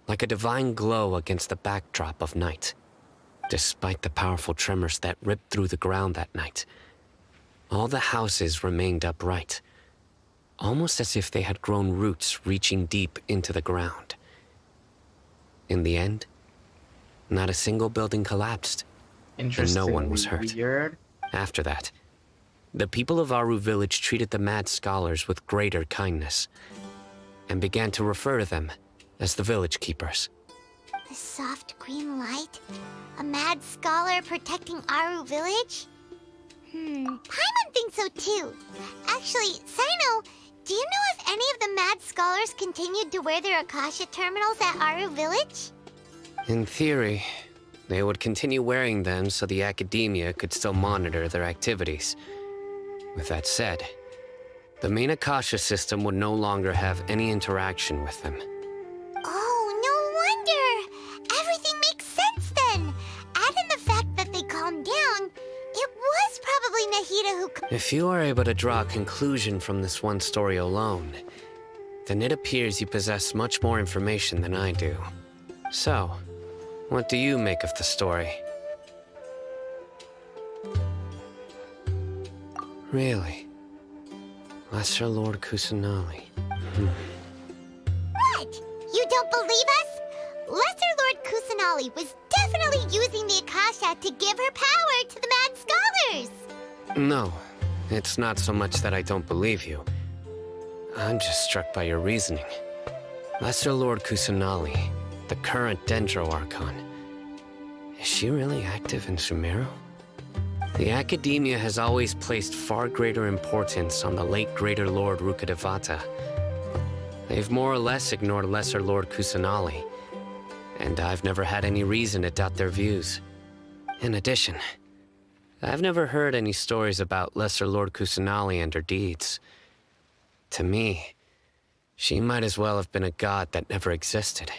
Speaker 16: like a divine glow against the backdrop of night. Despite the powerful tremors that ripped through the ground that night, all the houses remained upright, almost as if they had grown roots reaching deep into the ground. In the end, not a single building collapsed, and no one was hurt.
Speaker 1: Weird.
Speaker 16: After that, the people of Aru Village treated the Mad Scholars with greater kindness, and began to refer to them as the Village Keepers.
Speaker 5: The soft green light? A Mad Scholar protecting Aru Village? Paimon thinks so too. Actually, Sino, do you know if any of the Mad Scholars continued to wear their Akasha terminals at Aru Village?
Speaker 16: In theory, they would continue wearing them so the Academia could still monitor their activities. With that said, the main Akasha system would no longer have any interaction with them.
Speaker 5: Oh, no wonder! Everything makes sense then! Add in the fact that they calmed down, it was probably Nahida who...
Speaker 16: If you are able to draw a conclusion from this one story alone, then it appears you possess much more information than I do. So, what do you make of the story? Really? Lesser Lord Kusanali.
Speaker 5: What? You don't believe us? Lesser Lord Kusanali was definitely using the Akasha to give her power to the Mad Scholars!
Speaker 16: No, it's not so much that I don't believe you. I'm just struck by your reasoning. Lesser Lord Kusanali, the current Dendro Archon, is she really active in Sumeru? The Academia has always placed far greater importance on the late Greater Lord Rukkhadevata. They've more or less ignored Lesser Lord Kusanali, and I've never had any reason to doubt their views. In addition, I've never heard any stories about Lesser Lord Kusanali and her deeds. To me, she might as well have been a god that never existed.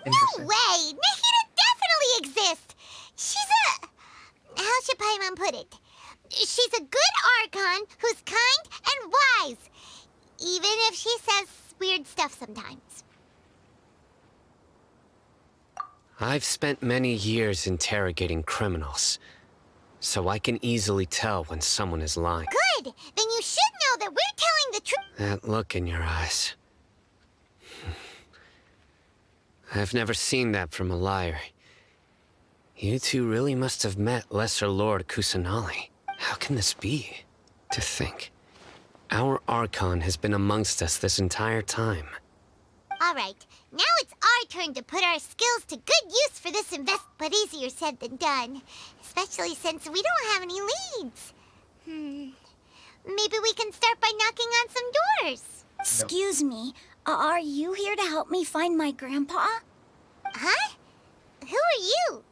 Speaker 5: No way! Nahida definitely exists! She's a... How should Paimon put it? She's a good Archon who's kind and wise, even if she says weird stuff sometimes.
Speaker 16: I've spent many years interrogating criminals, so I can easily tell when someone is lying.
Speaker 5: Good! Then you should know that we're telling the truth.
Speaker 16: That look in your eyes. I've never seen that from a liar. You two really must have met Lesser Lord Kusanali. How can this be? To think, our Archon has been amongst us this entire time.
Speaker 5: Alright, now it's our turn to put our skills to good use for this but easier said than done. Especially since we don't have any leads. Maybe we can start by knocking on some doors.
Speaker 19: Excuse me, are you here to help me find my grandpa?
Speaker 5: Huh? Who are you?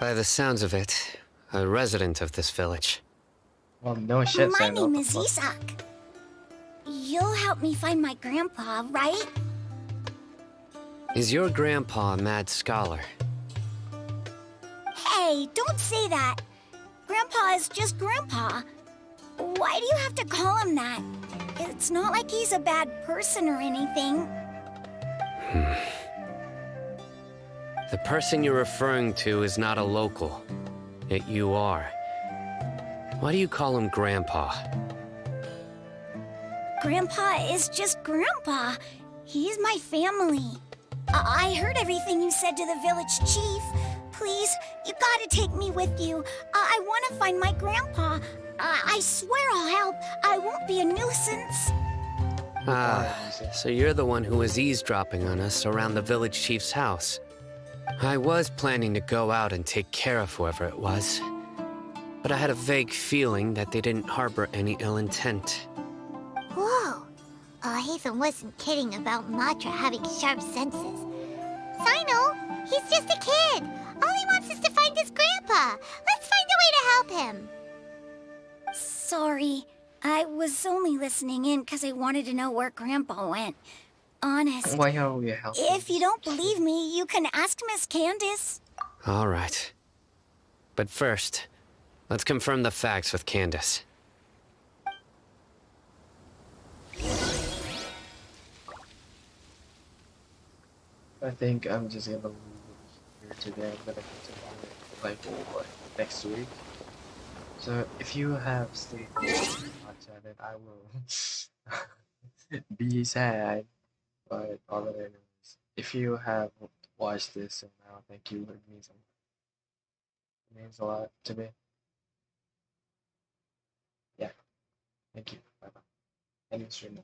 Speaker 16: By the sounds of it, a resident of this village.
Speaker 1: Well, no shit,
Speaker 19: My name is Isak. You'll help me find my grandpa, right?
Speaker 16: Is your grandpa a Mad Scholar?
Speaker 19: Hey, don't say that. Grandpa is just Grandpa. Why do you have to call him that? It's not like he's a bad person or anything.
Speaker 16: The person you're referring to is not a local, yet you are. Why do you call him Grandpa?
Speaker 19: Grandpa is just Grandpa. He's my family. I heard everything you said to the village chief. Please, you gotta take me with you. I want to find my grandpa. I swear I'll help. I won't be a nuisance.
Speaker 16: So you're the one who was eavesdropping on us around the village chief's house. I was planning to go out and take care of whoever it was, but I had a vague feeling that they didn't harbor any ill intent.
Speaker 5: Whoa. Haytham wasn't kidding about Matra having sharp senses. Sino, he's just a kid. All he wants is to find his grandpa. Let's find a way to help him.
Speaker 19: Sorry. I was only listening in because I wanted to know where Grandpa went. Honest.
Speaker 1: Why are we helping?
Speaker 19: If you don't believe me, you can ask Miss Candace.
Speaker 16: All right. But first, let's confirm the facts with Candace.
Speaker 1: I think I'm just gonna leave it here today. I'm gonna continue it like next week. So if you have stayed watch on it, I will be sad. But all that anyways, if you have watched this and now, thank you. It means a lot to me. Yeah, thank you. Bye bye. End the stream.